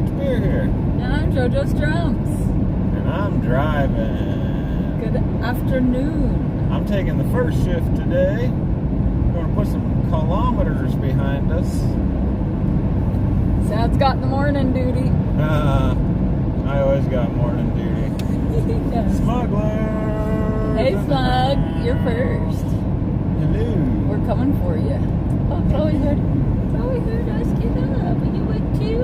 Tapir here. And I'm JoJo's Drums. And I'm driving. Good afternoon. I'm taking the first shift today. We're going to put some kilometers behind us. Sad's got the morning duty. I always got morning duty. Yes. Smuggler! Hey Smug, you're first. Hello. We're coming for you. Oh, Chloe heard us get up. Are you awake too?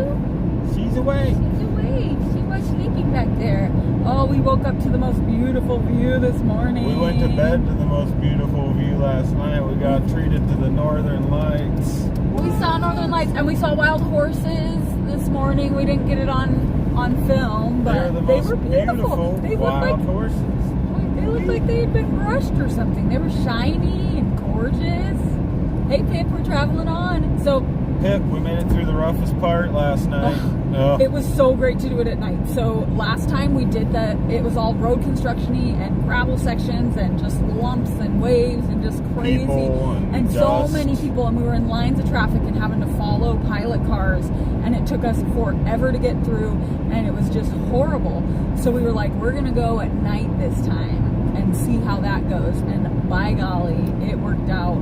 She's awake. She's awake. She was sleeping back there. Oh, we woke up to the most beautiful view this morning. We went to bed to the most beautiful view last night. We got treated to the northern lights. We saw northern lights and we saw wild horses this morning. We didn't get it on film, but they were beautiful. They looked wild like horses. They looked like they had been brushed or something. They were shiny and gorgeous. Hey Pip, we're traveling on. So Pip, we made it through the roughest part last night. It was so great to do it at night. So last time we did that, it was all road construction-y and gravel sections and just lumps and waves and just crazy. People and so dust. many people, and we were in lines of traffic and having to follow pilot cars, and it took us forever to get through, and it was just horrible. So we were like, we're gonna go at night this time and see how that goes. And by golly, it worked out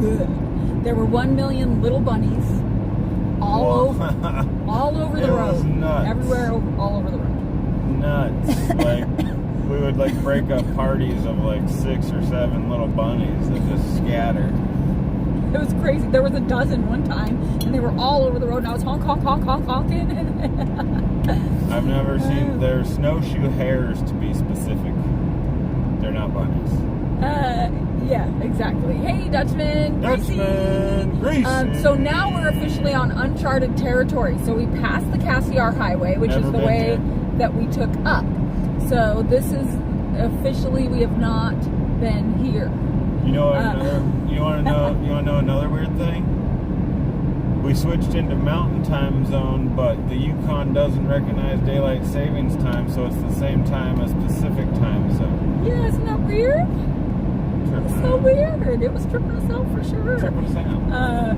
good. There were 1 million little bunnies all over the road. Nuts. Everywhere, all over the road. Nuts. Like, we would like break up parties of like 6 or 7 little bunnies that just scattered. It was crazy. There was a dozen one time, and they were all over the road, and I was honking. I've never seen, they're snowshoe hares to be specific. They're not bunnies. Yeah, exactly. Hey, Dutchman. Greasy. So now we're officially on uncharted territory. So we passed the Cassiar Highway, which is the way that we took up. So this is officially, we have not been here. You know what? You want to know another weird thing? We switched into mountain time zone, but the Yukon doesn't recognize daylight savings time, so it's the same time as Pacific time zone. Yeah, isn't that weird? It's so weird. It was tripping us out for sure. Tripping us out.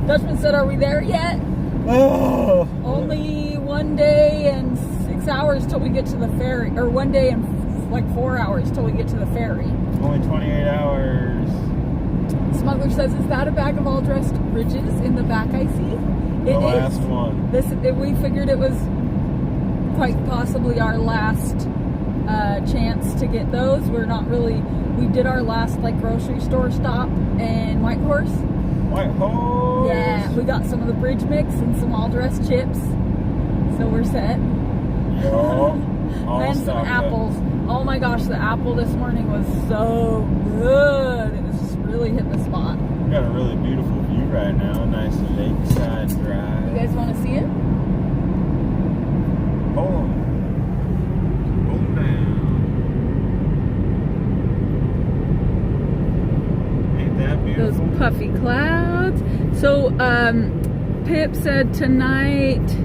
Dutchman said, are we there yet? Oh. Only 1 day and 6 hours till we get to the ferry. Or 1 day and like 4 hours till we get to the ferry. Only 28 hours. Smuggler says, is that a bag of all-dressed ridges in the back I see? The last one. We figured it was quite possibly our last chance to get those. We're not really... We did our last like grocery store stop in Whitehorse. Whitehorse. Yeah, we got some of the bridge mix and some all-dressed chips. So we're set. Yo. And some apples. Oh my gosh, the apple this morning was so good. It was just really hitting the spot. We got a really beautiful view right now. A nice lakeside drive. You guys want to see it? Hold on. Hold down. Ain't that beautiful? Those puffy clouds. So, Pip said tonight's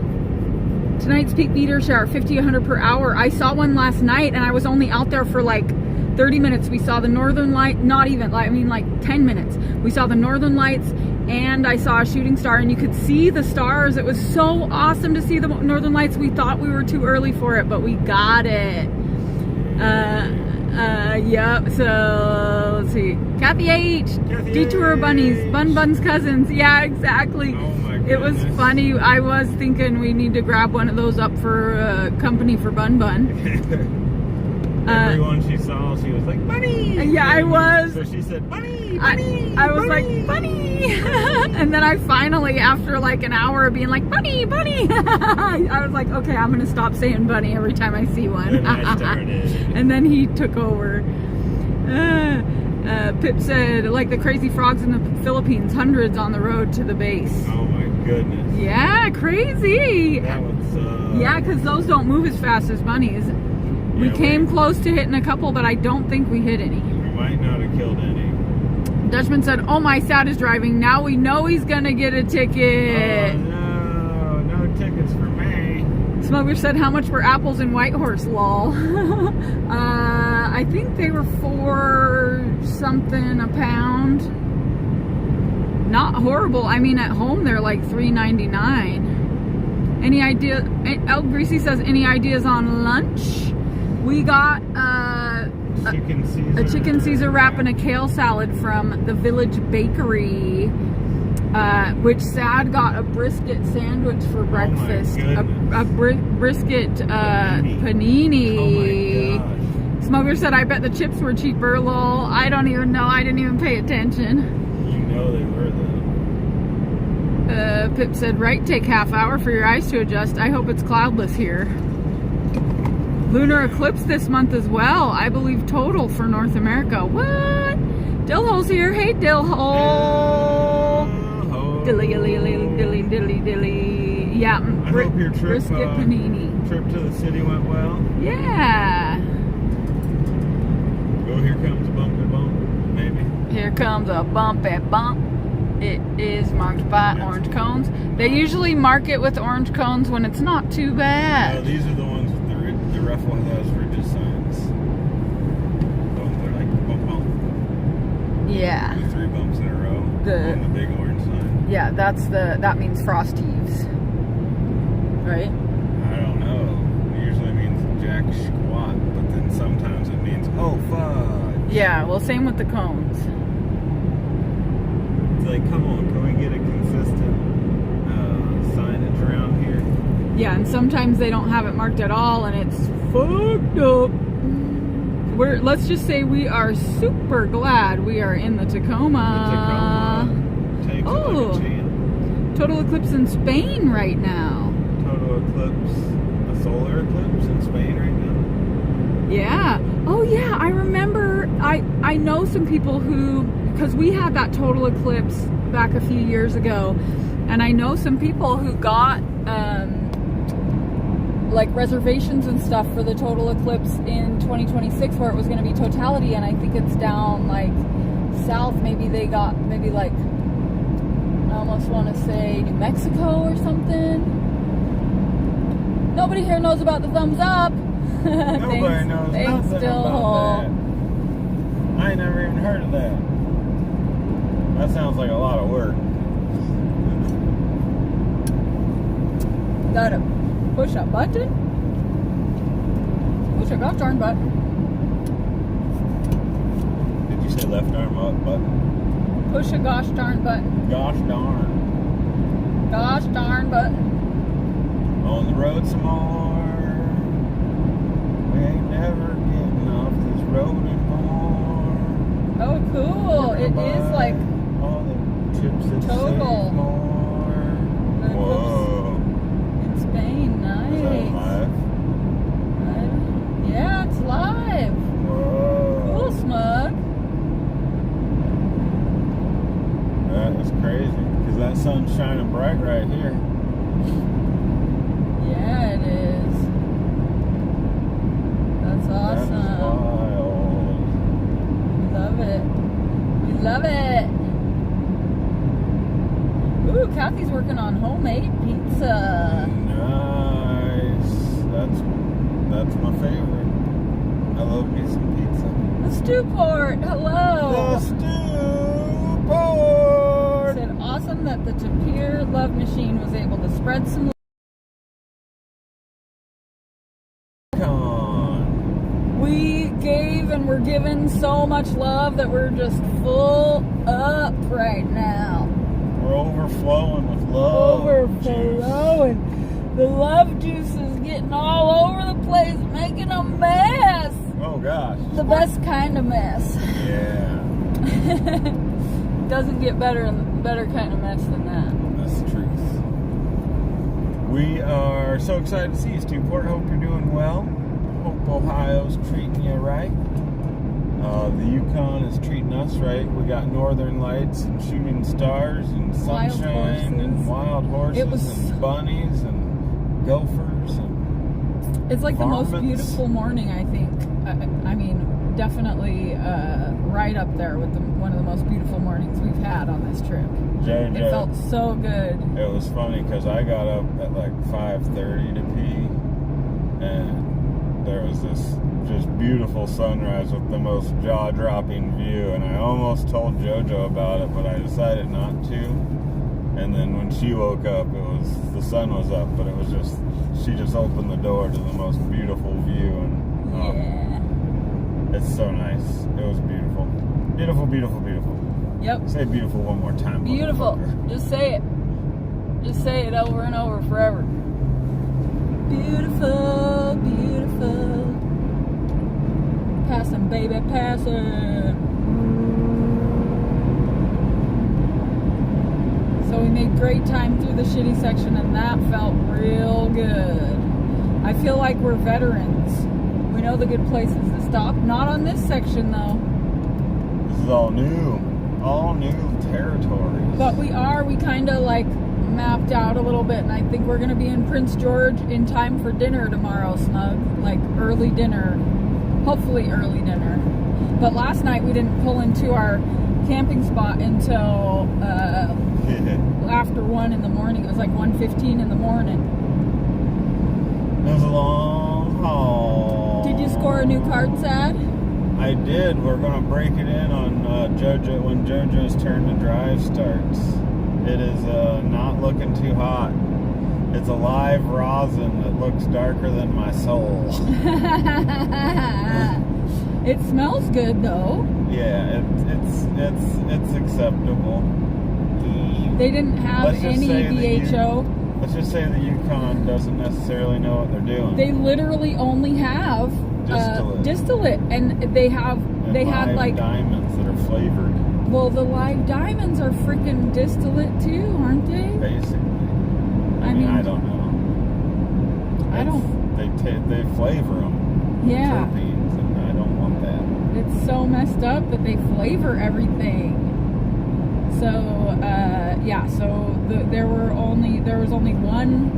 peak meters are 50, 100 per hour. I saw one last night and I was only out there for like 30 minutes. We saw the northern light, not even, like 10 minutes. We saw the northern lights and I saw a shooting star and you could see the stars. It was so awesome to see the northern lights. We thought we were too early for it, but we got it. Yep, so let's see. Kathy H. Detour Bunnies. Bun's cousins. Yeah, exactly. Oh my goodness. It was funny. I was thinking we need to grab one of those up for company for Bun. Everyone she saw, she was like, Bunny! Yeah, I was. So she said, Bunny! I was like, Bunny! And then I finally, after like an hour of being like, Bunny! I was like, okay, I'm going to stop saying Bunny every time I see one. And I started. And then he took over. Pip said, like the crazy frogs in the Philippines, hundreds on the road to the base. Oh my goodness. Yeah, crazy. That was, yeah, because those don't move as fast as bunnies. We came close to hitting a couple, but I don't think we hit any. We might not have killed any. Dutchman said, oh, my Sad is driving. Now we know he's going to get a ticket. Oh, no tickets for me. Smuggler said, how much were apples in Whitehorse, lol? I think they were $4 something a pound. Not horrible. I mean, at home, they're like $3.99. Any idea? El Greasy says, any ideas on lunch? We got a chicken Caesar wrap and a kale salad from the Village Bakery, which Sad got a brisket sandwich for breakfast. A brisket panini. Oh my gosh. Smoker said, I bet the chips were cheaper, lol. I don't even know. I didn't even pay attention. You know they were though. Pip said, right, take half hour for your eyes to adjust. I hope it's cloudless here. Lunar eclipse this month as well. I believe total for North America. What? Dillhole's here. Hey, Dillhole. Dilly, dilly, dilly, dilly, dilly, dilly. Yeah, I hope your brisket panini. Trip to the city went well. Yeah. Oh, here comes a bumpy bump, maybe. Here comes a bumpy bump. It is marked by orange cones. They usually mark it with orange cones when it's not too bad. No, these are the ones with the rough ones, those rigid signs. Those are like bump bump. Yeah. The 3 bumps in a row on the big orange sign. Yeah, that means frost heaves. Right? I don't know. It usually means jack squat, but then sometimes it means, oh, fuck. Yeah, well, same with the cones. It's like, come on, can we get a consistent signage around here? Yeah, and sometimes they don't have it marked at all, and it's fucked up. Let's just say we are super glad we are in the Tacoma. Takes it like a champ. Total eclipse in Spain right now. Total eclipse, a solar eclipse in Spain right now. Yeah. Oh yeah, I remember. I know some people who, because we had that total eclipse back a few years ago, and I know some people who got like reservations and stuff for the total eclipse in 2026, where it was going to be totality, and I think it's down like south. Maybe they got like, I almost want to say New Mexico or something. Nobody here knows about the thumbs up. Nobody knows nothing about that. I ain't never even heard of that. That sounds like a lot of work. Gotta push a button. Push a gosh darn button. Did you say left arm up button? Push a gosh darn button. Gosh darn. Gosh darn button. On the road some more. We ain't never getting off this road anymore. Oh, cool. It is like all the chips that total. save more. Whoa. In Spain, nice. Is that live? Yeah, it's live. Whoa. Cool, Smug. That is crazy, because that sun's shining bright right here. Yeah, it is. That's awesome. That is wild. We love it. We love it. Ooh, Kathy's working on homemade pizza. Nice. That's my favorite. I love me some pizza. The Stewport, hello. The Stewport. Said awesome that the Tapir Love Machine was able to spread some. We gave and we're given so much love that we're just full up right now. We're overflowing with love. Overflowing. The love juice is getting all over the place, making a mess. Oh gosh. The best kind of mess. Yeah. Doesn't get better kind of mess than that. That's the truth. We are so excited to see you, Stewport. Hope you're doing well. Hope Ohio's treating you right. The Yukon is treating us right. We got northern lights and shooting stars and sunshine and wild horses and bunnies and gophers. And it's like varmints. The most beautiful morning, I think. I mean, definitely right up there with one of the most beautiful mornings we've had on this trip. JJ, it felt so good. It was funny because I got up at like 5:30 to pee, and there was this just beautiful sunrise with the most jaw-dropping view, and I almost told JoJo about it, but I decided not to. And then when she woke up, the sun was up, but it was just, she just opened the door to the most beautiful view, and it's so nice. It was beautiful. Beautiful, beautiful, beautiful. Yep. Say beautiful one more time. Beautiful. Just say it. Just say it over and over forever. Beautiful, beautiful. Passing, baby, passing. So we made great time through the shitty section, and that felt real good. I feel like we're veterans. We know the good places to stop. Not on this section, though. This is all new territories. But we kind of like mapped out a little bit, and I think we're going to be in Prince George in time for dinner tomorrow, Smug. Like early dinner. Hopefully early dinner. But last night we didn't pull into our camping spot until after 1 in the morning. It was like 1:15 in the morning. It was a long haul. Did you score a new card, Sad? I did. We're going to break it in on JoJo when JoJo's turn to drive starts. It is not looking too hot. It's a live rosin that looks darker than my soul. It smells good though. Yeah, it's acceptable. They didn't have any BHO. Let's just say the Yukon doesn't necessarily know what they're doing. They literally only have distillate, and they had like diamonds that are flavored. Well, the live diamonds are freaking distillate too, aren't they? Basically. I mean, I don't know. They flavor them. Yeah. Terpenes, and I don't want that. It's so messed up that they flavor everything. So there was only one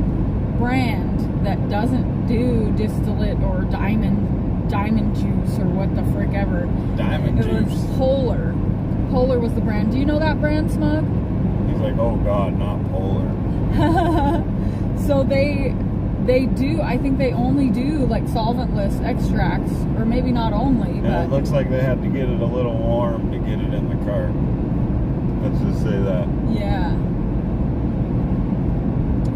brand that doesn't do distillate or diamond juice or what the frick ever. Diamond juice. It was Polar. Polar was the brand. Do you know that brand, Smug? He's like, oh God, not Polar. So they do, I think they only do like solventless extracts, or maybe not only. And but it looks like they had to get it a little warm to get it in the cart. Let's just say that. Yeah.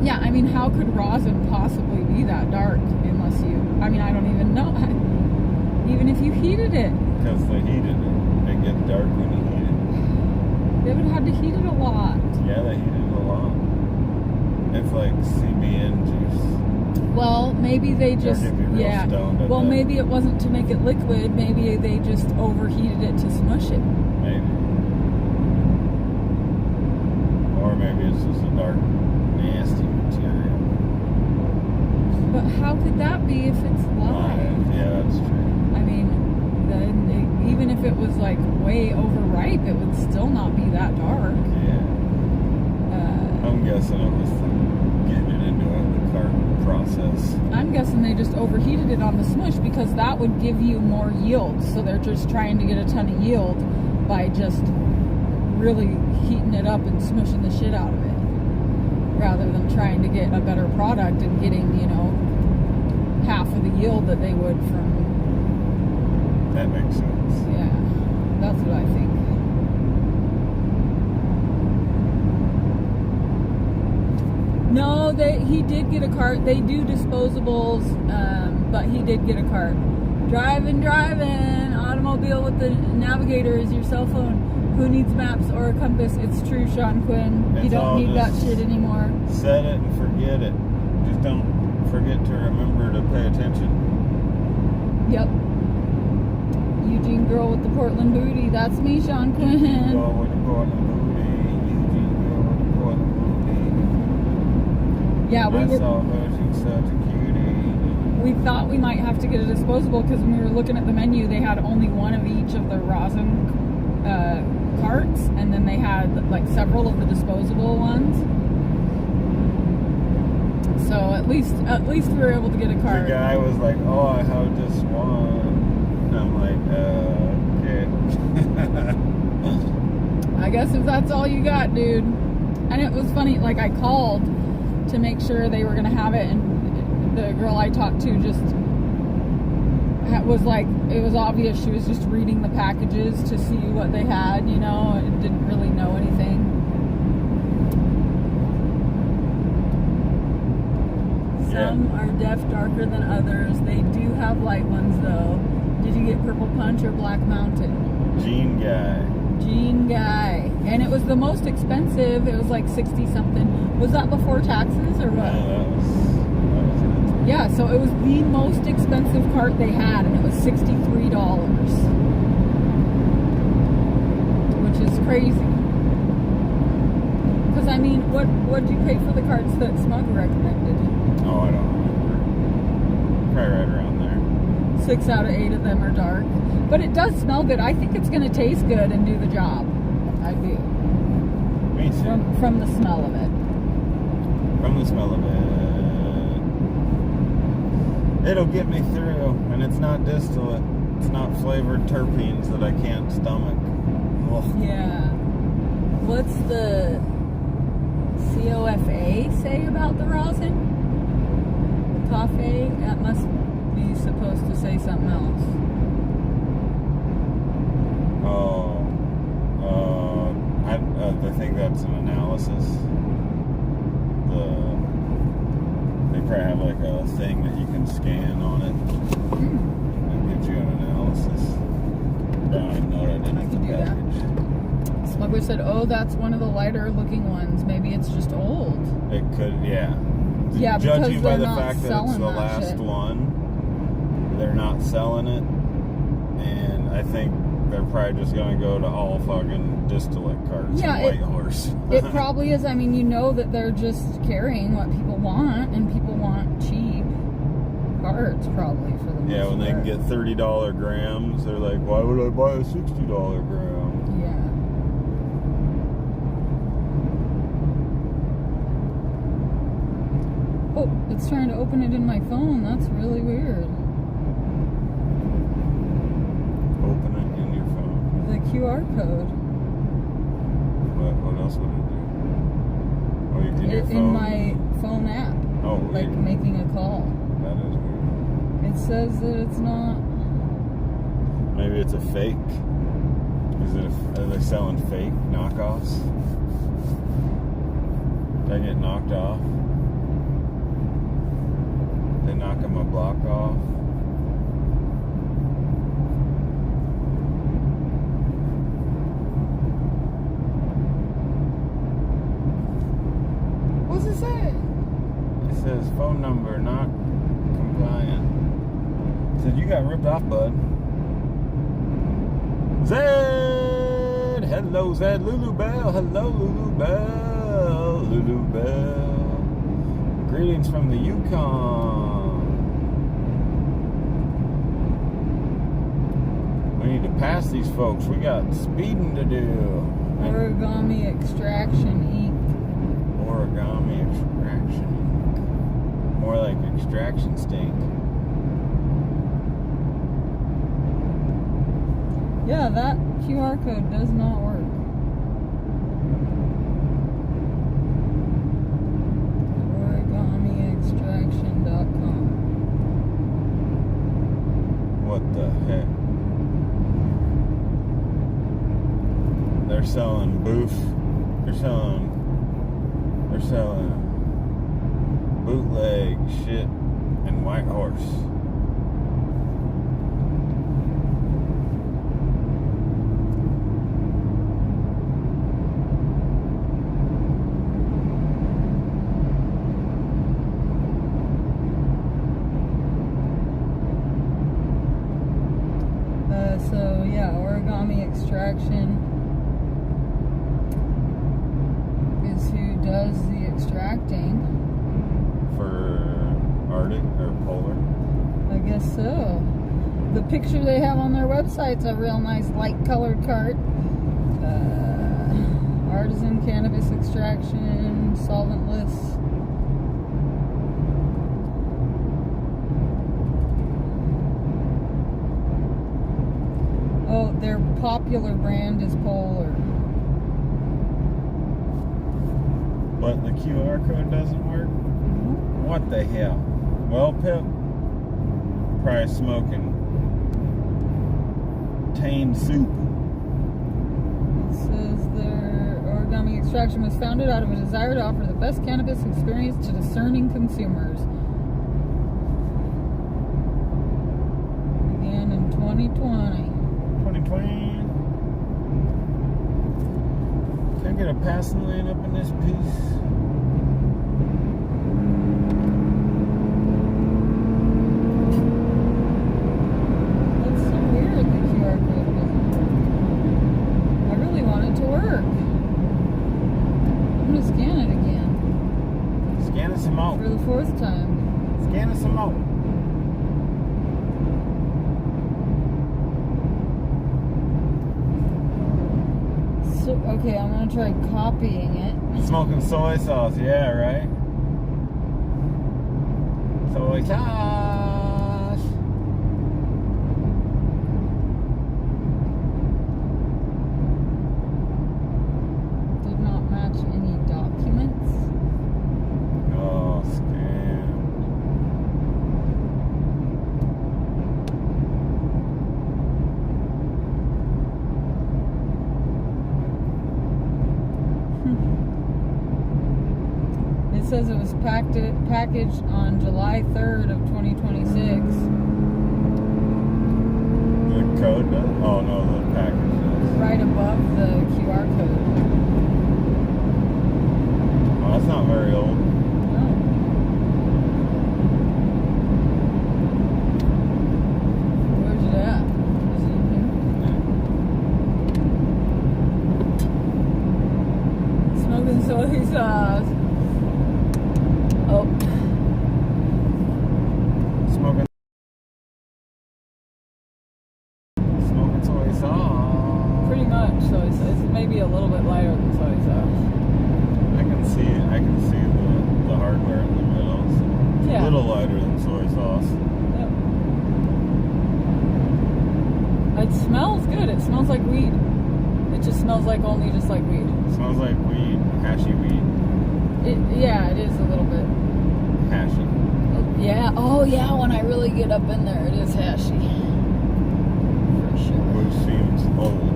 Yeah, I mean, how could rosin possibly be that dark unless you, I mean, I don't even know. Even if you heated it. Because they heated it. It gets dark when you heat it. They would have to heat it a lot. Yeah, they heat it a lot. It's like CBN juice. Well, maybe they just, well, maybe it wasn't to make it liquid. Maybe they just overheated it to smush it. Maybe. Or maybe it's just a dark, nasty material. But how could that be if it's live? Yeah, that's true. I mean, even if it was like way overripe, it would still not be that dark. Yeah. I'm guessing it was getting it into the cart process. I'm guessing they just overheated it on the smush because that would give you more yield. So they're just trying to get a ton of yield by just really heating it up and smushing the shit out of it, rather than trying to get a better product and getting, half of the yield that they would from. That makes sense. Yeah, that's what I think. No, he did get a cart. They do disposables, but he did get a cart. Driving, automobile with the navigator is your cell phone. Who needs maps or a compass? It's true, Sean Quinn. You don't need that shit anymore. Set it and forget it. Just don't forget to remember to pay attention. Yep. Eugene girl with the Portland booty. That's me, Sean Quinn. Girl with the Portland booty. Eugene girl with the Portland booty. Yeah, we saw her. She's such a cutie. We thought we might have to get a disposable because when we were looking at the menu, they had only one of each of the rosin carts, and then they had like several of the disposable ones. So at least we were able to get a cart. The guy was like, "Oh, I have just one." And I'm like, "Okay." I guess if that's all you got, dude. And it was funny. Like I called to make sure they were gonna have it, and the girl I talked to just was like, it was obvious she was just reading the packages to see what they had, and didn't really know anything. Some are def darker than others. They do have light ones though. Did you get Purple Punch or Black Mountain? Gene Guy. And it was the most expensive. It was like 60 something. Was that before taxes or what? That was it. Yeah, so it was the most expensive cart they had, and it was $63, which is crazy. Because I mean, what did you pay for the carts that Smug recommended? Oh, I don't remember. Probably right around there. 6 out of 8 of them are dark, but it does smell good. I think it's going to taste good and do the job. I do. Me too. From the smell of it. From the smell of it. It'll get me through, and it's not distillate. It's not flavored terpenes that I can't stomach. Ugh. Yeah. What's the COFA say about the rosin? Coffee? That must be supposed to say something else. I think that's an analysis. They probably have like a thing that you can scan on it and gives you an analysis. I know that in the package. Smuggler said, "Oh, that's one of the lighter looking ones. Maybe it's just old." It could, yeah. Yeah, Judging because by they're the not fact that it's selling the that last shit. one, they're not selling it, and I think they're probably just gonna go to all fucking distillate carts. Yeah, and White Horse. It probably is. I mean, you know that they're just carrying what people want, and people want cheap carts, probably for the most Yeah, when they can part. get $30 grams, they're like, why would I buy a $60 gram? Yeah. Oh, it's trying to open it in my phone. That's really weird. Open it in your phone. The QR code. What else would it do? Oh, in your phone? In my phone app. Oh, Like weird. making a call. That is weird. It says that it's not. Maybe it's a fake. Are they selling fake knockoffs? Did I get knocked off? They knocking my block off. What's it say? It says phone number not compliant. It said you got ripped off, bud. Zed! Hello, Zed. Lulu Bell. Hello, Lulu Bell. Lulu Bell. Greetings from the Yukon. We need to pass these folks. We got speeding to do. Origami Extraction Ink. Origami extraction. More like extraction stink. Yeah, that QR code does not work. OrigamiExtraction.com. What the heck? They're selling boof. They're selling bootleg shit in White Horse. So yeah, Origami Extraction is who does the extracting. For Arctic or Polar. I guess so. The picture they have on their website's a real nice light colored cart. Artisan cannabis extraction, solventless. Oh, their popular brand is Polar. But the QR code doesn't work? What the hell? Well, Pip, probably smoking tained soup. It says their Origami Extraction was founded out of a desire to offer the best cannabis experience to discerning consumers. passing lane up in this piece. That's so weird, the QR code doesn't work. I really want it to work. I'm gonna scan it again. Scan us some out. For the 4th time. Scan us some out. So, okay, I'm gonna try copying it. Smoking soy sauce, yeah, right? Soy sauce. Did not match any documents. Oh, scam. It says it was packaged on July 3rd of 2026. The code does? Oh, no, the package does. Right above the QR code. Oh, that's not very old. Oh. Where's it at? Is it in here? Smoking soy sauce. Oh. Smoking soy sauce. Pretty much soy sauce. It's maybe a little bit lighter than soy sauce. I can see it. I can see the hardware in the middle. So Yeah. a little lighter than soy sauce. Yep. It smells good. It smells like weed. It just smells like only just like weed. Smells like weed, hashy weed, Yeah, it is a little bit. hashy. Yeah. Oh, yeah. When I really get up in there, it is hashy. For sure. Which seems old.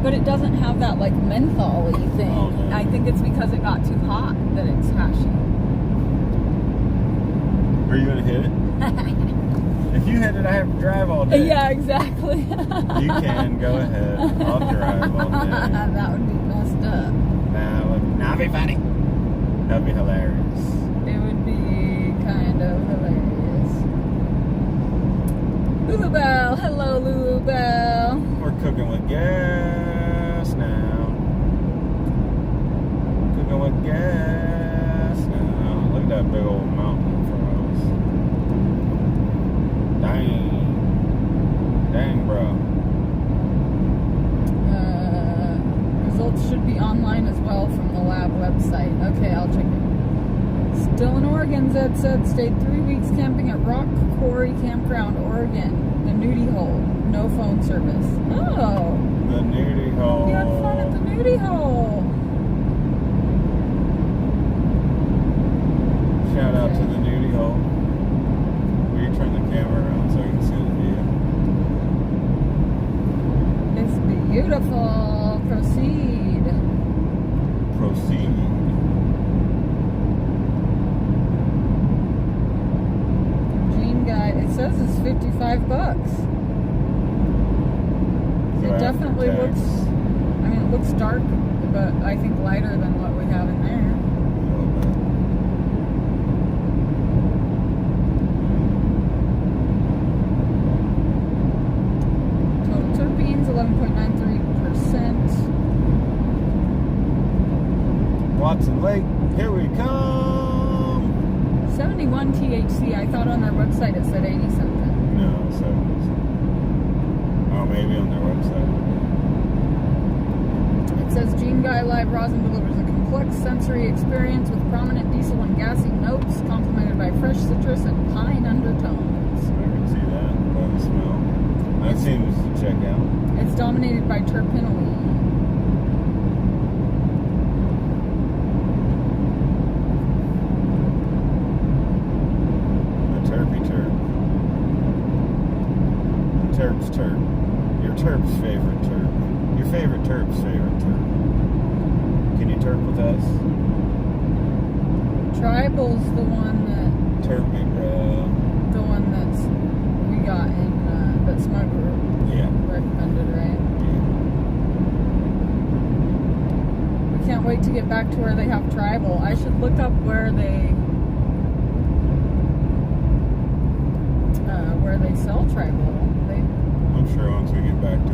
But it doesn't have that like menthol-y thing. Oh, no. I think it's because it got too hot that it's hashy. Are you gonna hit it? If you hit it, I have to drive all day. Yeah, exactly. You can go ahead. I'll drive all day. That would be messed up. That'd be funny. That'd be hilarious. It would be kind of hilarious. Lulubelle. Hello, Lulubelle. We're cooking with gas now. Cooking with gas now. Look at that big old mountain in front of us. Dang, bro. Results should be online as well from the lab website. Okay, I'll check it. Still in Oregon, Zed said. Stayed 3 weeks camping at Rock Quarry Campground, Oregon. The nudie hole. No phone service. Oh. The nudie hole. You had fun at the nudie hole. Shout out to the nudie hole. Will you turn the camera around so you can see the view? It's beautiful. Proceed. Proceed. Jean guy. It says it's $55. So It definitely after tax, looks. I mean, it looks dark, but I think lighter than what we have in there. a little bit. Total terpenes 11.93%. Watson Lake, here we come. 71 THC. I thought on their website it said 80 something. No, so. Oh, maybe on their website. It says Gene Guy Live Rosin delivers a complex sensory experience with prominent diesel and gassy notes, complemented by fresh citrus and pine undertones. I can see that by the smell. That seems to check out. It's dominated by terpenoline. The terpy terp. Terp's terp. Your terp's favorite terp. Your favorite terp's favorite terp. Can you terp with us? Tribal's the one that Terpy, bro. the one that's we got in that Smuggler Yeah. recommended, right? can't wait to get back to where they have tribal. I should look up where they sell tribal. I'm sure once we get back to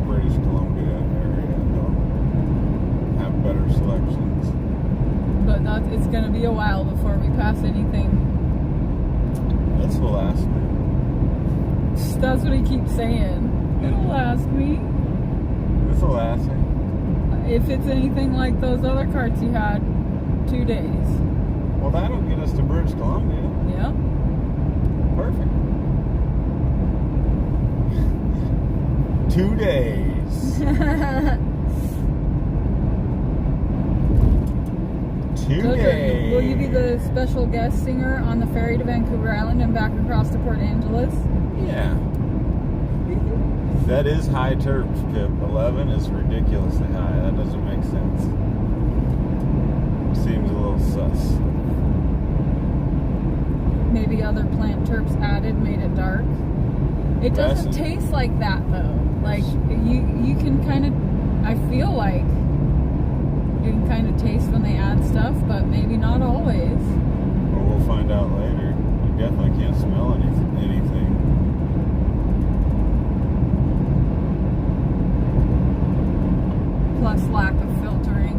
British Columbia area, they'll have better selections. But it's going to be a while before we pass anything. This will last me. That's what he keeps saying. It'll last me. This will last me. If it's anything like those other carts you had, 2 days. Well, that'll get us to British Columbia. Yep. Perfect. 2 days. 2 days. Will you be the special guest singer on the ferry to Vancouver Island and back across to Port Angeles? Yeah. That is high terps, Pip. 11 is ridiculously high. That doesn't make sense. Seems a little sus. Maybe other plant terps added made it dark. It doesn't taste like that though. Like you can kind of, I feel like you can kind of taste when they add stuff, but maybe not always. Well, we'll find out later. You definitely can't smell anything. Plus lack of filtering.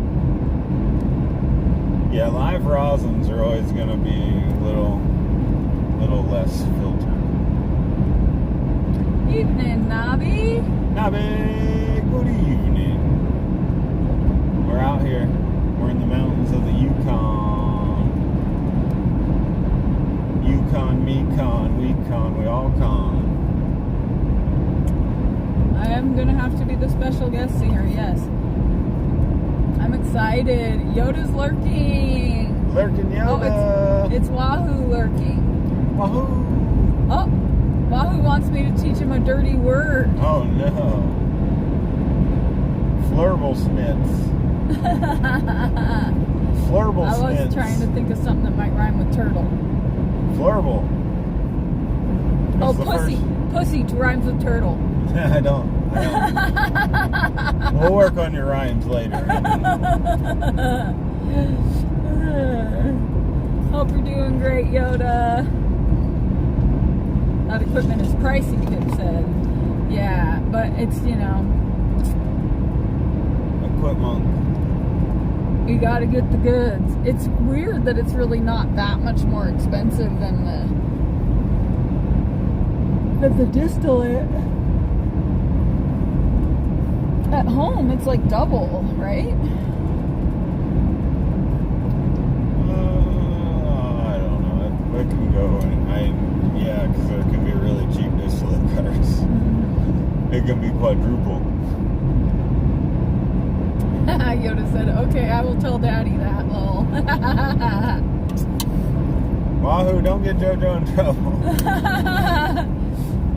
Yeah, live rosins are always going to be a little less filtered. Evening, Nobby. Nobby, good evening. We're out here. We're in the mountains of the Yukon. Yukon, me-con, we-con, we all con. I am going to have to be the special guest singer, yes. I'm excited. Yoda's lurking. Lurking Yoda. Oh, it's Wahoo lurking. Wahoo. Oh, Wahoo wants me to teach him a dirty word. Oh no. Flurble snits. Flurble I was snits. trying to think of something that might rhyme with turtle. Flurble. Oh, That's pussy. Pussy rhymes with turtle. I don't. We'll work on your rhymes later. Hope you're doing great, Yoda. That equipment is pricey, Pip said. Yeah, but it's, Equipment. you gotta get the goods. It's weird that it's really not that much more expensive than the distillate. At home, it's like double, right? I don't know. It can go. Yeah, because there can be really cheap distillate cars. Mm-hmm. It can be quadruple. Yoda said, okay, I will tell Daddy that, lol. Wahoo, don't get JoJo in trouble.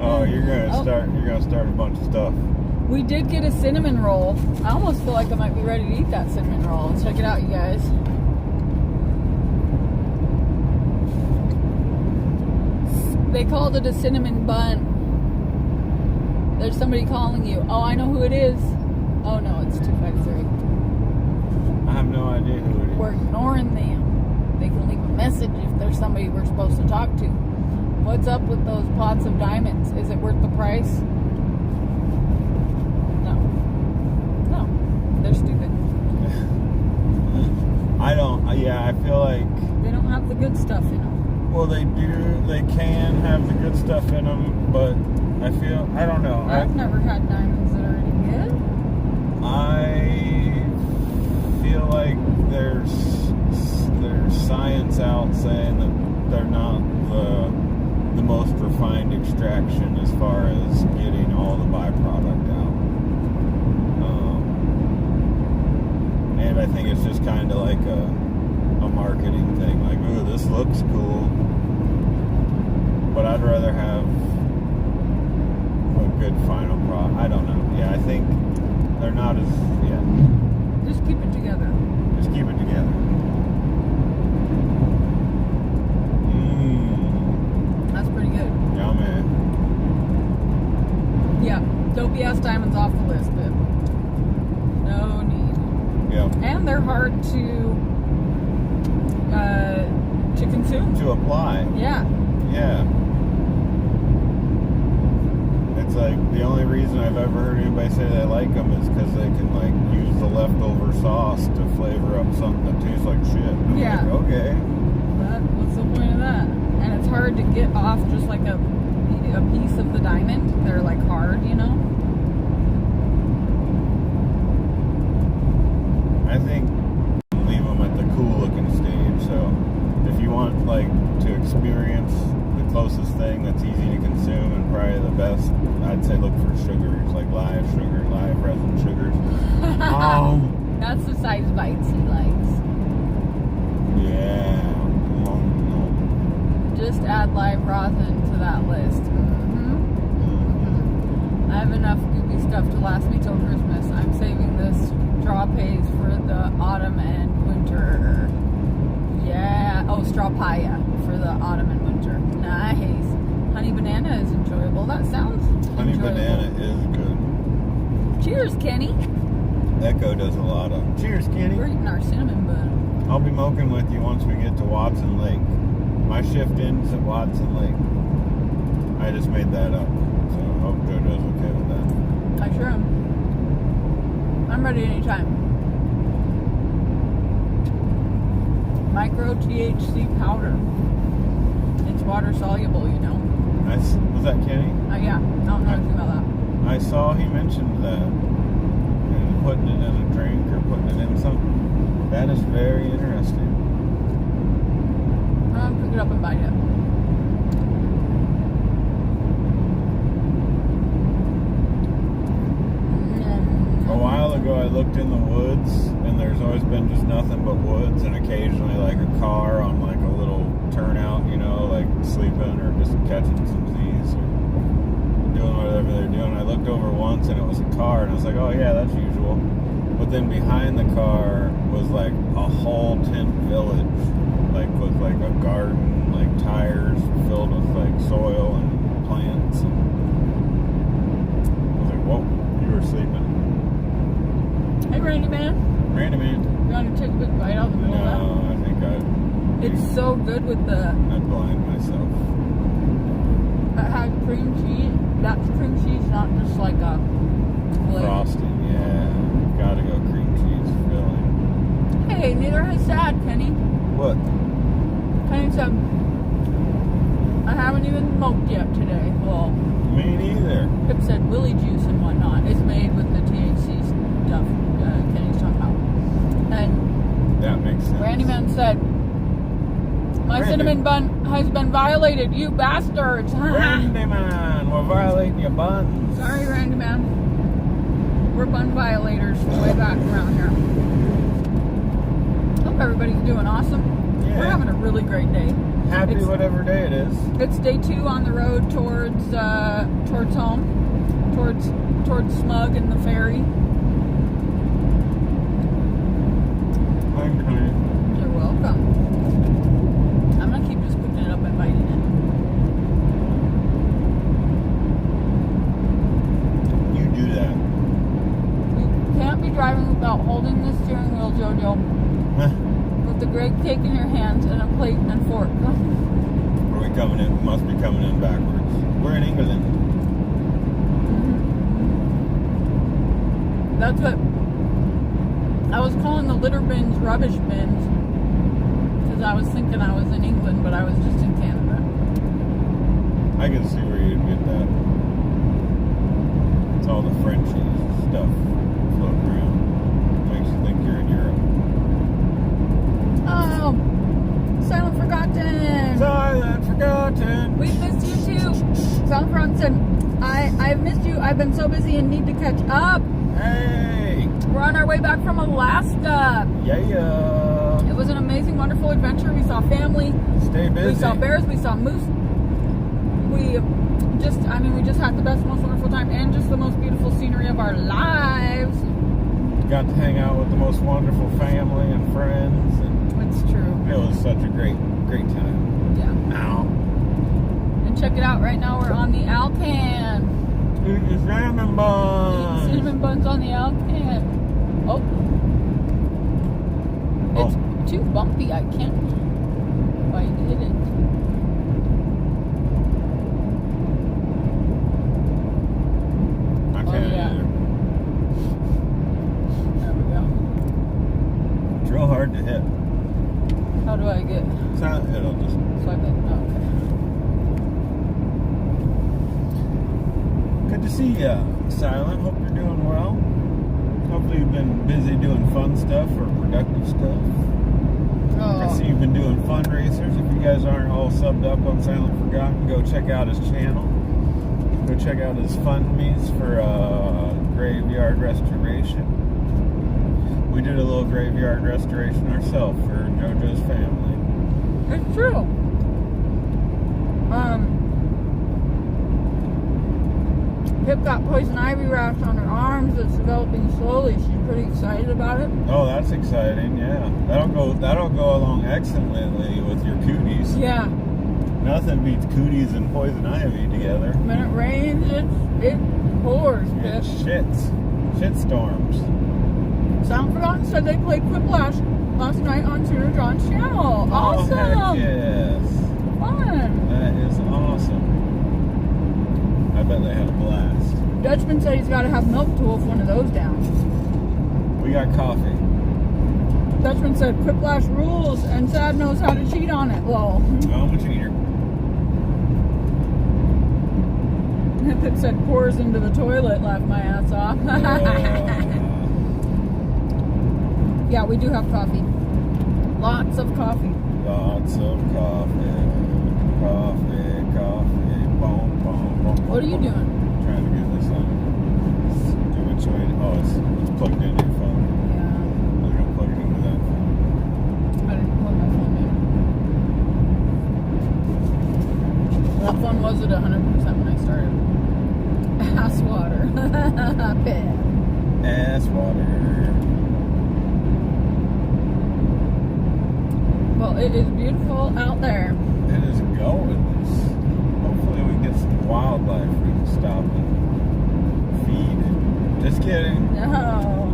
Oh, you're gonna start a bunch of stuff. We did get a cinnamon roll. I almost feel like I might be ready to eat that cinnamon roll. Let's check it out, you guys. They called it a cinnamon bun. There's somebody calling you. Oh, I know who it is. Oh no, it's 253. I have no idea who it is. We're ignoring them. They can leave a message if there's somebody we're supposed to talk to. What's up with those pots of diamonds? Is it worth the price? No, they're stupid. I feel like They don't have the good stuff in them. well, they can have the good stuff in them, but I don't know. I've never had diamonds that are any good. I feel like there's science out saying that they're not the most refined extraction as far as getting all the byproduct out. And I think it's just kind of like a marketing thing. Like, ooh, this looks cool, but I'd rather have a good final product. I don't know. Yeah, I think they're not as, Just keep it together. Just keep it together. That's pretty good. Yummy. Yeah, dopey ass diamonds off the list, but no need. Yeah. And hard to consume. To apply. Yeah. Yeah. It's like the only reason I've ever heard anybody say they like them is because they can like use the leftover sauce to flavor up something that tastes like shit. I'm Yeah. like, okay. But what's the point of that? And it's hard to get off just like a piece of the diamond. They're like hard, you know? I think leave them at the cool looking stage. So if you want like to experience the closest thing that's easy to consume and probably the best, I'd say look for sugars, like live sugar, live resin sugars. That's the size bites he likes. Yeah. Just add live rosin to that list. I have enough goopy stuff to last me till Christmas. I'm saving this straw pays for the autumn and winter. Yeah. Oh, straw paya for the autumn and winter. Nice. Honey banana is enjoyable. That sounds Honey enjoyable. banana is good. Cheers, Kenny. Echo does a lot of. Cheers, Kenny. We're eating our cinnamon bun. I'll be moking with you once we get to Watson Lake. My shift ends at Watson Lake. I just made that up. So I hope JoJo's okay with that. I sure am. I'm ready anytime. Micro THC powder. It's water soluble, you know. Was that Kenny? Yeah, I don't know anything about that. I saw he mentioned that. And putting it in a drink or putting it in something. That is very interesting. I'll pick it up and bite it. A while ago I looked in the woods and there's always been just nothing but woods and occasionally like a car on like a little turnout, you know, like sleeping or just catching some Z's or doing whatever they're doing. I looked over once and it was a car and I was like, oh yeah, that's usual. But then behind the car was like a whole tent village, like with like a garden, like tires filled with like soil and plants. And I was like, whoa, you were sleeping. Hey, Randy Man. Randy Man. You want to take a big bite out of the middle of No, I think It's so good with the... I'd blind myself. It had cream cheese. That's cream cheese, not just like a... Frosting, yeah. Gotta go cream cheese filling. Hey, neither has Sad, Kenny. What? Kenny said, I haven't even smoked yet today. Well, Me neither. Pip said willy juice and whatnot is made with the THC stuff Kenny's talking about. And That makes sense. Randy Man said, my Randy. cinnamon bun has been violated, you bastards. Randy Man, we're violating your buns. Sorry, Randy Man. We're bun violators way back around here. Hope everybody's doing awesome. Yeah. We're having a really great day. Happy It's- whatever day it is. It's day 2 on the road towards home, towards Smug and the ferry. Thanks, honey. You're welcome. I'm gonna keep just picking it up and biting it. You do that. You can't be driving without holding the steering wheel, Jojo, with the great cake in your hands and a plate and fork. Are we coming in? Must be coming in backwards. We're in England. That's what I was calling the litter bins rubbish bins because I was thinking I was in England, but I was just in Canada. I can see where you'd get that. It's all the Frenchie stuff floating around. Makes you think you're in Europe. Oh, Silent Forgotten. Silent Forgotten. We missed you too. Silent Forgotten said, I've missed you. I've been so busy and need to catch up. Hey. We're on our way back from Alaska. Yeah. It was an amazing, wonderful adventure. We saw family. Stay busy. We saw bears. We saw moose. We just had the best, most wonderful time and just the most beautiful scenery of our lives. Got to hang out with the most wonderful family and friends. And It's true. it was such a great time. Yeah. Ow. And check it out. Right now we're on the Alcan. Eat your cinnamon buns. Cinnamon buns on the Alcan. Oh. It's too bumpy. I can't quite hit it. I can't yeah. either. There we go. It's real hard to hit. How do I get? It'll just. Swipe it? Oh, okay. Good to see you, Silent. Hope you're doing well. Hopefully you've been busy doing fun stuff or productive stuff. I see you've been doing fundraisers. If you guys aren't all subbed up on Silent Forgotten, go check out his channel. Go check out his FundMe's for graveyard restoration. We did a little graveyard restoration ourselves for JoJo's family. It's true. Pip got poison ivy rash on her arms. It's developing slowly. She's pretty excited about it. Oh, that's exciting! Yeah, that'll go along excellently with your cooties. Yeah. Nothing beats cooties and poison ivy together. When it rains, it pours, Pip. Shit storms. Sound Forgotten said they played Quiplash last night on Tuner John's channel. Awesome. Oh, heck yes. Fun. That is awesome. I bet they had a blast. Dutchman said he's got to have milk to wolf one of those down. We got coffee. Dutchman said Quiplash rules and Sad knows how to cheat on it. Lol. I'm a cheater. Pip said pours into the toilet, laughed my ass off. Yeah, we do have coffee. Lots of coffee. Lots of coffee. Coffee, coffee. Boom, boom, boom. What are you doing? Trying to get this on. It's plugged into your phone. Yeah. I'm going to plug it into that phone. I didn't plug my phone in. That phone was at 100% when I started. Ass water. Pip. Ass water. Well, it is beautiful out there. It is gorgeous. Hopefully we get some wildlife we can stop and feed. Just kidding. No.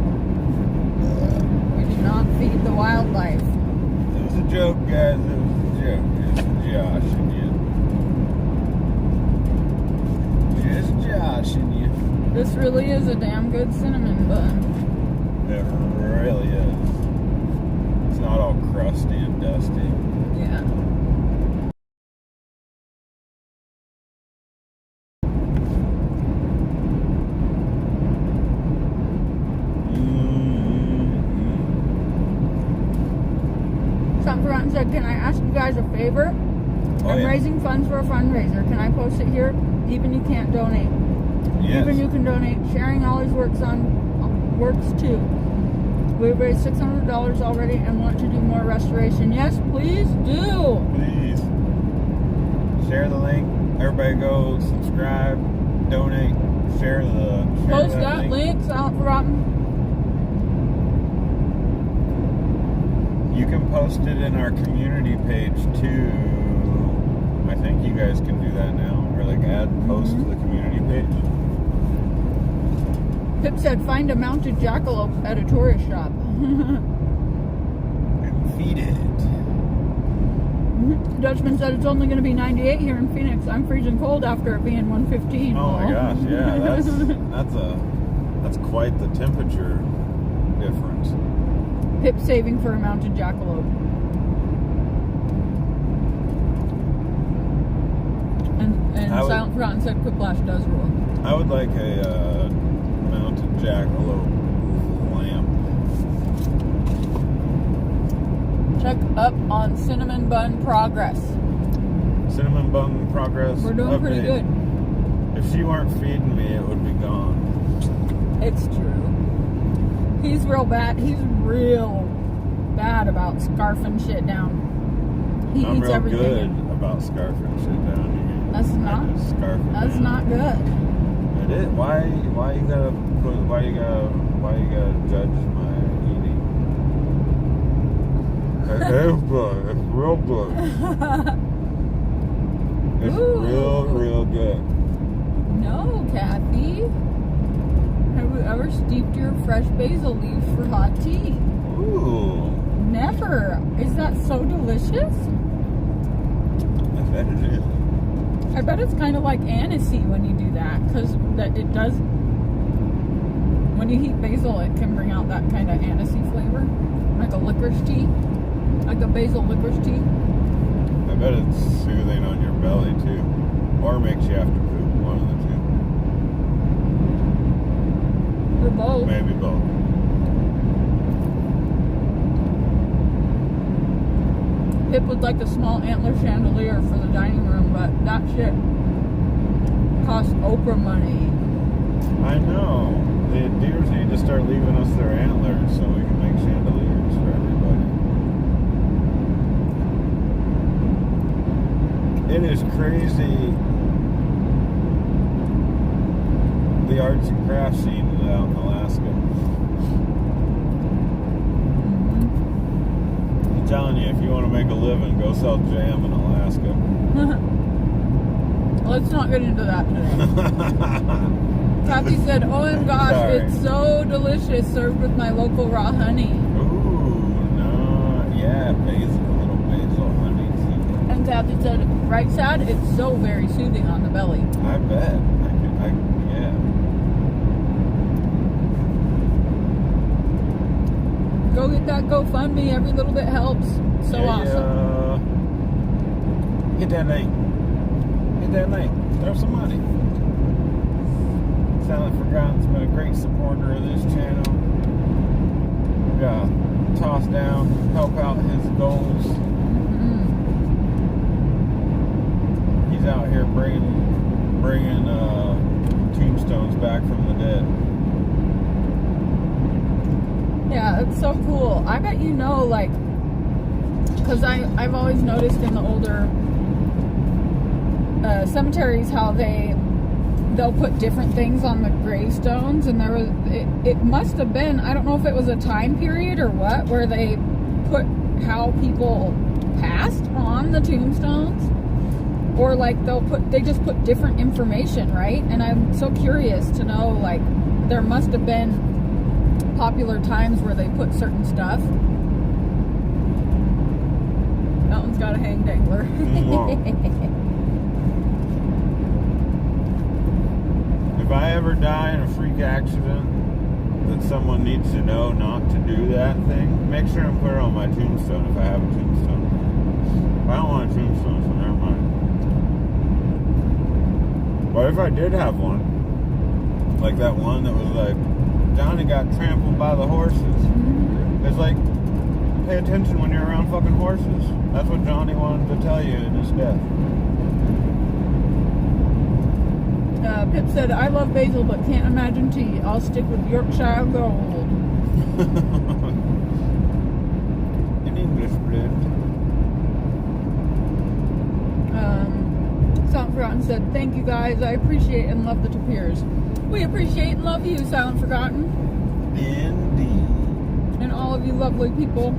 We do not feed the wildlife. It was a joke, guys. It was a joke. Just joshing you. Just joshing you. This really is a damn good cinnamon bun. It really is. It's not all crusty and dusty. Yeah. Something Forgotten said, can I ask you guys a favor? I'm raising funds for a fundraiser. Can I post it here? Even you can't donate. Yes. Even you can donate. Sharing always works too. We've raised $600 already and want to do more restoration. Yes, please do. Please. Share the link. Everybody go subscribe, donate, share Post that link, Silent Forgotten. You can post it in our community page too. I think you guys can do that now. Or like add post to the community page. Pip said, find a mounted jackalope at a tourist shop. And feed it. Dutchman said it's only going to be 98 here in Phoenix. I'm freezing cold after it being 115. Oh my gosh, yeah, that's quite the temperature difference. Pip saving for a mounted jackalope. And Silent Forgotten said Quiplash does rule. I would like a mounted jackalope lamp. Check up on cinnamon bun progress. Cinnamon bun progress. We're doing pretty good. If she weren't feeding me, it would be gone. It's true. He's real bad. He's real bad about scarfing shit down. He I'm eats real everything. good about scarfing shit down. That's not good. It is. Why you gotta judge my eating? It's good. It's real good. It's real good. No, Kathy. Have you ever steeped your fresh basil leaves for hot tea? Ooh. never. Is that so delicious? I bet it is. I bet it's kind of like anisey when you do that, because it does. When you heat basil, it can bring out that kind of anisey flavor, like a licorice tea, like a basil licorice tea. I bet it's soothing on your belly too, or makes you have to poop. One of the two. Or both. Maybe both. Pip would like a small antler chandelier for the dining room, but that shit costs Oprah money. I know. The deers need to start leaving us their antlers so we can make chandeliers for everybody. It is crazy, the arts and crafts scene out in Alaska. I'm telling you, if you want to make a living, go sell jam in Alaska. Let's not get into that today. Kathy said, oh my gosh, Sorry. it's so delicious, served with my local raw honey. Ooh, no, yeah, basil, a little basil honey tea. And Kathy said, right, Sad? It's so very soothing on the belly. I bet. Yeah. Go get that GoFundMe. Every little bit helps. So awesome. Hit that link. Hit that link. Throw some money. Silent Forgotten's been a great supporter of this channel. We got toss down, help out his goals. Mm-hmm. He's out here bringing tombstones back from the dead. Yeah, it's so cool. I bet you know, like, because I've always noticed in the older cemeteries how they'll put different things on the gravestones, and there was it must have been, I don't know if it was a time period or what, where they put how people passed on the tombstones, or like they just put different information, right? And I'm so curious to know, like, there must have been popular times where they put certain stuff. That one's got a hang dangler. If I ever die in a freak accident that someone needs to know not to do that thing, make sure and put it on my tombstone if I have a tombstone. I don't want a tombstone, so never mind. But if I did have one, like that one that was like, Johnny got trampled by the horses. Mm-hmm. It's like, pay attention when you're around fucking horses. That's what Johnny wanted to tell you in his death. Pip said, I love basil but can't imagine tea. I'll stick with Yorkshire Gold. In English blend. Silent Forgotten said, thank you guys. I appreciate and love the Tapirs. We appreciate and love you, Silent Forgotten. Indeed. And all of you lovely people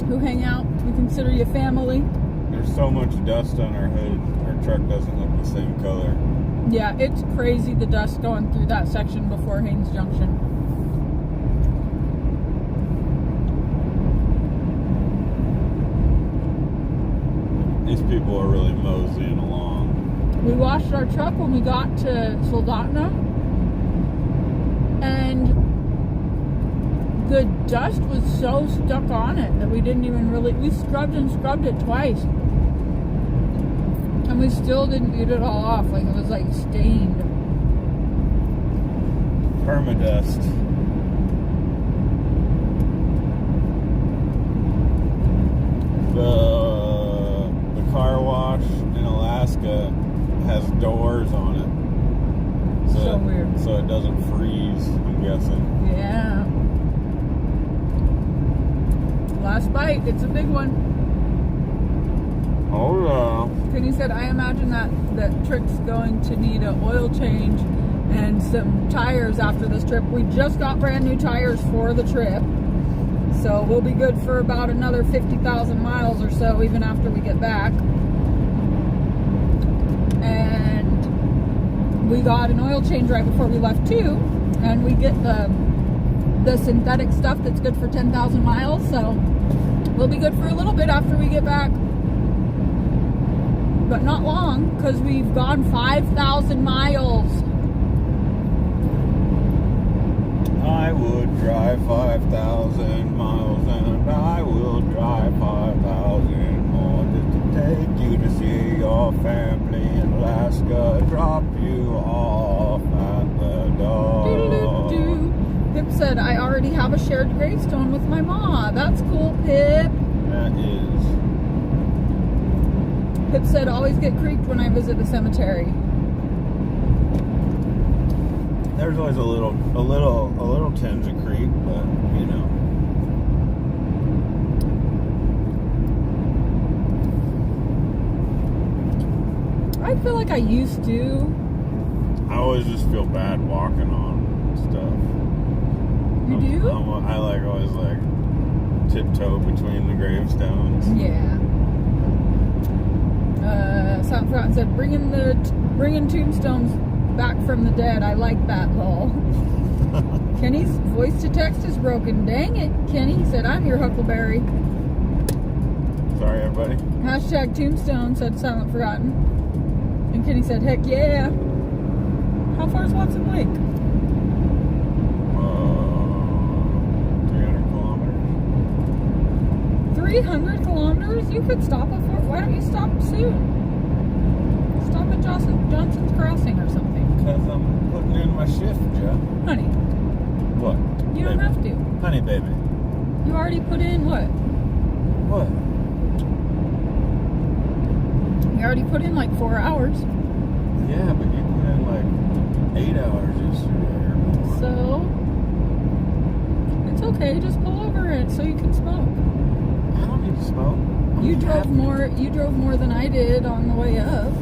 who hang out. We consider you family. There's so much dust on our hood. Our truck doesn't look the same color. Yeah, it's crazy, the dust going through that section before Haynes Junction. These people are really moseying along. We washed our truck when we got to Soldotna, and the dust was so stuck on it that we didn't even really, we scrubbed and scrubbed it twice. And we still didn't get it all off. Like, it was like stained. Permadust. The car wash in Alaska has doors on it. So weird. So it doesn't freeze, I'm guessing. Yeah. Last bite. It's a big one. Oh yeah. Kenny said, I imagine that Trick's going to need an oil change and some tires after this trip. We just got brand new tires for the trip, so we'll be good for about another 50,000 miles or so even after we get back. And we got an oil change right before we left too, and we get the the synthetic stuff that's good for 10,000 miles. So we'll be good for a little bit after we get back. But not long, because we've gone 5,000 miles. I would drive 5,000 miles, and I will drive 5,000 more just to take you to see your family in Alaska, drop you off at the door. Doo-doo-doo-doo. Pip said, I already have a shared gravestone with my ma. That's cool, Pip. That is. Pip said, always get creeped when I visit the cemetery. There's always a little tinge of creep, but you know. I feel like I used to. I always just feel bad walking on stuff. You do? I always tiptoe between the gravestones. Yeah. Sound Fountain said, bringing tombstones back from the dead. I like that, lol. Kenny's voice to text is broken. Dang it, Kenny. He said, I'm your Huckleberry. Sorry, everybody. Hashtag tombstone, said Silent Forgotten. And Kenny said, heck yeah. How far is Watson Lake? 300 kilometers. 300 kilometers? You could stop at Fort. Why don't you stop soon? Stop at Johnson's Crossing or something. Because I'm putting in my shift, Jeff. Honey, What? you don't have to. Honey, baby. You already put in what? What? You already put in like 4 hours. Yeah, but you put in like 8 hours yesterday or more. So, it's okay. Just pull over it so you can smoke. I don't need to smoke. You drove more than I did on the way up.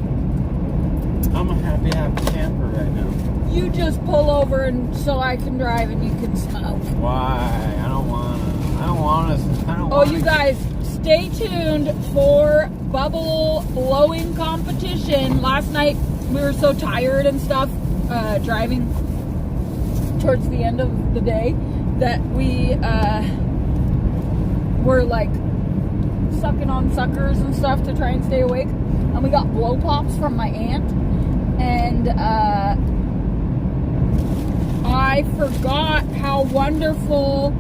I'm a happy camper right now. You just pull over and so I can drive and you can smoke. Why? I don't want to. Oh, you guys, stay tuned for bubble blowing competition. Last night we were so tired and stuff, driving towards the end of the day, that we were like sucking on suckers and stuff to try and stay awake. And we got blow pops from my aunt. And I forgot how wonderful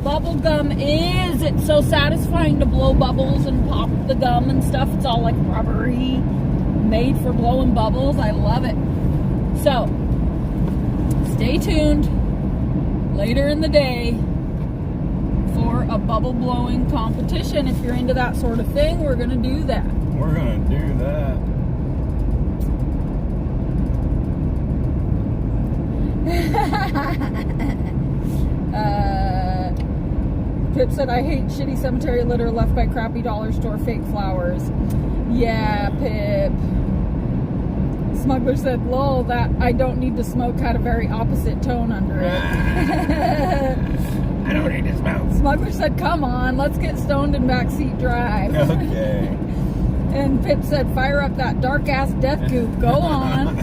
bubble gum is. It's so satisfying to blow bubbles and pop the gum and stuff. It's all like rubbery, made for blowing bubbles. I love it. So, stay tuned later in the day for a bubble blowing competition. If you're into that sort of thing, we're going to do that. We're going to do that. Pip said, I hate shitty cemetery litter left by crappy dollar store fake flowers. Yeah, Pip. Smuggler said, lol, that I don't need to smoke had a very opposite tone under it. I don't need to smoke. Smuggler said, come on, let's get stoned and backseat drive. Okay. And Pip said, fire up that dark ass death goop. Go on.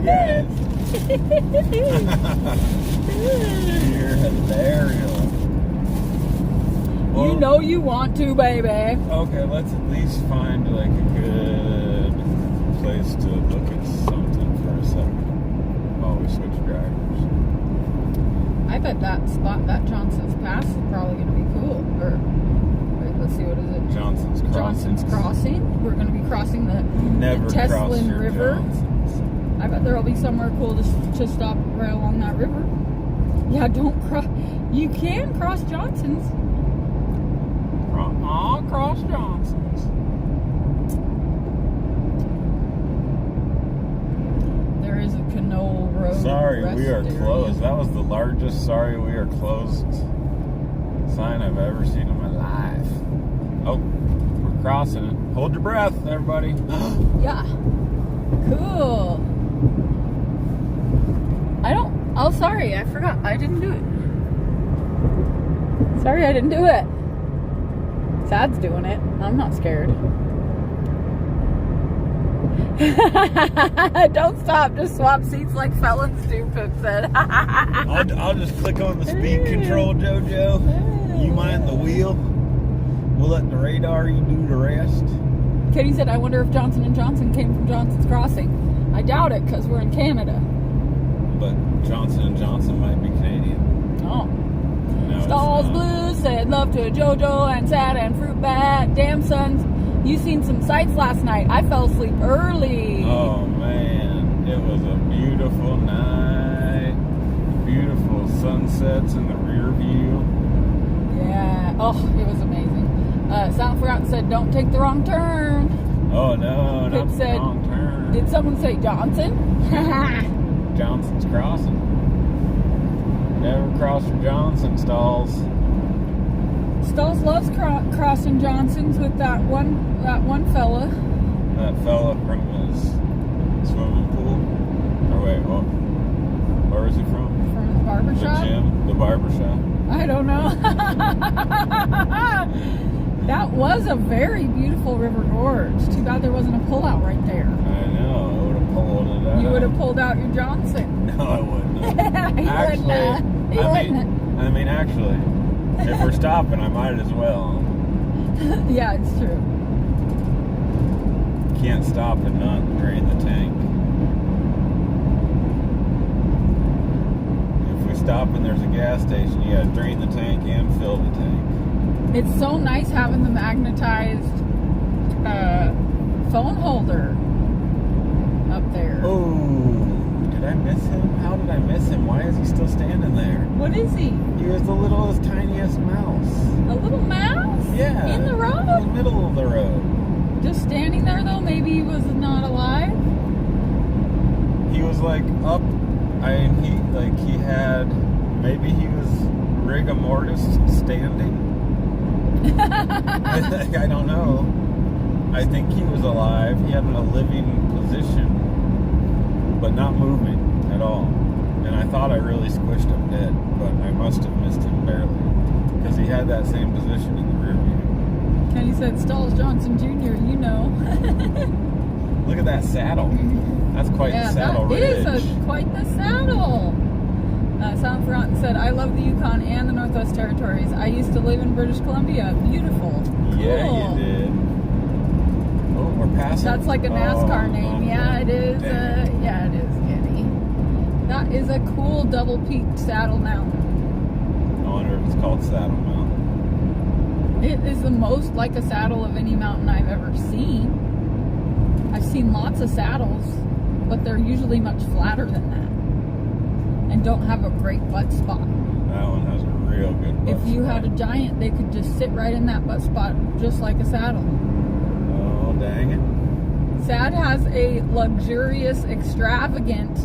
Yes. You're hilarious. Well, You know you want to, baby. Okay, let's at least find like a good place to look at something for a second while we switch drivers. I bet that spot, that Johnson's Pass, is probably going to be cool. Or, wait, let's see, what is it? Johnson's Crossing. Johnson's Crossing. We're going to be crossing the Never cross Teslin your River. Johnsons. I bet there'll be somewhere cool to stop right along that river. Yeah, don't cross. You can cross Johnson's. I'll cross Johnson's. There is a Canole Road. Sorry, we are rest closed. area. That was the largest sorry we are closed sign I've ever seen in my life. Oh, we're crossing it. Hold your breath, everybody. Yeah. Cool. Oh, sorry. I forgot. I didn't do it. Sorry, I didn't do it. Sad's doing it. I'm not scared. Don't stop. Just swap seats like felons do, Pip said. I'll just click on the speed control, JoJo. You mind the wheel. We'll let the radar, you do the rest. Katie said, I wonder if Johnson & Johnson came from Johnson's Crossing. I doubt it, because we're in Canada. But Johnson & Johnson might be Canadian. Oh. No, Stalls Blues said, love to JoJo and Sad and Fruit Bat. Damn, sons, you seen some sights last night. I fell asleep early. Oh, man. It was a beautiful night. Beautiful sunsets in the rear view. Yeah. Oh, it was amazing. Sound Forgotten said, don't take the wrong turn. Oh, no, Pip not said, the wrong turn. did someone say Johnson? Johnson's Crossing. Never cross from Johnson, Stalls. Stalls loves crossing Johnson's with that one fella. That fella from his swimming pool. Or wait, what? Where is he from? From the barber The shop? gym, the barber shop. I don't know. That was a very beautiful river gorge. Too bad there wasn't a pullout right there. I know, I would have pulled it out. You would have pulled out your Johnson. No, I wouldn't have. You wouldn't. I mean, actually, if we're stopping, I might as well. Yeah, it's true. Can't stop and not drain the tank. If we stop and there's a gas station, you gotta drain the tank and fill the tank. It's so nice having the magnetized phone holder up there. Oh, did I miss him? How did I miss him? Why is he still standing there? What is he? He was the littlest, tiniest mouse. A little mouse? Yeah. In the In the road? middle of the road. Just standing there though? Maybe he was not alive? He was like up. Maybe he was rigor mortis standing. I don't know. I think he was alive. He had a living position, but not moving at all. And I thought I really squished him dead, but I must have missed him barely because he had that same position in the rear view. Kenny said, Stalls Johnson Jr., you know. Look at that saddle. That's quite the saddle ridge. That is quite the saddle. Sound Forgotten said, I love the Yukon and the Northwest Territories. I used to live in British Columbia. Beautiful. Cool. Yeah, you did. Oh, we're passing. That's like a NASCAR name. Yeah, it is. Yeah, it is, Kenny. That is a cool double-peaked saddle mountain. I wonder if it's called Saddle Mountain. It is the most like a saddle of any mountain I've ever seen. I've seen lots of saddles, but they're usually much flatter than that. And don't have a great butt spot. That one has a real good butt If you spot. had a giant, they could just sit right in that butt spot, just like a saddle. Oh, dang it. Sad has a luxurious, extravagant,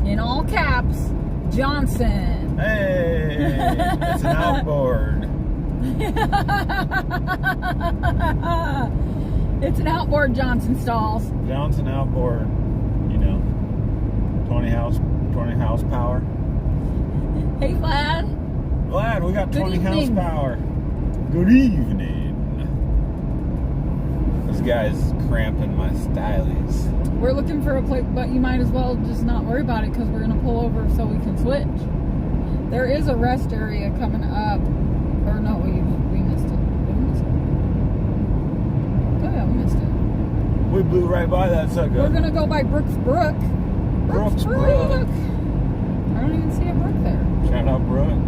in all caps, Johnson. Hey, it's an outboard. It's an outboard Johnson Stalls. Johnson outboard, 20 horsepower. Hey, Vlad. Glad we got Good 20 evening. horsepower. Good evening. This guy's cramping my stylies. We're looking for a place, but you might as well just not worry about it because we're going to pull over so we can switch. There is a rest area coming up. Or no, we missed it. Did we miss it? Oh yeah, we missed it. We blew right by that sucker. We're going to go by Brooks Brook. Brooks Brook. I don't even see a brook there. Shout out, Brooke.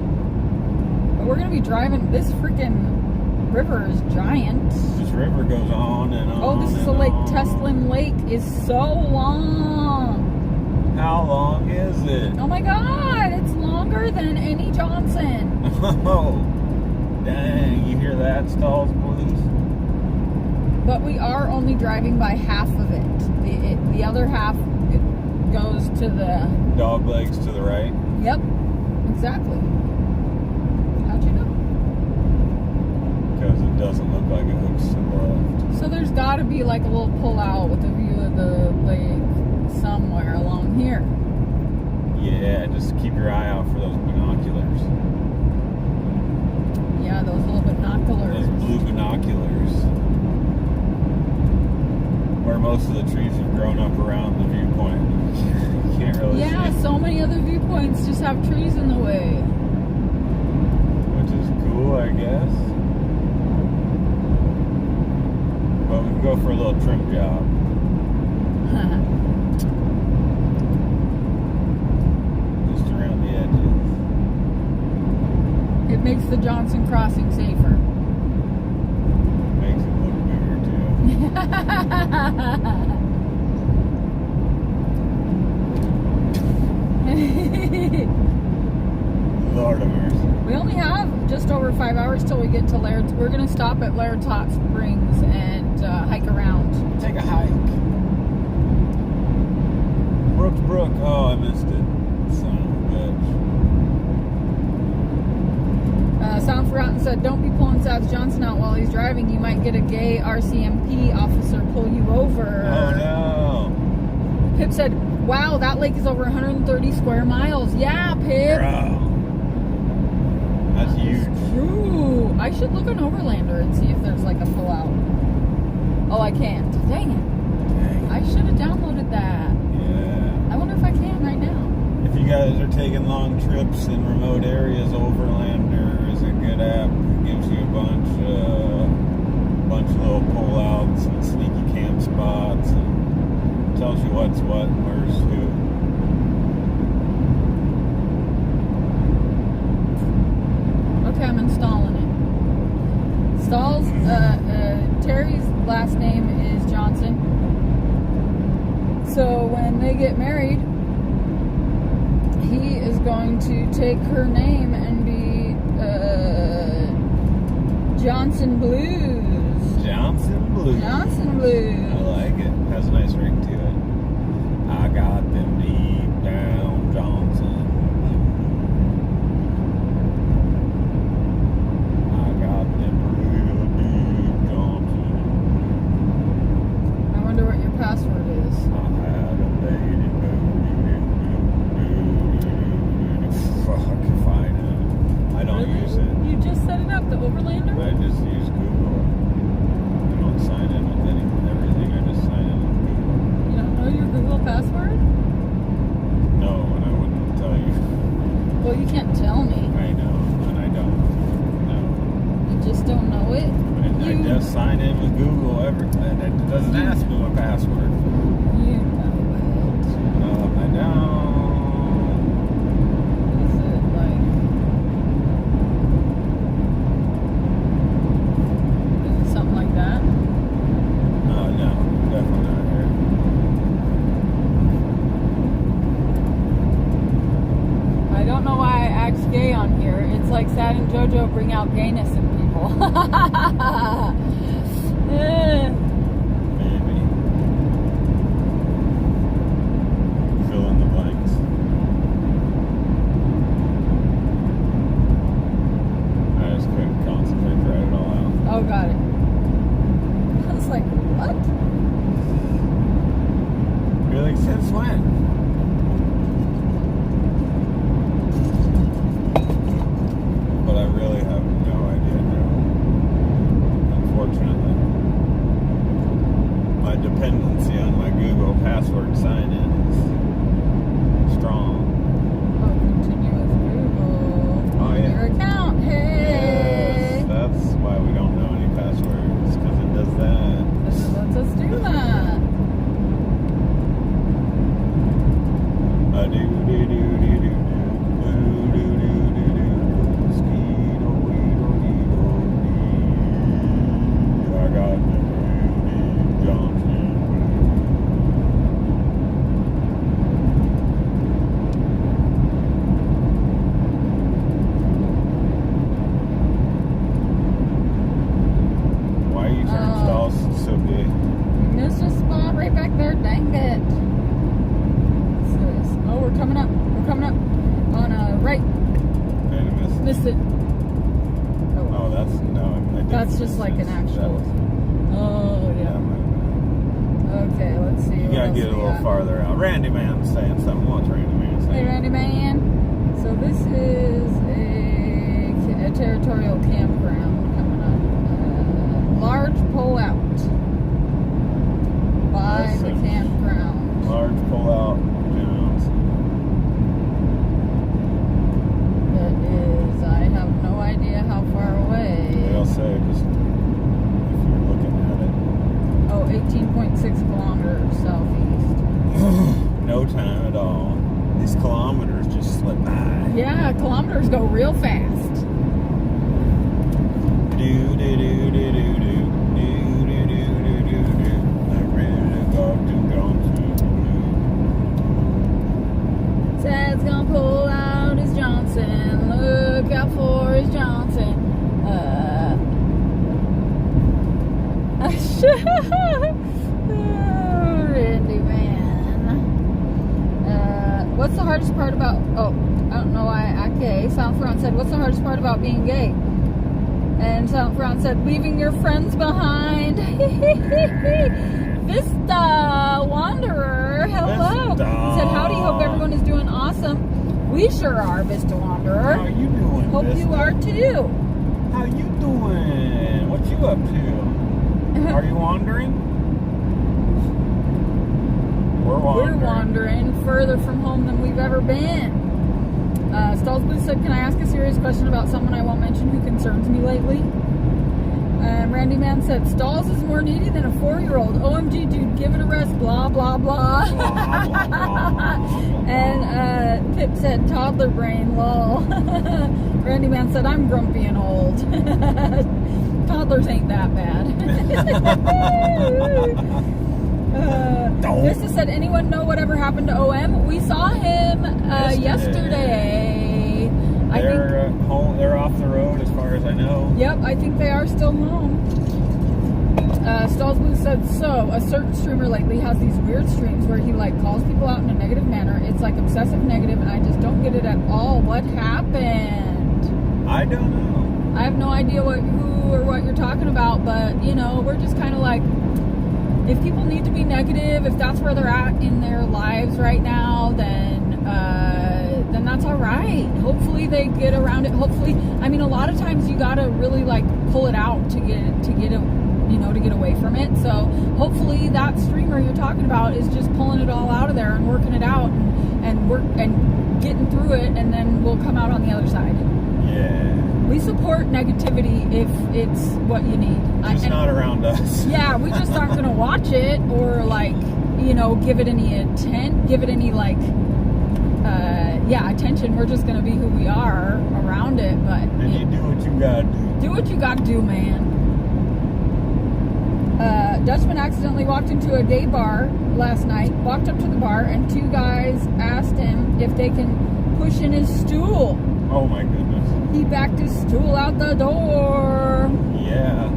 But we're going to be driving. This freaking river is giant. This river goes on and on. Oh, this is a and lake. on. Teslin Lake is so long. How long is it? Oh my God, it's longer than any Johnson. Oh, dang. You hear that, Stalls Blues? But we are only driving by half of it. The other half it goes to the... Dog legs to the right. Yep, exactly. How'd you know? Because it doesn't look like it hooks to the left. So there's got to be like a little pull out with a view of the lake somewhere along here. Yeah, just keep your eye out for those binoculars. Yeah, those little binoculars. Those blue binoculars. Where most most of the trees have grown up around the viewpoint. You can't really Yeah, see. so many other viewpoints just have trees in the way. Which is cool, I guess. But we can go for a little trim job. Just around the edges. It makes the Johnson crossing safer. Makes it look bigger too. Lord of mercy. We only have just over 5 hours till we get to Laird. We're gonna stop at Laird Hot Springs and hike around. Take a hike. Brooks Brook. Oh, I missed it. Son of a bitch. Sound Forgotten said, "Don't be pulling Saz Johnson out while he's driving. You might get a gay RCMP officer pull you over." Oh no. Pip said, "Wow, that lake is over 130 square miles." Yeah, Pip. Bro. That's huge. True. I should look on Overlander and see if there's like a pull out. Oh, I can't. Dang it. Dang. I should have downloaded that. Yeah. I wonder if I can right now. If you guys are taking long trips in remote areas, Overlander is a good app. It gives you a bunch of little pullouts and sneaky camp spots and tells you what's what and where's who. Okay, I'm installing it. Terry's last name is Johnson. So when they get married, he is going to take her name and be Johnson Blues. Johnson Blues. Johnson Blues. I like it. Has a nice ring to it. I got them deep down Johnson. I got them real deep Johnson. I wonder what your password is. I had a lady fuck if I know. I don't use it. You just set it up, the Overlander? I just use Google. I don't sign in with everything. I just sign in with Google. You don't know your Google password? No, and I wouldn't tell you. Well, you can't tell me. I know, and I don't. No. You just don't know it. And I just sign in with Google every and it doesn't ask me my password. You know it. No, I don't. Is it like... Is it something like that? No, definitely not here. I don't know why I act gay on here. It's like Sad and JoJo bring out gayness in people. Maybe. Fill in the blanks. I just couldn't concentrate to write it all out. Oh, got it. I was like, what? Really? Since when? But I really have no idea now. Unfortunately. My dependency on my Google password sign-in is strong. Oh, continue with Google. Oh, yeah. Your account. Hey. Yes, that's why we don't know any passwords, because it does that. This is lets us do that. I got the Johnson. Why are you turnstiles so big? We missed a spot right back there. Dang it. What's this? Oh, we're coming up. We're coming up. On a right. Kind of Missed it. Oh, that's no. I didn't That's miss just like it. an actual. That was- Oh, yeah. Okay, let's see. You what gotta else get a we little got. farther out. Randy Man's saying something. What's Randy Man saying? Hey, Randy Man. So this is a territorial campground coming up. Large pullout by outside the campground. Large pull-out mounds. That is, I have no idea how far away. They'll say just if you're looking at it. Oh, 18.6 kilometers southeast. No time at all. These kilometers just slip by. Yeah, kilometers go real fast. Do do do do do do do do do do do do. I'm ready to go to Johnson. Ted's gonna pull out his Johnson. Look out for his Johnson. Randy man. What's the hardest part about? Oh, I don't know why. Okay, Silent Front said, "What's the hardest part about being gay?" And Silent Front said, "Leaving your friends behind." Vista Wanderer, hello. Vista. He said, "Howdy, hope everyone is doing awesome." We sure are, Vista Wanderer. How you doing? Hope Vista? you are too. How you doing? What you up to? Are you wandering? We're wandering. We're wandering further from home than we've ever been. Stalls Blue said, "Can I ask a serious question about someone I won't mention who concerns me lately?" Randy Man said, "Stalls is more needy than a 4-year-old. OMG, dude, give it a rest, blah, blah, blah." Blah, blah, blah, blah. And Pip said, "Toddler brain, lol." Randy Man said, "I'm grumpy and old." Toddlers ain't that bad. Vista said, "Anyone know whatever happened to OM?" We saw him yesterday. They're home. They're off the road, as far as I know. Yep, I think they are still home. Stalls Blue said, "So a certain streamer lately has these weird streams where he like calls people out in a negative manner. It's like obsessive negative, and I just don't get it at all. What happened?" I don't know. I have no idea who or what you're talking about, but you know, we're just kind of like, if people need to be negative, if that's where they're at in their lives right now, then that's all right. Hopefully they get around it. Hopefully, I mean, a lot of times you gotta really like pull it out to get it, you know, to get away from it. So hopefully that streamer you're talking about is just pulling it all out of there and working it out and getting through it, and then we'll come out on the other side. Yeah. We support negativity if it's what you need. Just not around us. Yeah, we just aren't gonna watch it or like, you know, give it any like attention. We're just gonna be who we are around it. But And you do what you gotta do. do what you gotta do, man. Dutchman accidentally walked into a gay bar last night, walked up to the bar, and 2 guys asked him if they can push in his stool. Oh my goodness. He backed his stool out the door. Yeah.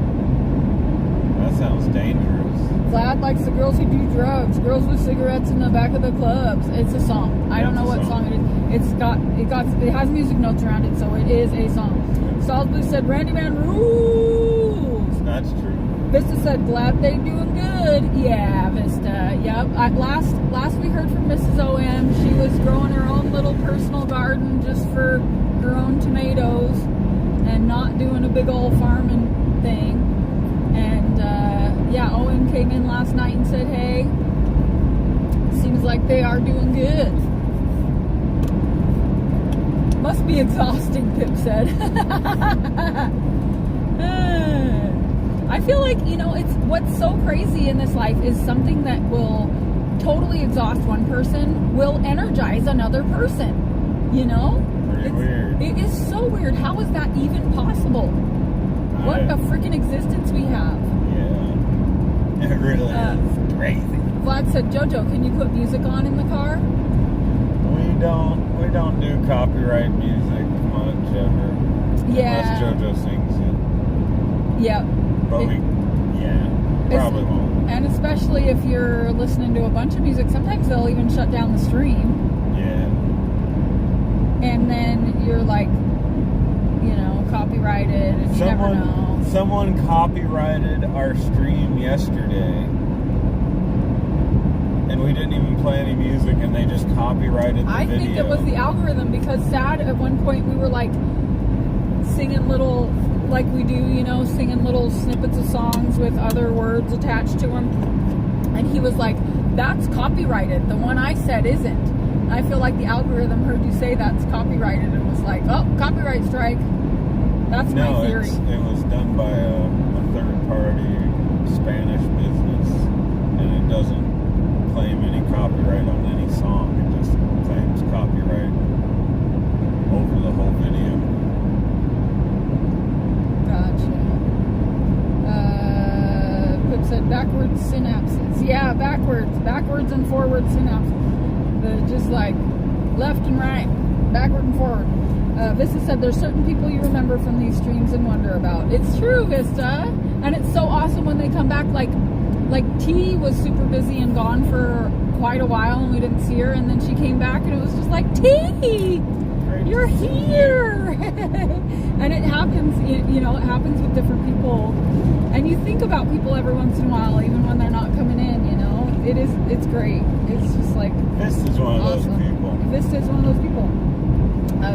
That sounds dangerous. Vlad likes the girls who do drugs. Girls with cigarettes in the back of the clubs. It's a song. I don't know what song it is. It has music notes around it, so it is a song. Stalls Blue said, "Randy Man rules." That's true. Vista said, "Glad they doing good." Yeah, Vista. Yep. Last we heard from Mrs. OM, she was growing her own little personal garden just for her own tomatoes and not doing a big old farming thing. And OM came in last night and said, "Hey, seems like they are doing good." Must be exhausting, Pip said. I feel like, you know, it's what's so crazy in this life is something that will totally exhaust one person will energize another person, you know? Pretty weird. It is so weird. How is that even possible? What a freaking existence we have. Yeah. It really is crazy. Vlad said, "Jojo, can you put music on in the car?" We don't do copyright music much ever. Yeah. Unless JoJo sings it. Yep. But probably won't. And especially if you're listening to a bunch of music, sometimes they'll even shut down the stream. Yeah. And then you're like, you know, copyrighted, and you never know. Someone copyrighted our stream yesterday. And we didn't even play any music, and they just copyrighted the video. I think it was the algorithm, because Sad, at one point we were like singing little, like we do, you know, singing little snippets of songs with other words attached to them. And he was like, that's copyrighted. The one I said isn't. And I feel like the algorithm heard you say that's copyrighted and was like, oh, copyright strike. That's my theory. It was done by a third-party Spanish business, and it doesn't claim any copyright on any song. It just claims copyright over the whole video. Gotcha. Pip said backwards synapses. Yeah, backwards and forward synapses. Just like left and right, backward and forward. Vista said there's certain people you remember from these streams and wonder about. It's true, Vista, and it's so awesome when they come back. Like T was super busy and gone for quite a while, and we didn't see her, and then she came back, and it was just like, T, you're here. And it happens, you know, it happens with different people, and you think about people every once in a while, even when they're not coming in. You know, it's great. It's just like Vista's one of awesome. those people. Vista's one of those people.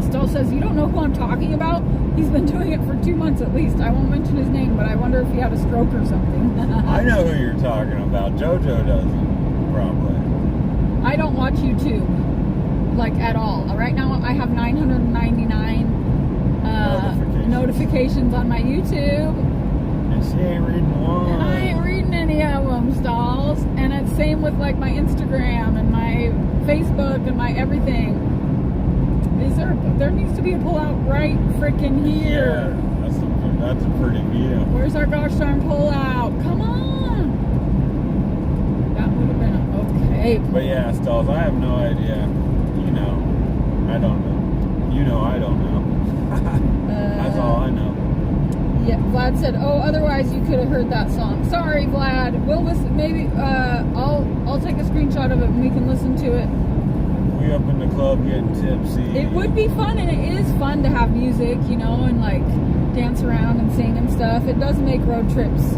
Stoll says, you don't know who I'm talking about? He's been doing it for 2 months at least. I won't mention his name, but I wonder if he had a stroke or something. I know who you're talking about. JoJo doesn't, probably. I don't watch YouTube, like, at all. Right now, I have 999 notifications on my YouTube. And she ain't reading one. I ain't reading any of them, Stalls. And it's same with, like, my Instagram and my Facebook and my everything. There needs to be a pullout right freaking here. Yeah, that's a pretty view. Where's our gosh darn pullout? Come on. That would have been okay. But yeah, Stalls, I have no idea. You know, I don't know. You know, I don't know. That's all I know. Yeah, Vlad said, oh, otherwise you could have heard that song. Sorry, Vlad. We'll listen. Maybe I'll take a screenshot of it and we can listen to it. We up in the club getting tipsy. It would be fun, and it is fun to have music, you know, and like dance around and sing and stuff. It does make road trips,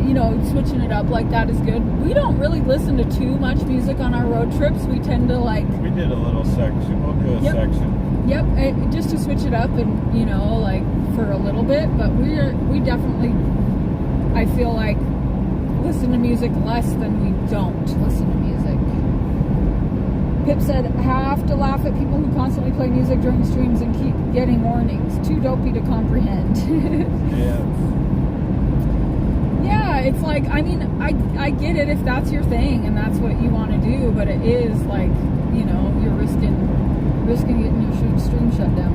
you know, switching it up like that is good. We don't really listen to too much music on our road trips. We tend to like... We did a little section. We'll do a section. Yep, just to switch it up and, you know, like for a little bit. But we definitely, I feel like, listen to music less than we don't listen to music. Pip said, have to laugh at people who constantly play music during streams and keep getting warnings. Too dopey to comprehend. Yeah. Yeah, it's like, I mean, I get it if that's your thing and that's what you want to do, but it is like, you know, you're risking getting your stream shut down.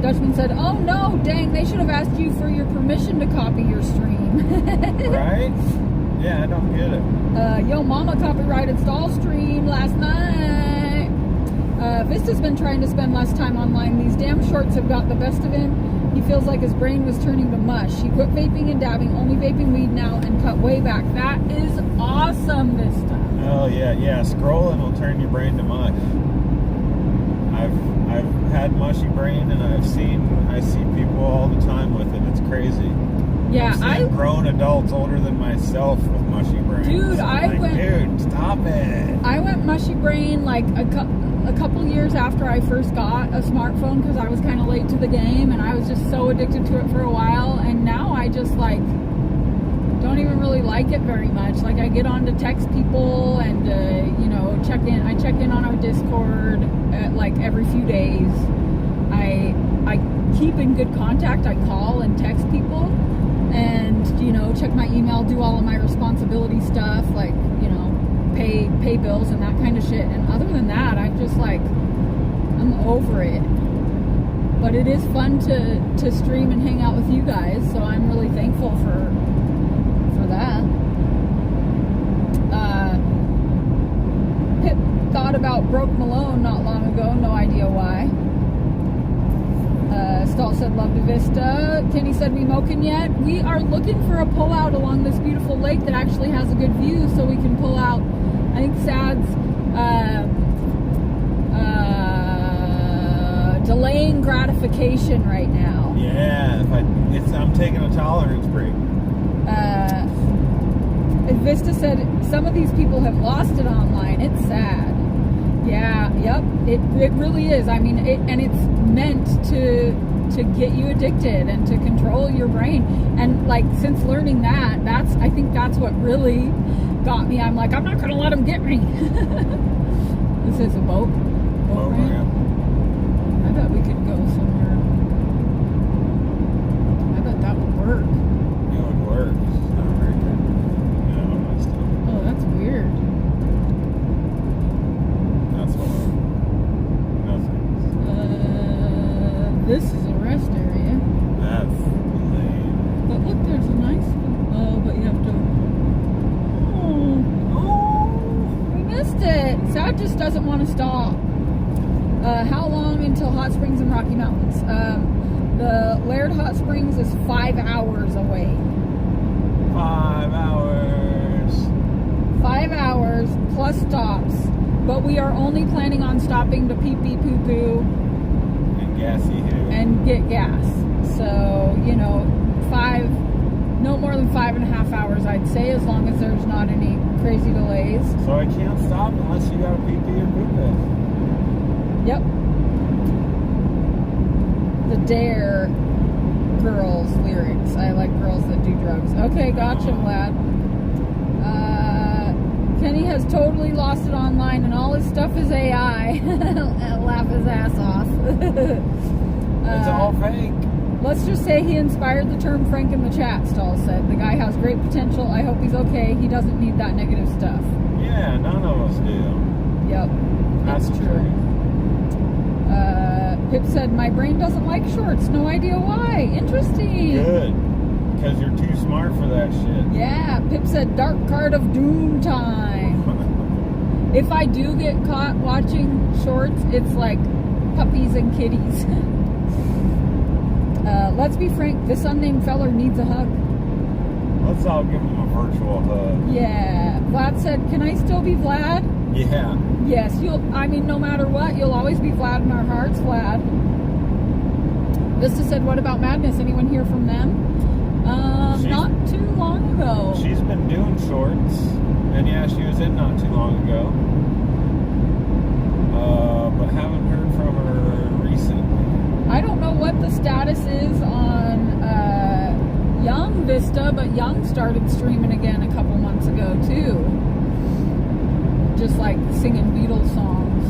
Dutchman said, oh no, dang, they should have asked you for your permission to copy your stream. Right? Yeah, I don't get it. Yo Mama copyrighted Stall stream last night. Vista's been trying to spend less time online. These damn shorts have got the best of him. He feels like his brain was turning to mush. He quit vaping and dabbing, only vaping weed now, and cut way back. That is awesome, Vista. Oh yeah, scrolling will turn your brain to mush. I've had mushy brain, and I see people all the time with it. It's crazy. Yeah, I've grown adults older than myself with mushy brain. Dude, dude, stop it. I went mushy brain like a couple years after I first got a smartphone because I was kind of late to the game, and I was just so addicted to it for a while, and now I just like don't even really like it very much. Like I get on to text people and you know, check in on our Discord like every few days. I keep in good contact. I call and text people. And, you know, check my email, do all of my responsibility stuff, like, you know, pay bills and that kind of shit. And other than that, I'm just like, I'm over it. But it is fun to stream and hang out with you guys, so I'm really thankful for that. Pip thought about Broke Malone not long ago, no idea why. Stall said, love to Vista. Kenny said, we moking yet? We are looking for a pullout along this beautiful lake that actually has a good view, so we can pull out. I think Sad's delaying gratification right now. Yeah, I'm taking a tolerance break. Vista said, some of these people have lost it online. It's sad. Yeah, yep, it really is. I mean, it's meant to to get you addicted and to control your brain. And like, since learning that, I think that's what really got me. I'm like, I'm not gonna let them get me. This is a boat ramp. I bet we could go somewhere. I bet that would work. It would work. It's not very good. No, that's still. Oh, that's weird. That's all. Nothing. This is a rest area. That's lame. But look, there's a nice. Oh, but you have to. Oh, we missed it. Sad just doesn't want to stop. How long until Hot Springs and Rocky Mountains? The Laird Hot Springs is 5 hours away. 5 hours. 5 hours plus stops. But we are only planning on stopping to pee pee poo poo And gassy hoo. and get gas. So, you know, no more than 5.5 hours, I'd say, as long as there's not any crazy delays. So I can't stop unless you got a pee pee or poop it. Yep. The Dare girls lyrics. I like girls that do drugs. Okay, gotcha, Vlad. Kenny has totally lost it online and all his stuff is AI. Laugh his ass off. It's all fake. Let's just say he inspired the term Frank in the chat, Stahl said. The guy has great potential. I hope he's okay. He doesn't need that negative stuff. Yeah, none of us do. Yep. That's true. Pip said, my brain doesn't like shorts. No idea why. Interesting. Good. Because you're too smart for that shit. Yeah. Pip said, dark card of doom time. If I do get caught watching shorts, it's like puppies and kitties. Let's be frank, this unnamed feller needs a hug. Let's all give him a virtual hug. Yeah. Vlad said, can I still be Vlad? Yeah. Yes, no matter what, you'll always be Vlad in our hearts, Vlad. Vista said, what about Madness? Anyone hear from them? Not too long ago. She's been doing shorts. And yeah, she was in not too long ago. But haven't heard from her recently. I don't know what the status is on Young Vista, but Young started streaming again a couple months ago, too. Just like singing Beatles songs.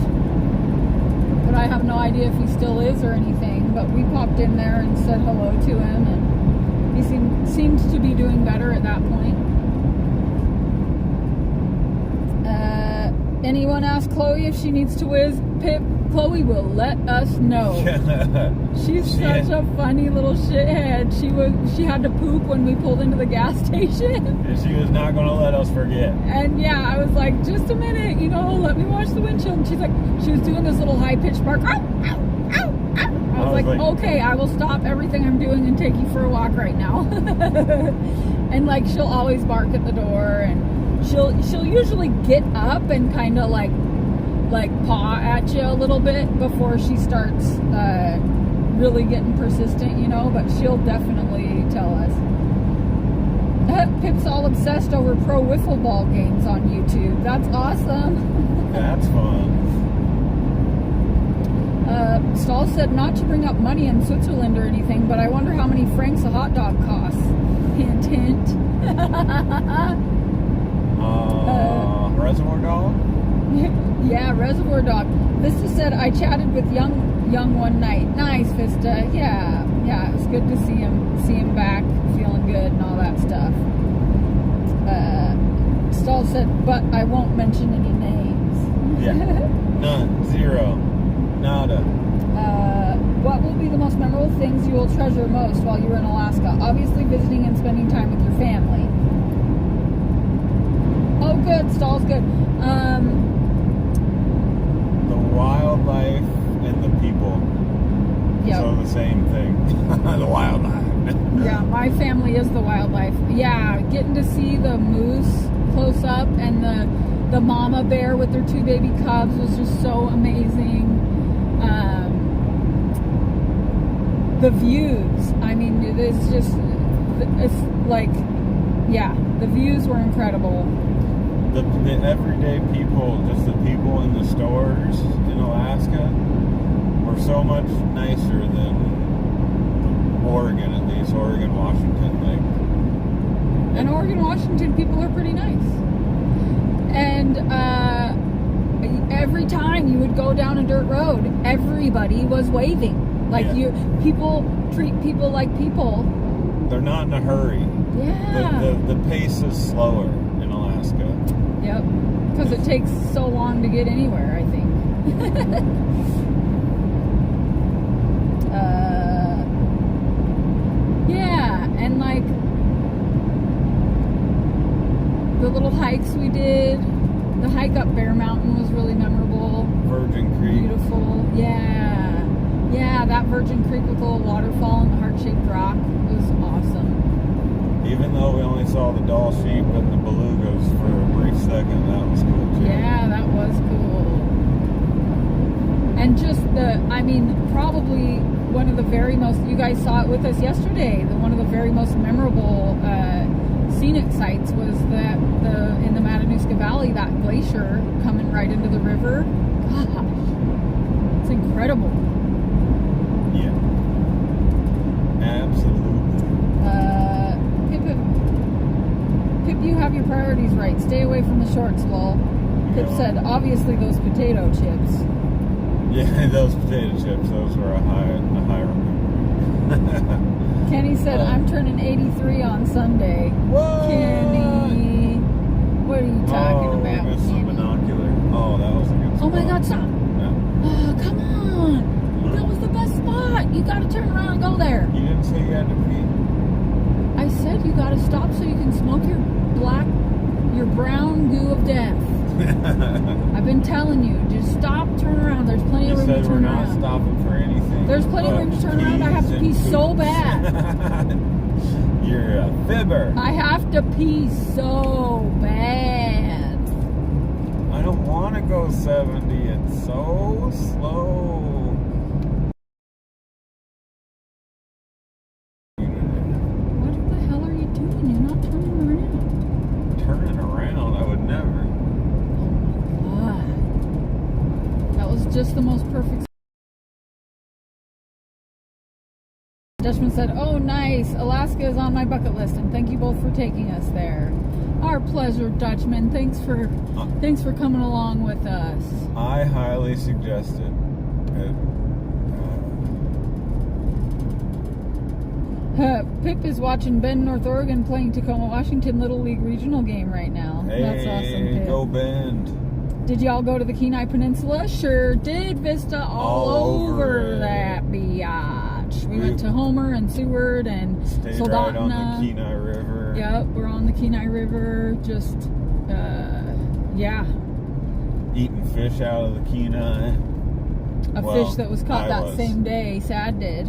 But I have no idea if he still is or anything. But we popped in there and said hello to him, and he seemed to be doing better at that point. Anyone ask Chloe if she needs to whiz? Pip, Chloe will let us know. She's such a funny little shithead. She had to poop when we pulled into the gas station. And she was not going to let us forget. And yeah, I was like, just a minute, let me wash the windshield. And she's like, she was doing this little high-pitched bark. Ow, ow, ow, ow. I was like, okay, I will stop everything I'm doing and take you for a walk right now. And like, she'll always bark at the door, and she'll usually get up and kind of like paw at you a little bit before she starts really getting persistent, but she'll definitely tell us. Pip's all obsessed over pro wiffle ball games on YouTube. That's awesome. That's fun. Stahl said not to bring up money in Switzerland or anything, but I wonder how many francs a hot dog costs. Hint, hint. Reservoir Dog? Yeah, Reservoir Dog. Vista said, I chatted with Young one night. Nice, Vista. Yeah, it was good to see him back, feeling good and all that stuff. Stahl said, but I won't mention any names. Yeah. None. Zero. Nada. What will be the most memorable things you will treasure most while you're in Alaska? Obviously visiting and spending time with your family. Oh, good. Stahl's good. The wildlife and the people. Yep. So the same thing. The wildlife. Yeah, my family is the wildlife. Yeah, getting to see the moose close up and the mama bear with their 2 baby cubs was just so amazing. The views. I mean, it's like, yeah, the views were incredible. The everyday people, just the people in the stores in Alaska, were so much nicer than Oregon, at least. Oregon, Washington, like. And Oregon, Washington people are pretty nice. And every time you would go down a dirt road, everybody was waving. Like people treat people like people. They're not in a hurry. Yeah. The pace is slower in Alaska. Yep. Because it takes so long to get anywhere, I think. Yeah, and like the little hikes we did, the hike up Bear Mountain was really memorable. Virgin Creek. Beautiful. Yeah, that Virgin Creek with the little waterfall and the heart-shaped rock was awesome. Even though we only saw the doll sheep and the belugas for a brief second, that was cool too. Yeah, that was cool. And just probably one of the very most, you guys saw it with us yesterday, one of the very most memorable scenic sights was that in the Matanuska Valley, that glacier coming right into the river. Gosh, it's incredible. Yeah. Absolutely. Pip, you have your priorities right. Stay away from the shorts, lol. Pip said, obviously those potato chips. Yeah, those potato chips, those were a high Kenny said, I'm turning 83 on Sunday. What? Kenny, what are you talking about, Kenny? Kenny? Binocular. Oh, that was a good spot. Oh my God, stop. Yeah. Oh, come on. That was the best spot. You got to turn around and go there. You didn't say you had to pee. I said you got to stop so you can smoke your brown goo of death. I've been telling you, just stop, turn around. There's plenty of room to turn around. We're not stopping for anything. There's plenty of room to turn around. I have to pee so bad. You're a fibber. I have to pee so bad. I don't want to go 70. It's so slow. What the hell are you doing? You're not turning around. Turning around? I would never. That was just the most perfect. Dutchman said, oh nice, Alaska is on my bucket list, and thank you both for taking us there. Our pleasure, Dutchman. Thanks for coming along with us. I highly suggest it. Pip is watching Bend, North Oregon playing Tacoma, Washington Little League regional game right now. Hey, that's awesome, Pip. Go Bend. Did y'all go to the Kenai Peninsula? Sure did. Vista all over that biatch. We went to Homer and Seward and Stayed Soldotna. right on the Kenai River. Yep, we're on the Kenai River. Just, yeah. Eating fish out of the Kenai. Fish that was caught that same day. Sad did.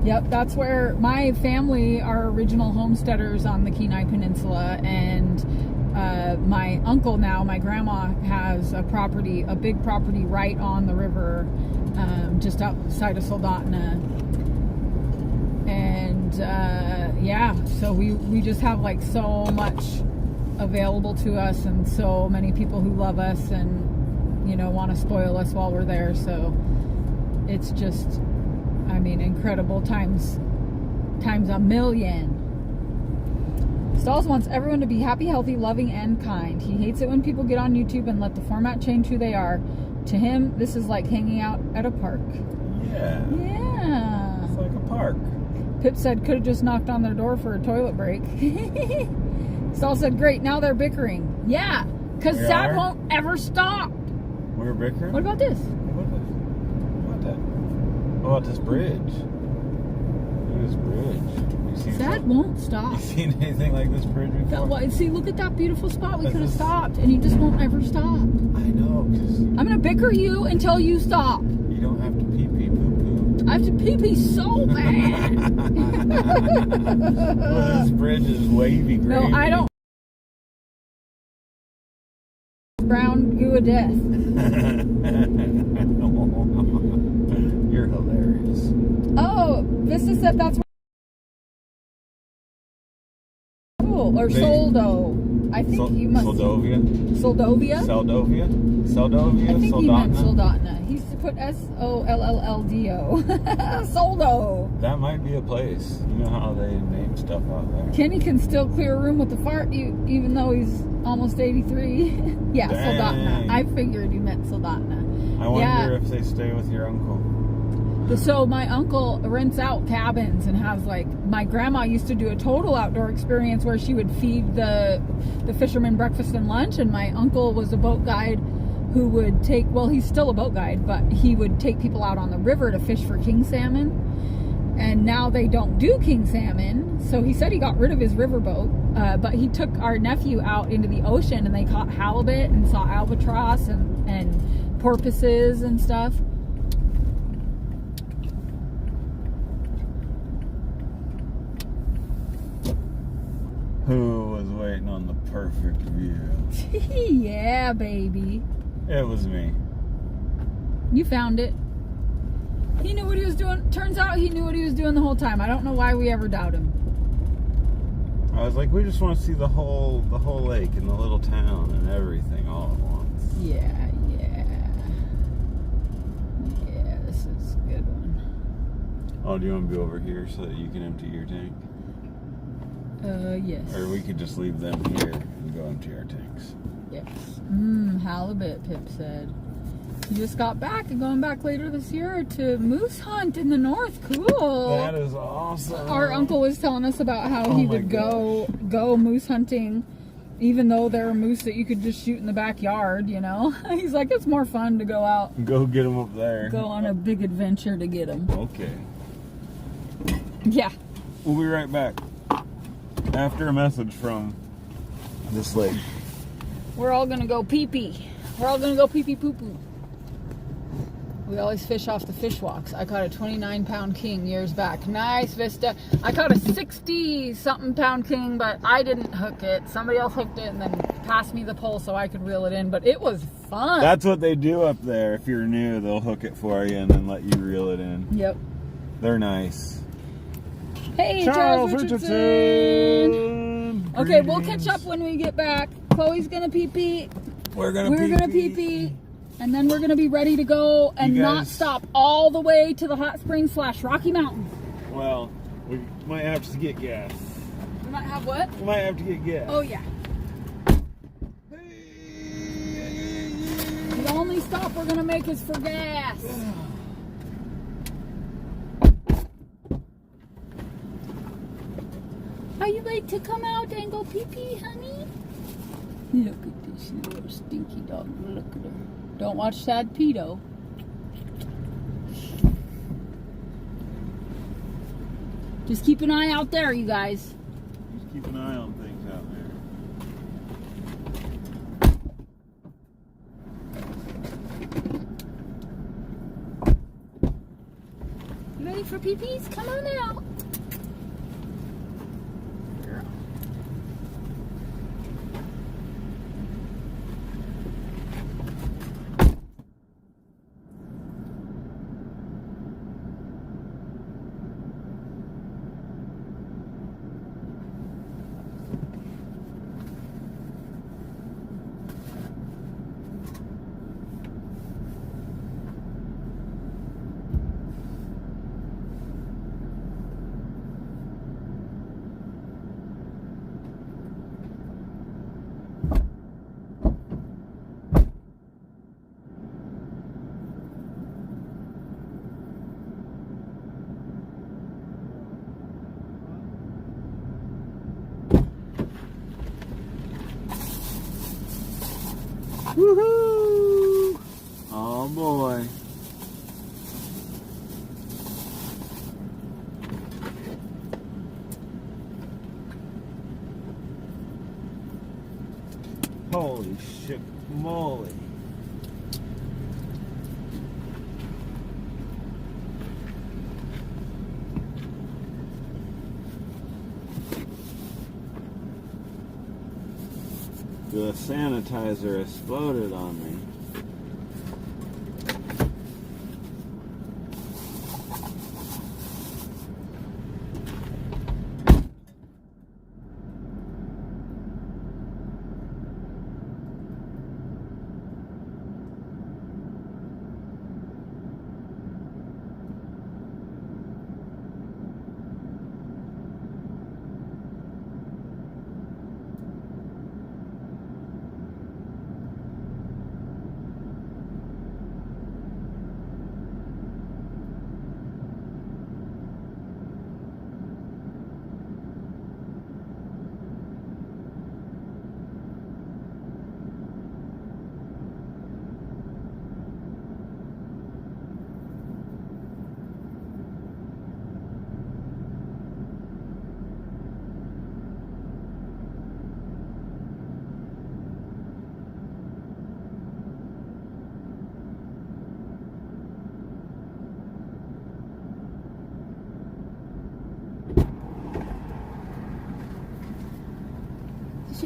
Yep, that's where my family are original homesteaders on the Kenai Peninsula, and my uncle now, my grandma, has a big property right on the river, just outside of Soldotna. And yeah, so we just have like so much available to us, and so many people who love us and want to spoil us while we're there. So it's just, incredible times a million. Stalls wants everyone to be happy, healthy, loving, and kind. He hates it when people get on YouTube and let the format change who they are. To him, this is like hanging out at a park. Yeah. It's like a park. Pip said could have just knocked on their door for a toilet break. Stall said, great, now they're bickering. Yeah, because that won't ever stop. We're bickering? What about this? What about this bridge? Look at this bridge. That won't stop. You seen anything like this bridge before? See, look at that beautiful spot. We could have stopped, and you just won't ever stop. I know. I'm going to bicker you until you stop. You don't have to pee-pee poo-poo. I have to pee-pee so bad. Well, this bridge is wavy gravy. No, I don't. Brown goo of death. You're hilarious. Oh, Vista said that's cool. Or Soldo. I think you must. Soldovia? Soldovia? Seldovia? Seldovia? I think he Soldotna? meant Soldotna. He used to put Solldo. Soldo. That might be a place. You know how they name stuff out there. Kenny can still clear a room with the fart, even though he's almost 83. Yeah, Dang. Soldotna. I figured you meant Soldotna. I wonder if they stay with your uncle. So my uncle rents out cabins and has like, my grandma used to do a total outdoor experience where she would feed the fishermen breakfast and lunch, and my uncle was a boat guide who would take, well, he's still a boat guide, but he would take people out on the river to fish for king salmon. And now they don't do king salmon, so he said he got rid of his riverboat, but he took our nephew out into the ocean and they caught halibut and saw albatross and porpoises and stuff. Who was waiting on the perfect view? Yeah, baby. It was me. You found it. He knew what he was doing. Turns out he knew what he was doing the whole time. I don't know why we ever doubt him. I was like, we just want to see the whole lake and the little town and everything all at once. Yeah. This is a good one. Oh, do you want to be over here so that you can empty your tank? Yes. Or we could just leave them here and go empty our tanks. Yes. Halibut, Pip said. He just got back and going back later this year to moose hunt in the north. Cool. That is awesome. Our uncle was telling us about how he would go moose hunting, even though there are moose that you could just shoot in the backyard, you know. He's like, it's more fun to go out. Go get them up there. Go on a big adventure to get them. Okay. Yeah. We'll be right back. After a message from this lady. We're all gonna go pee-pee. We're all gonna go pee-pee poo-poo. We always fish off the fish walks. I caught a 29-pound king years back. Nice, Vista. I caught a 60-something pound king, but I didn't hook it. Somebody else hooked it and then passed me the pole so I could reel it in, but it was fun. That's what they do up there. If you're new, they'll hook it for you and then let you reel it in. Yep. They're nice. Hey, Charles Richardson. Okay, we'll catch up when we get back. Chloe's gonna pee-pee. We're gonna pee-pee. And then we're gonna be ready to go and not stop all the way to the hot springs / Rocky Mountains. Well, we might have to get gas. We might have what? We might have to get gas. Oh yeah. The only stop we're gonna make is for gas. Are you ready to come out and go pee-pee, honey? Look at this little stinky dog. Look at her. Don't watch Sad Pedo. Just keep an eye out there, you guys. Just keep an eye on things out there. You ready for pee-pees? Come on out. Woohoo! Oh boy. Holy shit moly. The sanitizer exploded on me.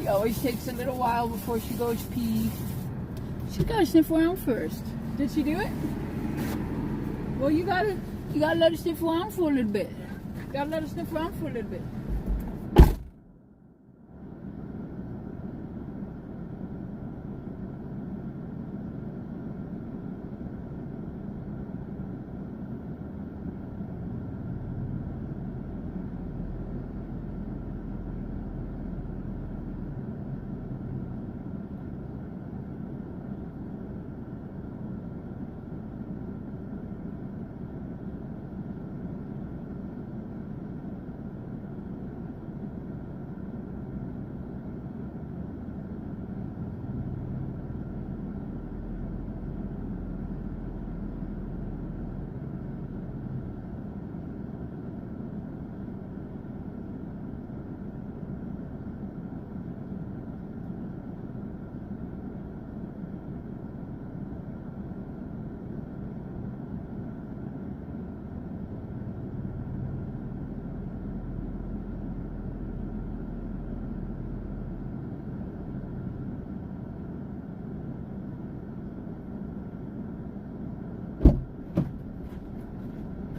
She always takes a little while before she goes pee. She gotta sniff around first. Did she do it? Well, you gotta let her sniff around for a little bit. Gotta let her sniff around for a little bit.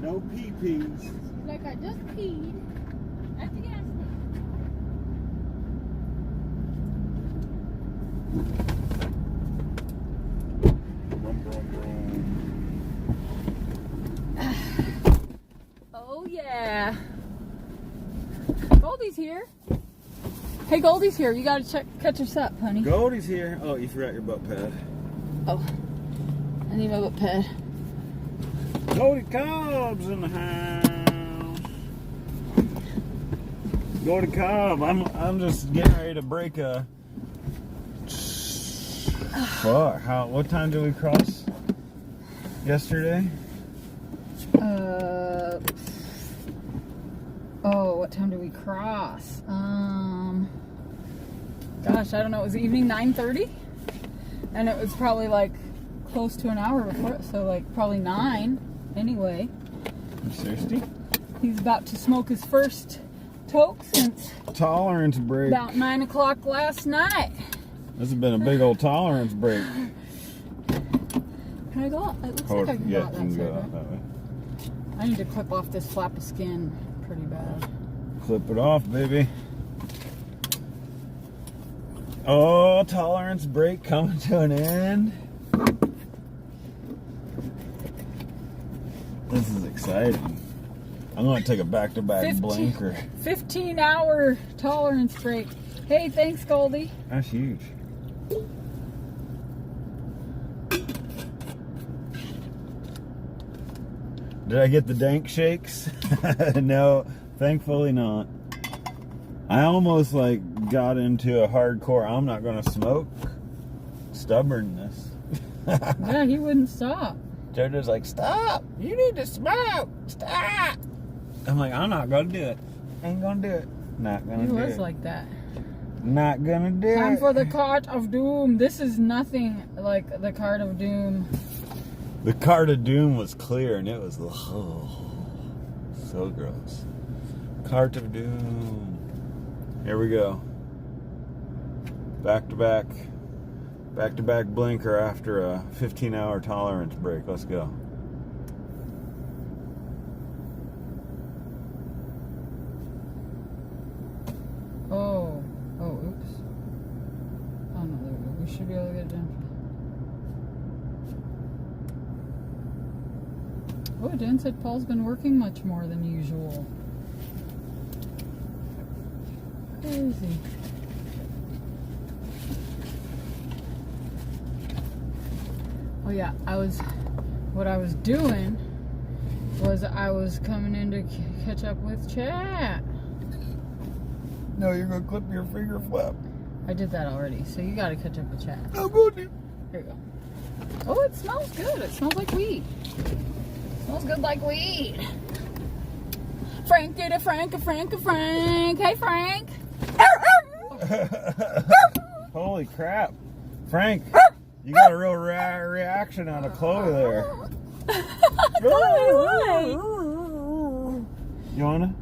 No pee-pees. Like I just peed at the gas station. Brum, brum, brum. Oh yeah. Goldie's here. Hey, Goldie's here. You gotta catch us up, honey. Goldie's here. Oh, you forgot your butt pad. Oh, I need my butt pad. Goldie Cobb's in the house. Goldie Cobb. I'm just getting ready to break a. Fuck. What time did we cross yesterday? Oh, what time did we cross? Gosh, I don't know. It was evening 9:30, and it was probably like close to an hour before, so like probably 9. Anyway, You thirsty? he's about to smoke his first toke since Tolerance break. about 9 o'clock last night. This has been a big old tolerance break. Can I go out? It looks like I can go Yeah, out you that can side, go right? out that way. I need to clip off this flap of skin pretty bad. Clip it off, baby. Oh, tolerance break coming to an end. This is exciting. I'm going to take a back-to-back blinker. 15-hour tolerance break. Hey, thanks, Goldie. That's huge. Did I get the dank shakes? No, thankfully not. I almost like got into a hardcore I'm not going to smoke stubbornness. Yeah, he wouldn't stop. JoJo's like, stop! You need to smoke! Stop! I'm like, I'm not gonna do it. Ain't gonna do it. Not gonna He do it. was like that. Not gonna do it. Time for the cart of doom. This is nothing like the cart of doom. The cart of doom was clear and it was so gross. Cart of doom. Here we go. Back to back blinker after a 15-hour tolerance break. Let's go. Oh, oops. Oh no, there we go. We should be able to get it done. Oh, Dan said Paul's been working much more than usual. Where is he? Oh yeah, what I was doing was I was coming in to catch up with chat. No, you're gonna clip your finger flap. I did that already, so you gotta catch up with chat. I'm going to. Here you go. Oh, it smells good. It smells like weed. It smells good like weed. Frank did it, Frank. Hey, Frank. Holy crap. Frank, you got a real reaction out of Chloe there. You wanna?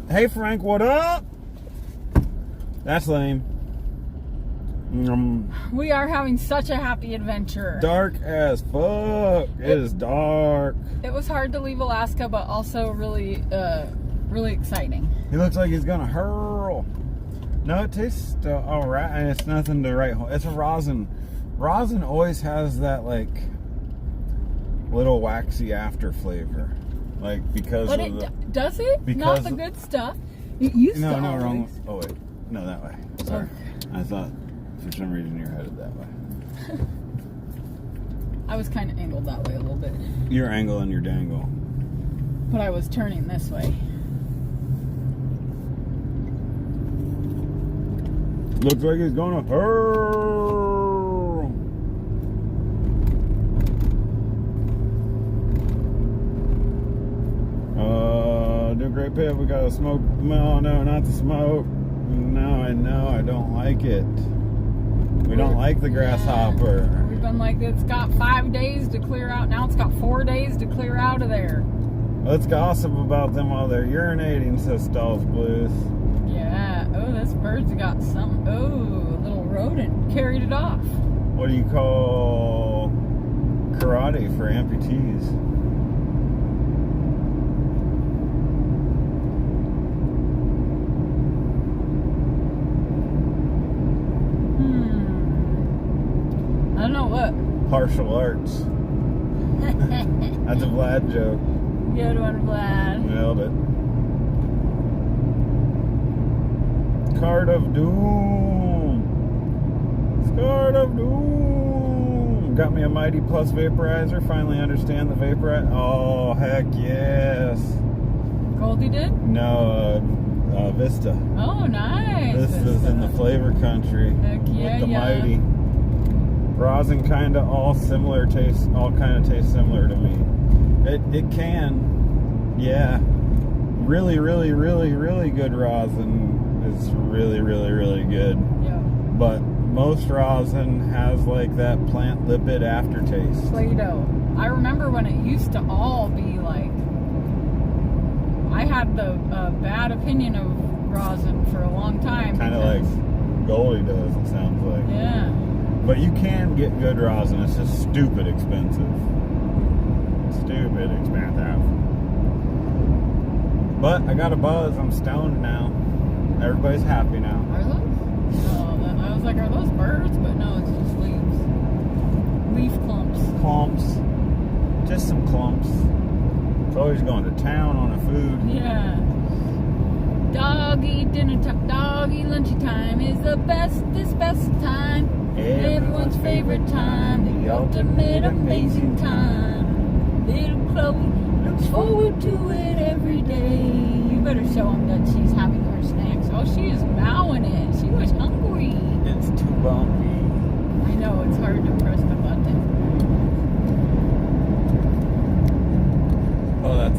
Hey, Frank, what up? That's lame. We are having such a happy adventure. Dark as fuck. It is dark. It was hard to leave Alaska, but also really, really exciting. He looks like he's gonna hurl. No, it tastes all right, and it's nothing to write home. It's a rosin. Rosin always has that like little waxy after flavor, like because But of does it? because Not the of- good stuff. It used to. No, always. wrong. Oh wait, no, that way. Sorry, I thought for some reason you're headed that way. I was kind of angled that way a little bit, Your angle and your dangle. but I was turning this way. Looks like he's gonna hurl. Do great pit. We got a smoke. No, not the smoke. No, I know. I don't like it. We don't like the grasshopper. We've been like, it's got 5 days to clear out. Now it's got 4 days to clear out of there. Let's gossip about them while they're urinating, says Stalls Blues. Yeah. Oh, this bird's got some. Oh, a little rodent carried it off. What do you call karate for amputees? I don't know what. Partial arts. That's a Vlad joke. Good one, Vlad. Nailed it. Card of Doom. Card of Doom. Got me a Mighty Plus vaporizer. Finally understand the vaporizer. Oh, heck yes. Goldie did? No, Vista. Oh, nice. Vista's in the flavor country. Heck yeah, with the yeah. Mighty. Rosin kind of all similar taste, all kind of taste similar to me. It can, yeah. Really good rosin is really good. Yeah. But most rosin has like that plant lipid aftertaste. Play-Doh. I remember when it used to all be like, I had the bad opinion of rosin for a long time. Kind of like Goldie does, it sounds like. Yeah. But you can get good rosin. It's just stupid expensive. Stupid expensive. But I got a buzz. I'm stoned now. Everybody's happy now. Are those? No, I was like, are those birds? But no, it's just leaves. Leaf clumps. Clumps. Just some clumps. It's always going to town on a food. Yeah. Doggy dinner time, doggy lunchy time is the best time. Everyone's favorite time, the ultimate amazing time. Little Chloe looks forward to it every day. You better show them that she's having her snacks. Oh, she is mowing it. She was hungry. It's too bumpy. I know, it's hard to press the button. Oh, I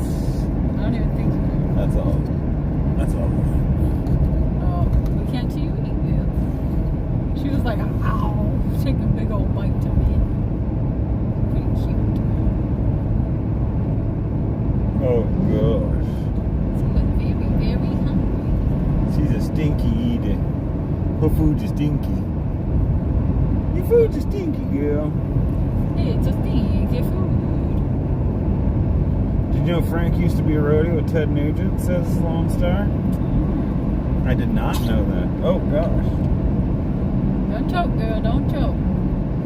don't even think that's all. That's all. Oh, we can't see you eat it. She was like, ow, taking a big old bite to me. Pretty cute. Oh gosh. She was very hungry. She's a stinky eater. Her food's stinky. Your food's stinky, girl. It's a stinky food. Did you know Frank used to be a roadie with Ted Nugent, says Lone Star? I did not know that. Oh gosh. Don't choke, girl, don't choke.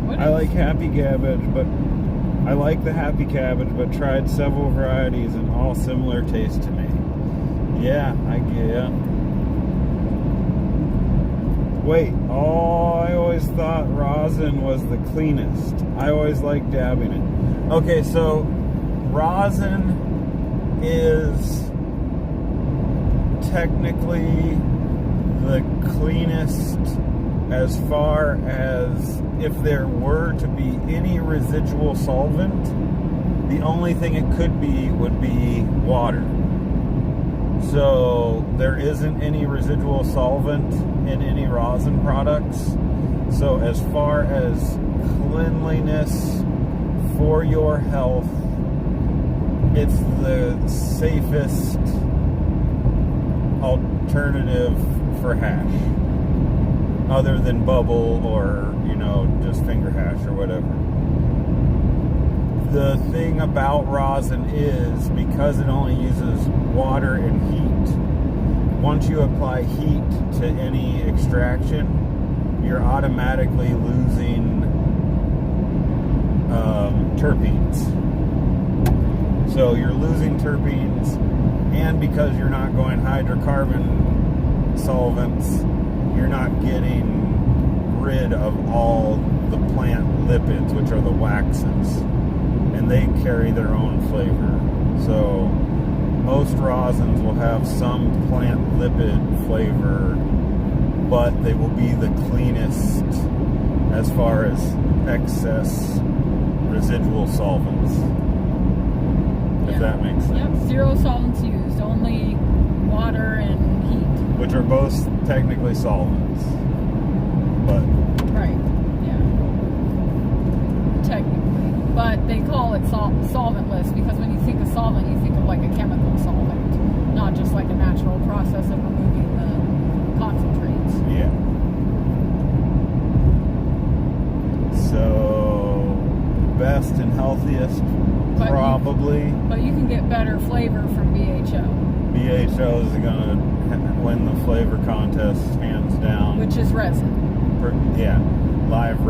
What I like Happy Cabbage, but I like the Happy Cabbage, but tried several varieties and all similar taste to me. Yeah, I get ya. Wait, I always thought rosin was the cleanest. I always liked dabbing it. Okay, so rosin is technically the cleanest as far as if there were to be any residual solvent, the only thing it could be would be water. So there isn't any residual solvent in any rosin products. So as far as cleanliness for your health, it's the safest alternative for hash. other than bubble or, you know, just finger hash or whatever. The thing about rosin is, because it only uses water and heat, once you apply heat to any extraction, you're automatically losing terpenes. So you're losing terpenes, and because you're not going hydrocarbon solvents, you're not getting rid of all the plant lipids, which are the waxes, and they carry their own flavor. So most rosins will have some plant lipid flavor, but they will be the cleanest as far as excess residual solvents. If that makes sense. Yep, 0 solvents used, only water and heat. Which are both technically solvents. But right, yeah. Technically. But they call it solventless because when you think of solvent, you think of like a chemical solvent, not just like a natural process of removing the concentrates. yeah. So best and healthiest, But probably. But you can get better flavor from BHO. BHO is gonna win the flavor contest hands down. Which is resin. Yeah, live.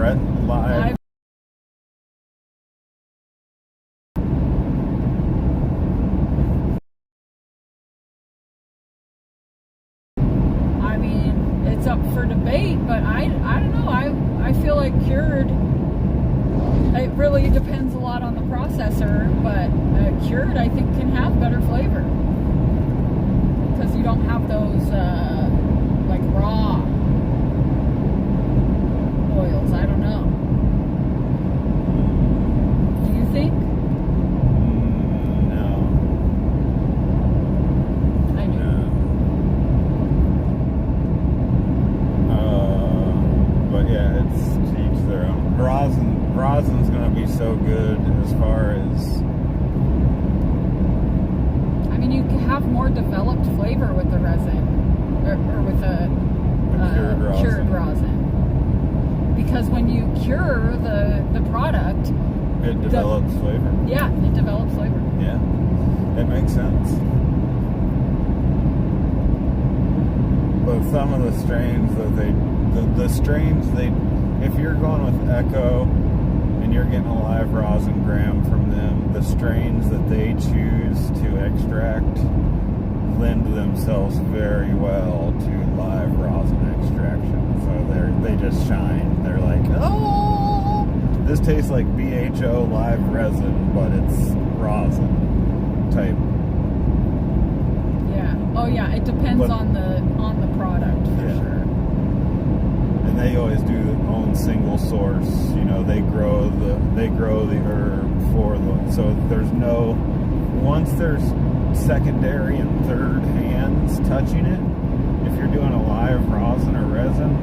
I mean, it's up for debate, but I don't know. I feel like cured. It really depends a lot on the processor, but cured I think can have better flavor because you don't have those like raw oils. I don't know. Do you think? No. I do. But yeah, it's to each their own. Rosin's gonna be so good as far as. I mean, you can have more developed flavor with the resin, or with a cured rosin. Because when you cure the product, it develops flavor. Yeah, it develops flavor. Yeah, it makes sense. But some of the strains that the strains if you're going with Echo and you're getting a live rosin gram from them, the strains that they choose to extract lend themselves very well to live rosin extraction. So they just shine. They're like, oh, this tastes like BHO live resin, but it's rosin type. Yeah. Oh yeah. It depends on the product for sure. And they always do their own single source. You know, they grow the herb for them. So there's no, once there's secondary and third hands touching it, if you're doing a live rosin or resin,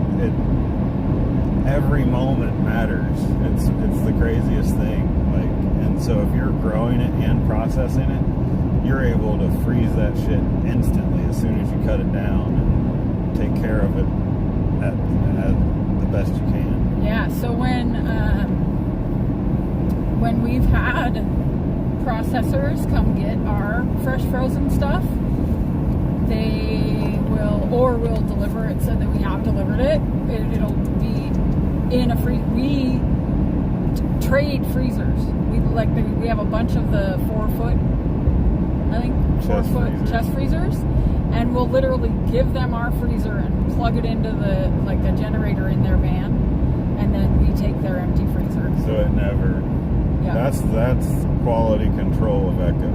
every moment matters. It's the craziest thing. Like, and so if you're growing it and processing it, you're able to freeze that shit instantly as soon as you cut it down and take care of it at the best you can. Yeah, so when we've had processors come get our fresh frozen stuff, they will deliver it, so that we have delivered it. It'll be in a we trade freezers. We have a bunch of the 4-foot, I think, 4-foot chest freezers. And we'll literally give them our freezer and plug it into the generator in their van, and then we take their empty freezer. So it never. Yeah. That's quality control of Echo.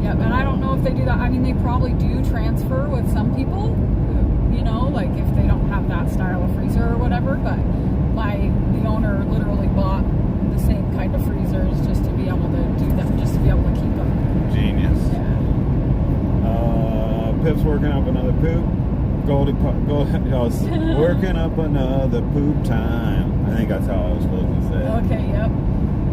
Yeah, and I don't know if they do that. I mean, they probably do transfer with some people, you know, like if they don't have that style of freezer or whatever. But the owner literally bought the same kind of freezers just to be able to do that, just to be able to keep them. Genius. Yeah. Pip's working up another poop. Goldie was working up another poop time. I think that's how I was supposed to say it. Okay, yep.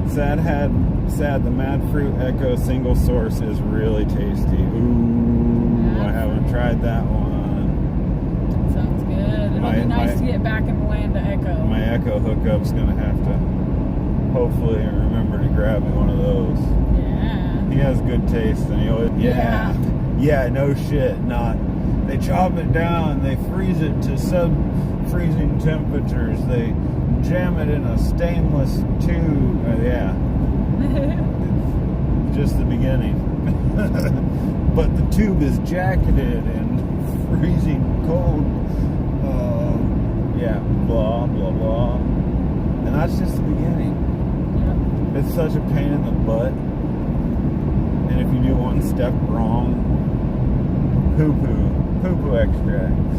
Sad the Mad Fruit Echo single source is really tasty. Ooh, I haven't tried that one. get back in the land of Echo. My Echo hookup's gonna have to hopefully remember to grab me one of those. Yeah. He has good taste, and he always yeah, no shit. Not they chop it down, they freeze it to sub-freezing temperatures. They jam it in a stainless tube. Yeah, just the beginning. But the tube is jacketed and freezing cold. Yeah, blah blah blah. And that's just the beginning. Yep. It's such a pain in the butt. And if you do one step wrong, poo-poo extracts.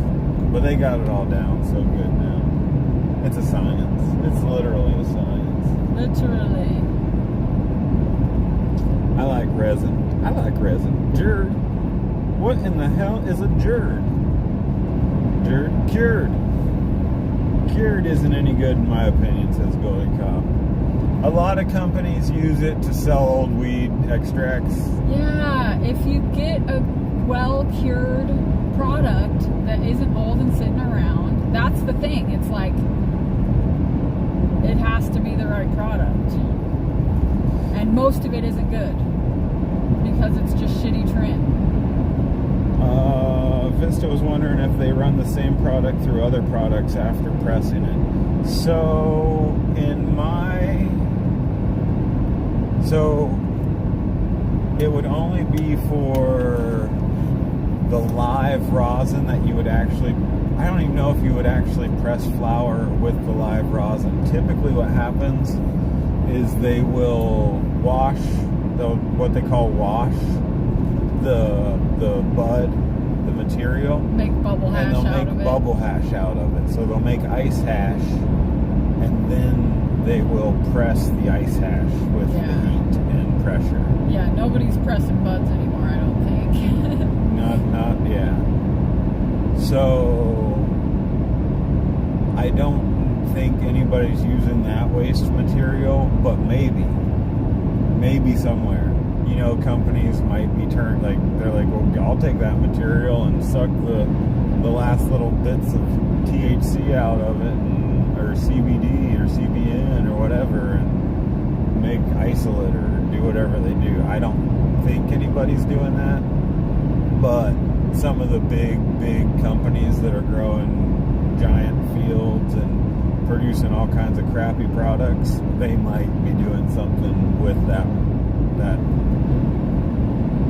But they got it all down so good now. It's a science. It's literally a science. Literally. I like resin. Jerd. What in the hell is a jerd? Jerd. Cured isn't any good in my opinion, says Golden Cop. A lot of companies use it to sell old weed extracts. Yeah, if you get a well-cured product that isn't old and sitting around, that's the thing. It's like, it has to be the right product. And most of it isn't good because it's just shitty trim. Vista was wondering if they run the same product through other products after pressing it. So it would only be for the live rosin that you would actually, I don't even know if you would actually press flour with the live rosin. Typically what happens is they will wash, what they call wash the bud, the material. Make bubble hash out of it. And they'll make bubble hash out of it. So they'll make ice hash, and then they will press the ice hash with the heat and pressure. Yeah, nobody's pressing buds anymore, I don't think. Yeah. So I don't think anybody's using that waste material, but maybe somewhere. You know, companies might be turned, like, they're like, well, I'll take that material and suck the last little bits of THC out of it, or CBD or CBN or whatever, and make isolate or do whatever they do. I don't think anybody's doing that, but some of the big companies that are growing giant fields and producing all kinds of crappy products, they might be doing something with that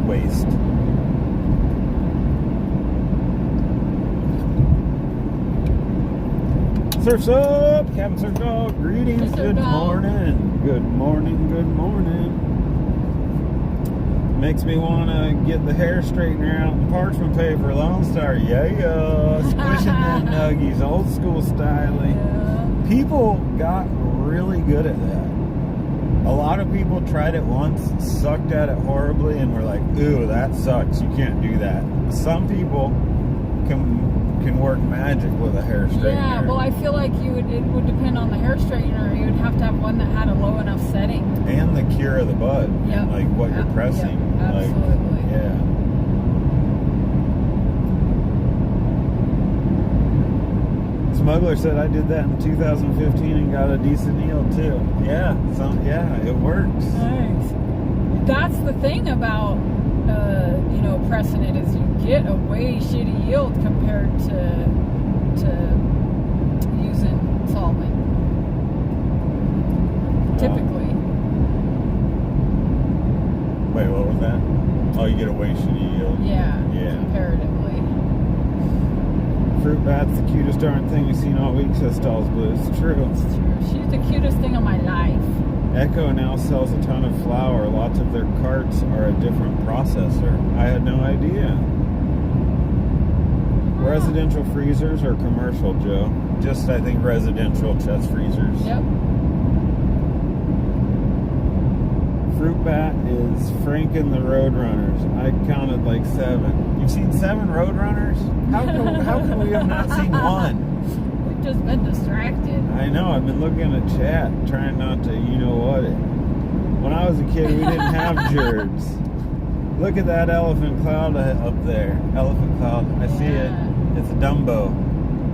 waste. Surf's up, Captain Surf Dog. Greetings, good morning. Good morning, good morning. Makes me want to get the hair straightener out and parchment paper, Lone Star. Yeah, squishing them nuggies, old school styling. Yeah. People got really good at that. A lot of people tried it once, sucked at it horribly, and were like, ooh, that sucks, you can't do that. Some people can work magic with a hair straightener. Yeah, well, I feel like it would depend on the hair straightener. You would have to have one that had a low enough setting. And the cure of the bud. Yep. And like what you're pressing. Yep, absolutely. Like, yeah. Smuggler said I did that in 2015 and got a decent yield too. Yeah, it works. Nice. That's the thing about pressing it, is you get a way shitty yield compared to using solvent. Typically. Wait, what was that? Oh, you get a way shitty yield. Yeah. Comparatively. Fruit bat's the cutest darn thing we've seen all week, says Stalls Blue. It's true. She's the cutest thing of my life. Echo now sells a ton of flour. Lots of their carts are a different processor. I had no idea. Residential freezers or commercial, Joe? Just, I think, residential chest freezers. Yep. Fruit bat is Franken the Roadrunners. I counted like 7. You've seen 7 Roadrunners? How can we have not seen one? We've just been distracted. I know, I've been looking at chat, trying not to, you know what. When I was a kid, we didn't have jerds. Look at that elephant cloud up there. Elephant cloud. I see it. It's a Dumbo.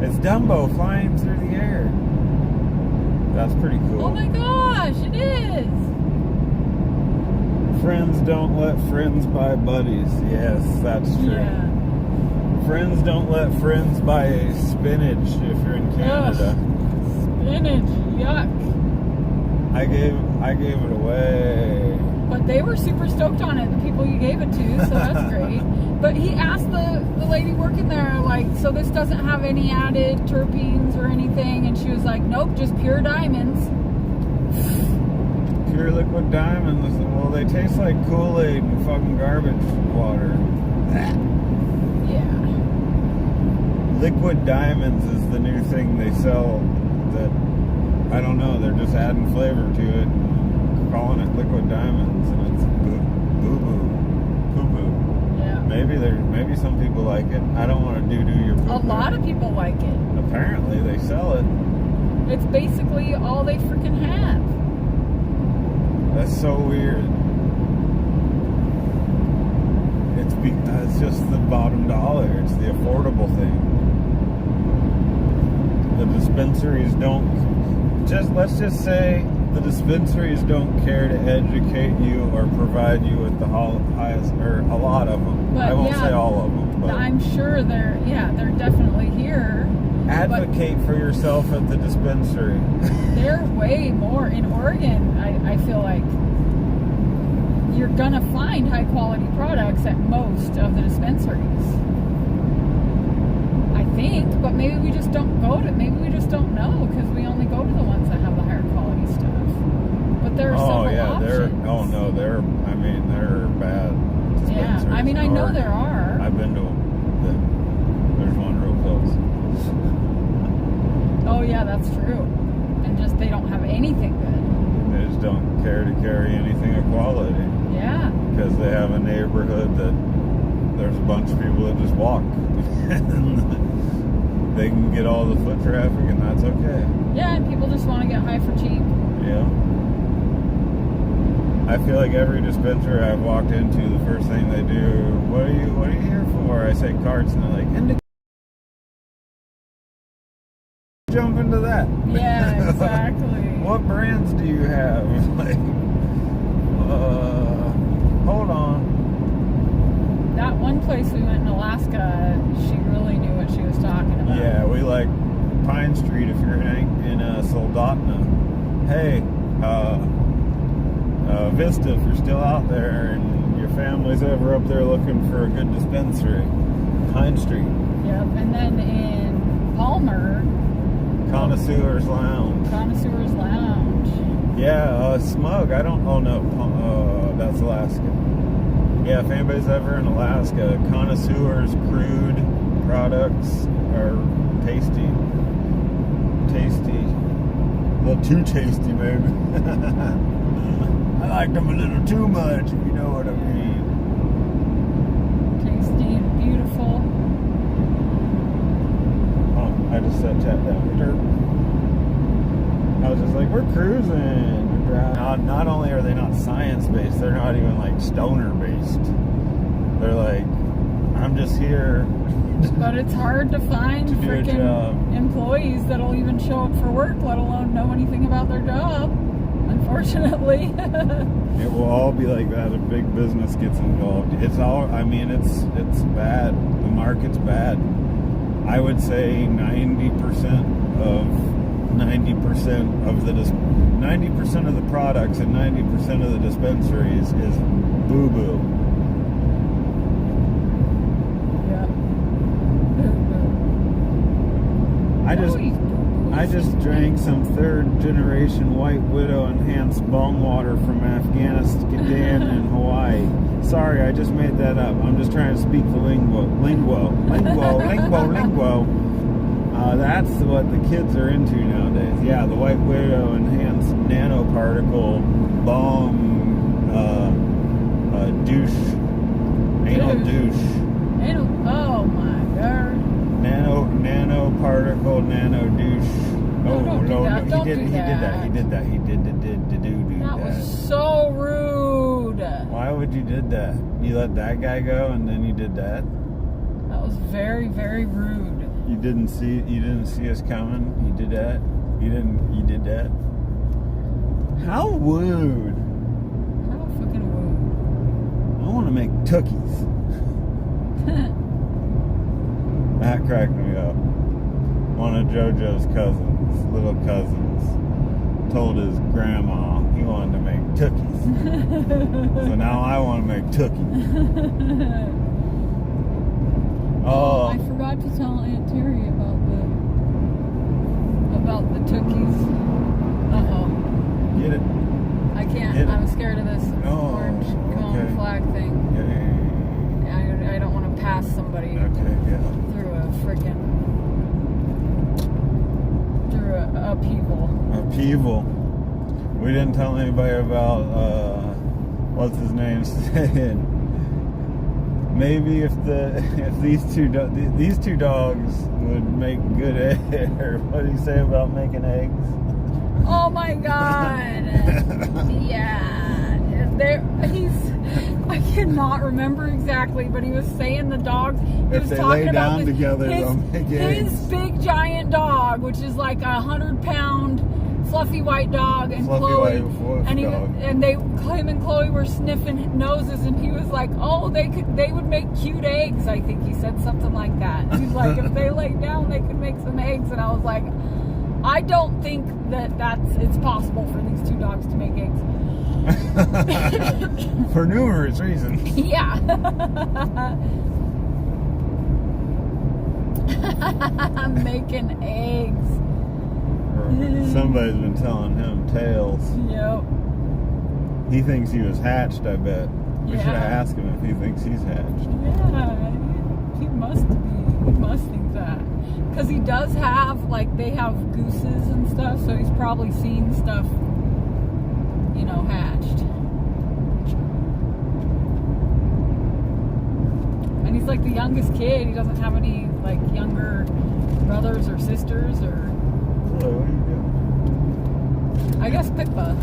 It's Dumbo flying through the air. That's pretty cool. Oh my gosh, it is. Friends don't let friends buy buddies. Yes, that's true. Yeah. Friends don't let friends buy spinach if you're in Canada. Ugh. Spinach, yuck. I gave it away. But they were super stoked on it, the people you gave it to, so that's great. But he asked the lady working there, like, so this doesn't have any added terpenes or anything? And she was like, nope, just pure diamonds. Pure liquid diamonds. Well, they taste like Kool-Aid and fucking garbage water. Yeah. Liquid diamonds is the new thing they sell that, I don't know, they're just adding flavor to it and calling it liquid diamonds, and it's boo-boo, poo-poo. Yeah. Maybe some people like it. I don't want to do your poo-poo. A lot of people like it. Apparently they sell it. It's basically all they freaking have. That's so weird. It's just the bottom dollar. It's the affordable thing. The dispensaries let's just say the dispensaries don't care to educate you or provide you with the highest, or a lot of them. But I won't say all of them, but I'm sure they're definitely here. advocate for yourself at the dispensary. They're way more in Oregon. I feel like you're gonna find high quality products at most of the dispensaries. I think, but maybe we just don't maybe we just don't know, because we only go to the ones that have the higher quality stuff. But there are several options. They're bad dispensaries. Yeah, I mean, I know there are. I've been to them. There's one real close. Oh yeah, that's true. And just they don't have anything good. They just don't care to carry anything of quality. Yeah. Because they have a neighborhood that there's a bunch of people that just walk. And they can get all the foot traffic, and that's okay. Yeah, and people just want to get high for cheap. Yeah. I feel like every dispensary I've walked into, the first thing they do, what are you here for? I say carts, and they're like, and jump into that. Yeah, exactly. What brands do you have? Like, hold on. That one place we went in Alaska, she really knew what she was talking about. Yeah, we like Pine Street if you're in Soldotna. Hey, Vista, if you're still out there and your family's ever up there looking for a good dispensary, Pine Street. Yep, and then in Palmer, Connoisseurs Lounge. Yeah, Smug. Oh no, that's Alaska. Yeah, if anybody's ever in Alaska, Connoisseurs crude products are tasty. A little too tasty, maybe. I like them a little too much, if you know what I mean. tasty and beautiful. Oh, I just set that down. I was just like, we're cruising. Not only are they not science-based, they're not even like stoner-based. They're like, I'm just here. But it's hard to find To do a freaking job. employees that'll even show up for work, let alone know anything about their job. Unfortunately. It will all be like that if big business gets involved. It's bad. The market's bad. I would say 90% of the products and 90% of the dispensaries is boo-boo. Yeah. I just drank some third generation White Widow enhanced bong water from Afghanistan and Hawaii. Sorry, I just made that up. I'm just trying to speak the lingo. That's what the kids are into nowadays. Yeah, the White Widow enhanced nanoparticle bong douche. Anal douche. Oh my god. Nanoparticle nano douche. Don't do that. Don't do He did that. That was so rude. Why would you did that? You let that guy go and then you did that? That was very, very rude. You didn't see us coming. You did that. You did that. How rude. How fucking rude. I want to make cookies. That cracked me up. One of JoJo's little cousins, told his grandma he wanted to make cookies. So now I want to make cookies. Oh, I forgot to tell Aunt Terry about the cookies. Get it? I can't. Get it. I'm scared of this orange cone flag thing. I don't want to pass somebody through a upheaval. We didn't tell anybody about what's his name said. Maybe if these two dogs would make good eggs. What did he say about making eggs? Oh my God! Yeah, I cannot remember exactly, but he was saying the dogs. He was talking about his big giant dog, which is like 100-pound fluffy white dog, and Chloe, him and Chloe were sniffing noses, and he was like, "Oh, they would make cute eggs." I think he said something like that. He's like, if they lay down, they could make some eggs, and I was like, I don't think it's possible for these two dogs to make eggs. For numerous reasons. Yeah. Making eggs. Somebody's been telling him tales. Yep. He thinks he was hatched, I bet. We should have asked him if he thinks he's hatched. Yeah, he must be. He must think that. Because he does have, they have gooses and stuff, so he's probably seen stuff, hatched. And he's the youngest kid. He doesn't have any, younger brothers or sisters or... Hello, what are you doing? I guess Pippa.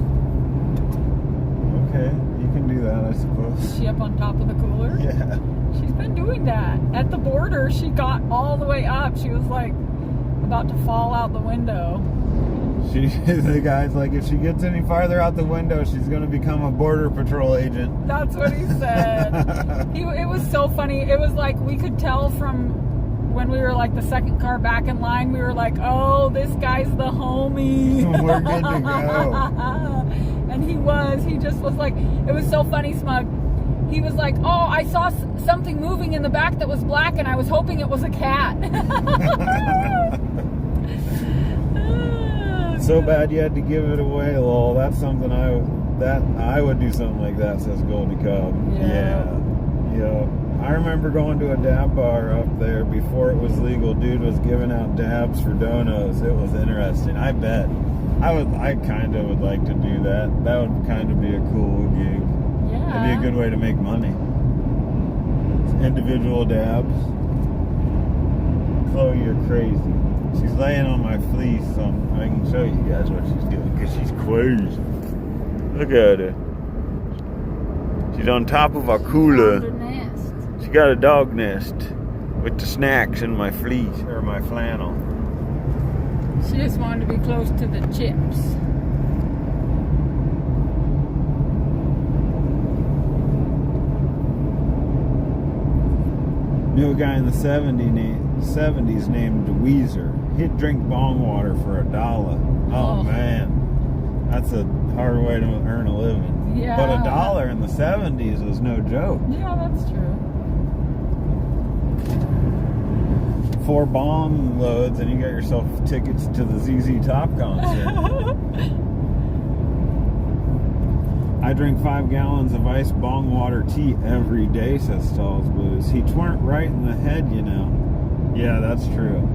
Okay, you can do that, I suppose. Is she up on top of the cooler? Yeah. She's been doing that. At the border, she got all the way up. She was, about to fall out the window. The guy's like, if she gets any farther out the window, she's going to become a border patrol agent. That's what he said. It was so funny. It was we could tell from when we were the second car back in line, we were like, oh, this guy's the homie. We're good to go. And he just was it was so funny, Smug. He was like, oh, I saw something moving in the back that was black, and I was hoping it was a cat. So bad you had to give it away, lol. That's something I would do something like that, says Goldie Cobb. Yeah. I remember going to a dab bar up there before it was legal. Dude was giving out dabs for donos. It was interesting. I bet. I kind of would like to do that. That would kind of be a cool gig. Yeah. It'd be a good way to make money. Individual dabs. Chloe, you're crazy. She's laying on my fleece, so I can show you guys what she's doing, because she's crazy. Look at her. She's on top of our cooler. She got a dog nest with the snacks in my fleece, or my flannel. She just wanted to be close to the chips. Knew a guy in the 70s named Weezer. He'd drink bong water for $1. Oh man, that's a hard way to earn a living. Yeah. But $1 in the 70s was no joke. Yeah, that's true. 4 bong loads and you got yourself tickets to the ZZ Top concert. I drink 5 gallons of iced bong water tea every day, says Stalls Blues. He tweren't right in the head, Yeah, that's true.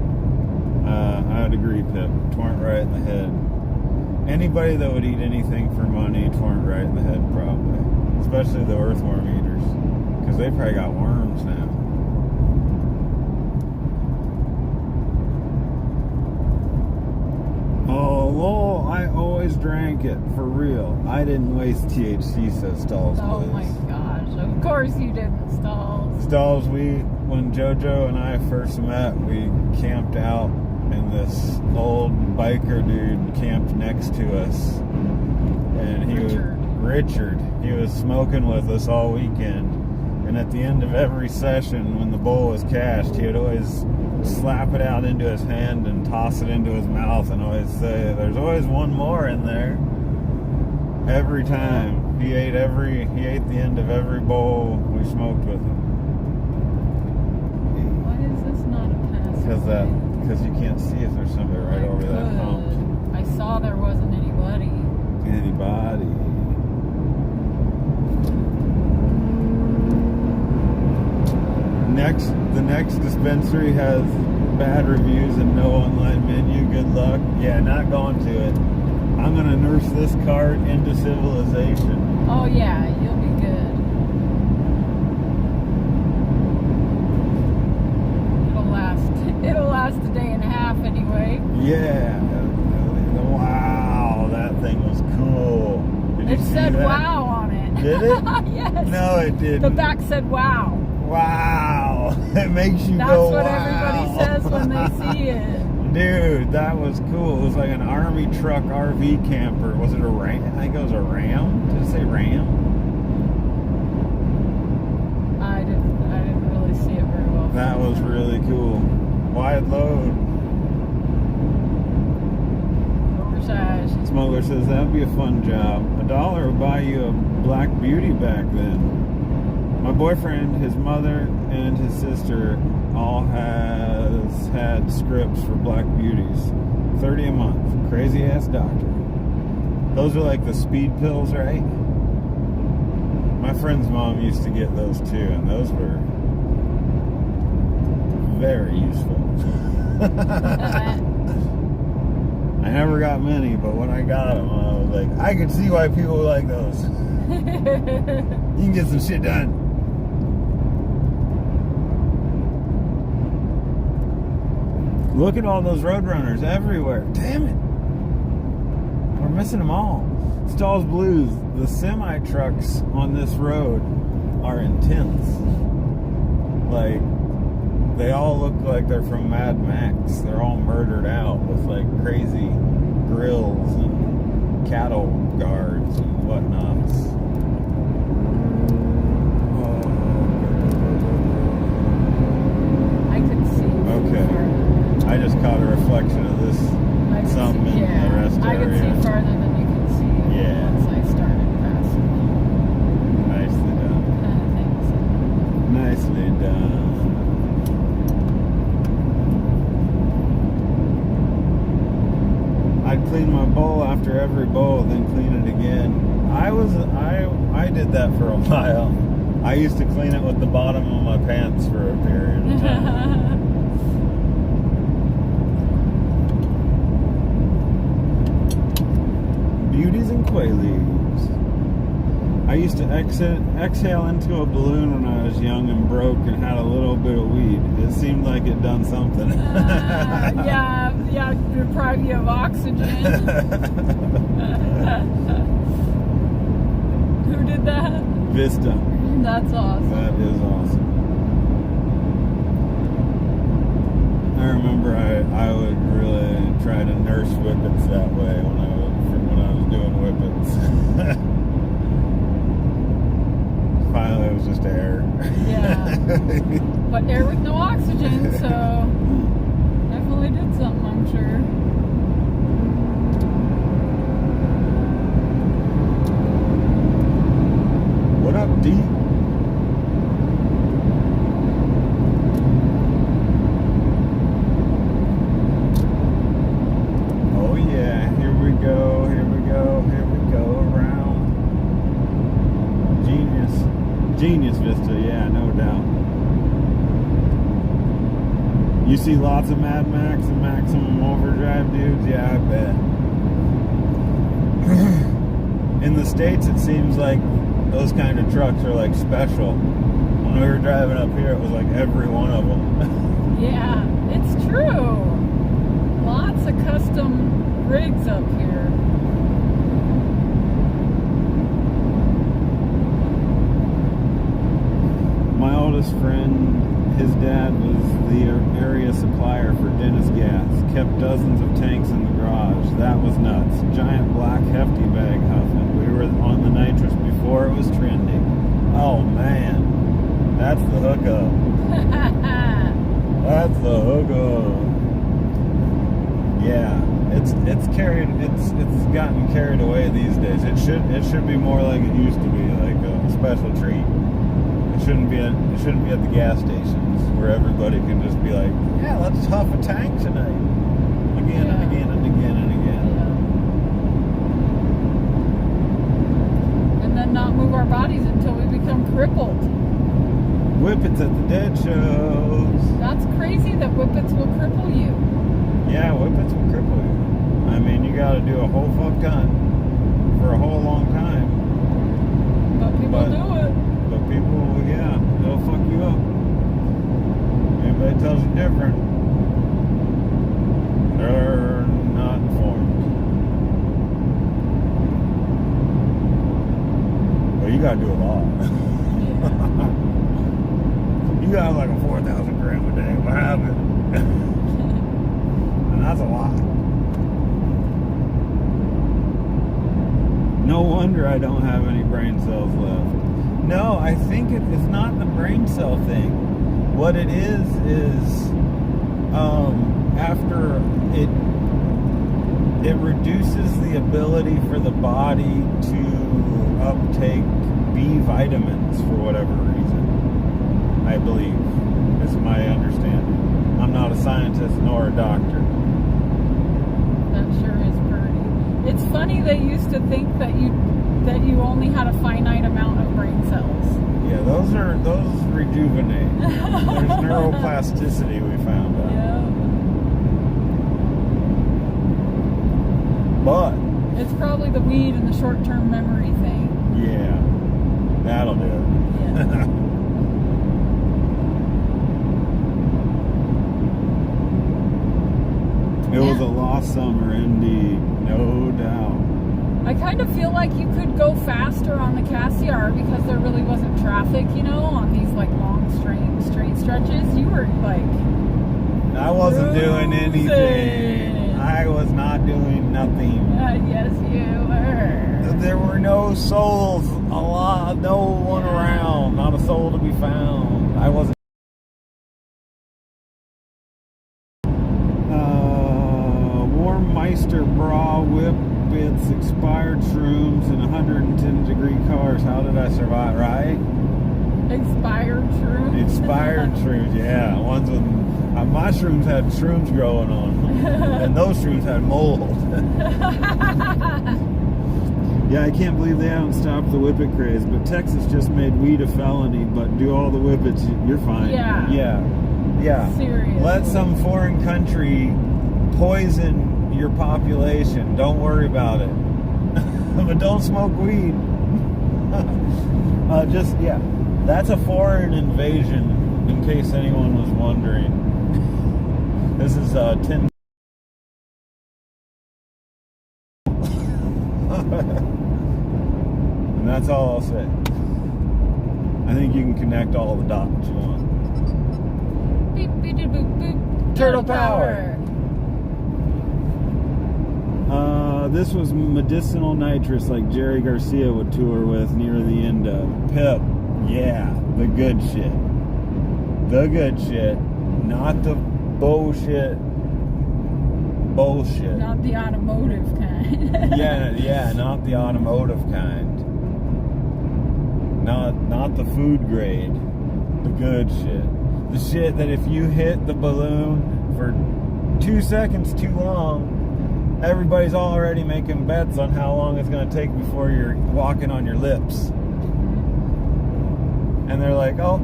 I would agree, Pip. Tweren't right in the head. Anybody that would eat anything for money, tweren't right in the head, probably. Especially the earthworm eaters. Because they probably got worms now. Oh, lol, I always drank it, for real. I didn't waste THC, says Stalls Blues. Oh my God. gosh. Of course you didn't, Stalls. Stalls, when JoJo and I first met, we camped out, and this old biker dude camped next to us. And Richard, he was smoking with us all weekend. And at the end of every session, when the bowl was cashed, he'd always slap it out into his hand and toss it into his mouth and always say, "There's always one more in there." Every time. He ate the end of every bowl we smoked with him. Why is this not a pass? Because you can't see if there's somebody right over that hump. I saw there wasn't anybody. The next dispensary has bad reviews and no online menu. Good luck. Yeah, not going to it. I'm going to nurse this cart into civilization. Oh yeah, you'll be good. It'll last a day and a half anyway. Yeah. Wow, that thing was cool. Did you It see said that? wow on it. Did it? Yes. No, it didn't. The back said wow. Wow. It makes you That's go, what wow. everybody says when they see it. Dude, that was cool. It was like an army truck RV camper. Was it a Ram? I think it was a Ram. Did it say Ram? I didn't really see it very well. That was really cool. Wide load. Oversized. Smuggler says that'd be a fun job. $1 would buy you a Black Beauty back then. My boyfriend, his mother, and his sister all has had scripts for Black Beauties. $30 a month. Crazy ass doctor. Those are like the speed pills, right? My friend's mom used to get those too, and those were very useful. I never got many, but when I got them, I was like, I could see why people like those. You can get some shit done. Look at all those Roadrunners everywhere. Damn it. We're missing them all. Stalls Blues, the semi-trucks on this road are intense. Like, they all look like they're from Mad Max. They're all murdered out with like crazy grills and cattle guards and whatnots. I could see. Okay. I just caught a reflection of this something in the rest I area. could see farther than you could see Yeah. once I started passing. Nicely done. Thanks. Nicely done. I'd clean my bowl after every bowl, then clean it again. I did that for a while. I used to clean it with the bottom of my pants for a period of time. Beauties and Quaaludes. I used to exhale into a balloon when I was young and broke and had a little bit of weed. It seemed like it done something. Yeah, deprive you of oxygen. Who did that? Vista. That's awesome. That is awesome. I remember I would really try to nurse whippets that way when I was doing whippets. Finally, it was just air. Yeah. But air with no oxygen, so definitely did something, I'm sure. What up, D? Oh yeah, here we go around. Genius Vista, yeah, no doubt. You see lots of Mad Max and Maximum Overdrive dudes? Yeah, I bet. In the States, it seems like those kind of trucks are like special. When we were driving up here, it was like every one of them. Yeah, it's true. Lots of custom rigs up here. oldest friend, his dad was the area supplier for Dennis Gas. Kept dozens of tanks in the garage. That was nuts. Giant black hefty bag huffing. We were on the nitrous before it was trending. Oh man, that's the hookup. That's the hookup. Yeah, it's gotten carried away these days. It should be more like it used to be, like a special treat. It shouldn't be at the gas stations where everybody can just be like, yeah, let's huff a tank tonight, again and again and again and again. Yeah. And then not move our bodies until we become crippled. Whippets at the dead shows. That's crazy that whippets will cripple you. Yeah, whippets will cripple you. I mean, you got to do a whole fuck ton for a whole long time. But people do it. But people, yeah, they'll fuck you up. Anybody tells you different, they're not informed. Well, you gotta do a lot. You got like a 4,000 gram a day. What happened? And that's a lot. No wonder I don't have any brain cells left. No, I think it's not the brain cell thing. What it is after it reduces the ability for the body to uptake B vitamins for whatever reason. I believe is my understanding. I'm not a scientist nor a doctor. That sure is pretty. It's funny they used to think that you only had a finite amount of brain cells. Yeah, those rejuvenate. There's neuroplasticity, we found out. Yeah. But It's probably the weed and the short-term memory thing. yeah, that'll do it. Yeah. It was a lost summer indeed, no doubt. I kind of feel like you could go faster on the Cassiar because there really wasn't traffic, on these like long straight stretches. You were like I wasn't doing cruising. anything. I was not doing nothing. Yes, you were. There were no souls, no one around, not a soul to be found. I wasn't. Meister bra whippets, expired shrooms, and 110-degree cars. How did I survive? Right? Expired shrooms. Expired shrooms, yeah. Ones with my shrooms had shrooms growing on them, and those shrooms had mold. Yeah, I can't believe they haven't stopped the whippet craze. But Texas just made weed a felony. But do all the whippets, you're fine. Yeah. Yeah. Seriously. Let some foreign country poison your population. Don't worry about it. But don't smoke weed. That's a foreign invasion, in case anyone was wondering. This is 10. And that's all I'll say. I think you can connect all the dots you want. Beep, beep, beep, boop, boop. Turtle power. This was medicinal nitrous like Jerry Garcia would tour with near the end of Pip. Yeah, the good shit. The good shit. Not the bullshit. Bullshit. Not the automotive kind. yeah, not the automotive kind. Not the food grade. The good shit. The shit that if you hit the balloon for 2 seconds too long, everybody's already making bets on how long it's going to take before you're walking on your lips. And they're like, oh,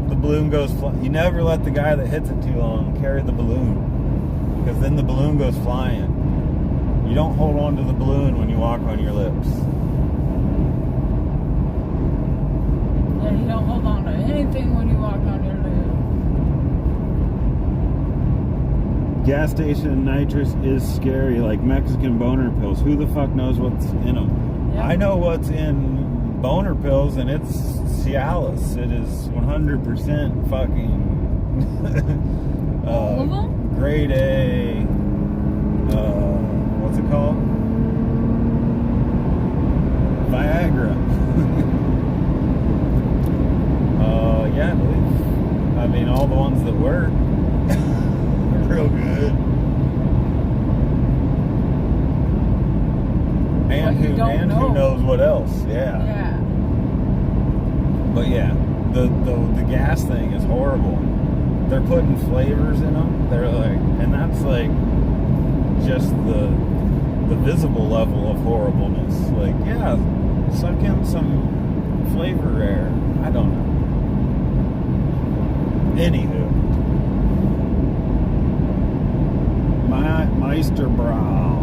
the balloon goes flying. You never let the guy that hits it too long carry the balloon, because then the balloon goes flying. You don't hold on to the balloon when you walk on your lips. Yeah, you don't hold on to anything when you walk on your lip. Gas station nitrous is scary, like Mexican boner pills. Who the fuck knows what's in them? Yeah. I know what's in boner pills, and it's Cialis. It is 100% fucking All of them? grade A. What's it called? Viagra. Yeah, I believe. I mean, all the ones that work. Real good. And who knows what else? Yeah. Yeah. But yeah, the gas thing is horrible. They're putting flavors in them. They're like, and that's like just the visible level of horribleness. Like, yeah, suck in some flavor air. I don't know. Anywho, Meisterbrow.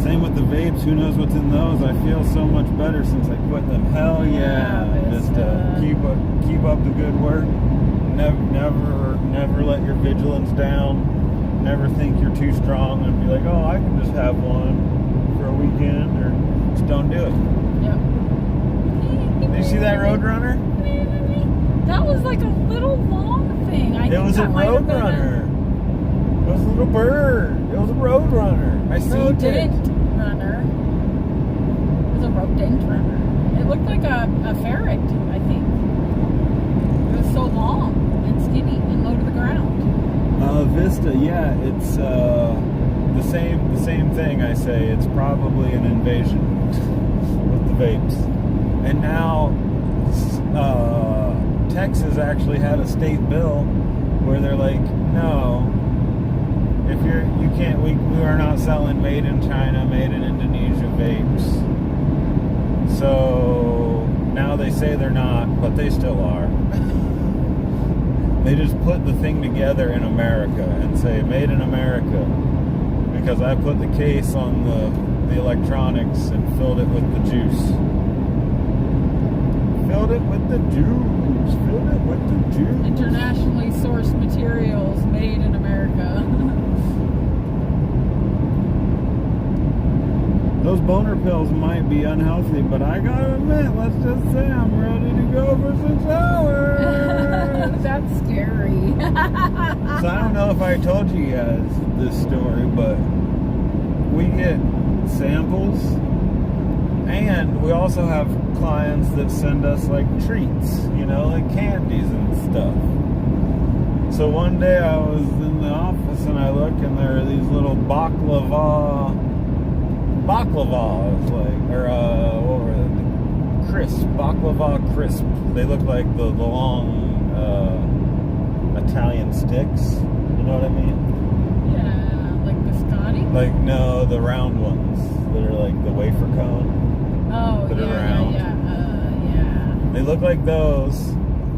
Same with the vapes. Who knows what's in those? I feel so much better since I quit them. Hell yeah! Just keep up the good work. Never let your vigilance down. Never think you're too strong and be like, oh, I can just have one for a weekend, or just don't do it. Yep. Did you see that Roadrunner? That was like a little long thing. It was a Roadrunner. It was a little bird. It was a Roadrunner. I seen it. Rodent runner. It was a rodent runner. It looked like a ferret, I think. It was so long and skinny and low to the ground. Vista, yeah, it's the same thing. I say it's probably an invasion with the vapes, and now Texas actually had a state bill where they're like, no, if you can't, we are not selling made in China, made in Indonesia vapes. So now they say they're not, but they still are. They just put the thing together in America and say made in America, because I put the case on the electronics and filled it with the juice. Filled it with the juice. Filled it with the juice. Internationally sourced materials made in America. Those boner pills might be unhealthy, but I gotta admit, let's just say I'm ready to go for some showers. That's scary. So I don't know if I told you guys this story, but we get samples, and we also have clients that send us like treats, like candies and stuff. So one day I was in the office and I look, and there are these little baklavas, what were they? Baklava crisp. They look like the long Italian sticks. You know what I mean? Yeah, like biscotti? Like, no, the round ones that are like the wafer cone. Oh, that yeah, are round. Yeah. They look like those,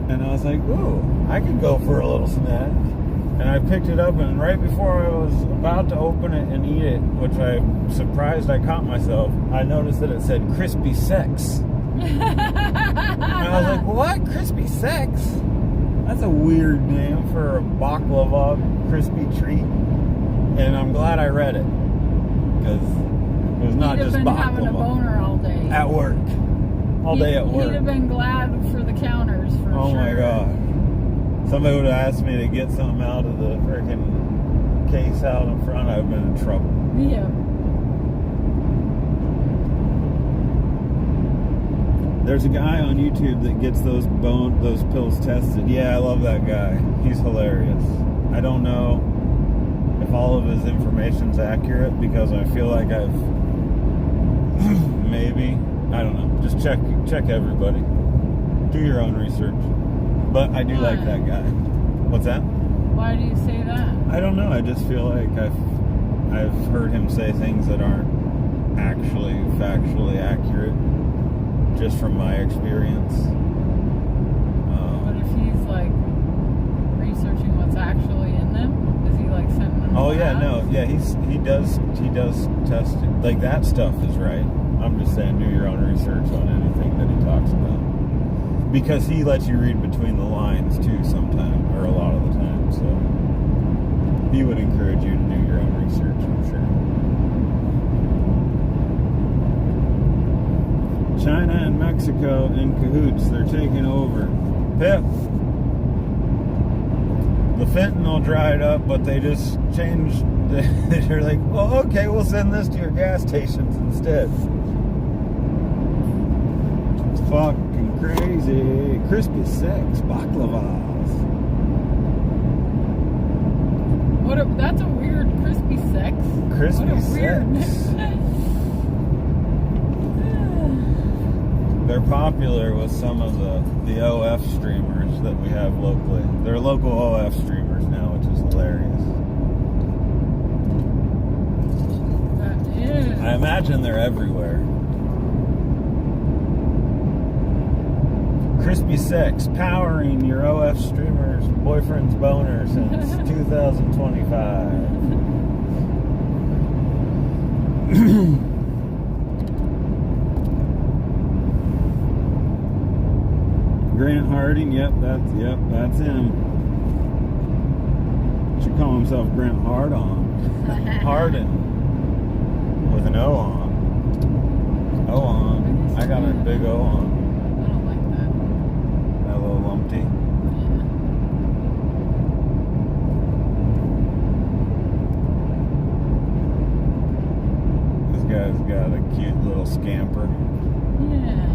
and I was like, ooh, I could go for a little snack. And I picked it up, and right before I was about to open it and eat it, which I'm surprised I caught myself, I noticed that it said Crispy Sex. And I was like, what? Crispy Sex? That's a weird name for a baklava crispy treat. And I'm glad I read it, because it was not just baklava. He'd have been having a boner all day. At work. All day at work. He'd have been glad for the counters, for sure. Oh my God. Somebody would have asked me to get something out of the freaking case out in front, I've been in trouble. Yeah. There's a guy on YouTube that gets those pills tested. Yeah, I love that guy. He's hilarious. I don't know if all of his information's accurate, because I feel like I've maybe, I don't know. Just check everybody. Do your own research. But I do like that guy. What's that? Why do you say that? I don't know. I just feel like I've heard him say things that aren't actually factually accurate, just from my experience. But if he's like researching what's actually in them, is he like sending them? Oh yeah, no, yeah, he does test it. Like, that stuff is right. I'm just saying, do your own research on anything that he talks about. Because he lets you read between the lines too sometimes, or a lot of the time, so he would encourage you to do your own research, I'm sure. Mexico in cahoots. They're taking over. Pip. The fentanyl dried up, but they just changed. They're like, well, okay, we'll send this to your gas stations instead. It's fucking crazy. Crispy sex baklavas. That's a weird crispy sex. Crispy sex. They're popular with some of the OF streamers that we have locally. They're local OF streamers now, which is hilarious. That is. I imagine they're everywhere. Crispy sex, powering your OF streamers' boyfriend's boner since 2025. Grant Harding, yep, that's him. Should call himself Grant Hardon. Harden. With an O on. O on. I got a big O on. I don't like that. That little lumpy. This guy's got a cute little scamper. Yeah.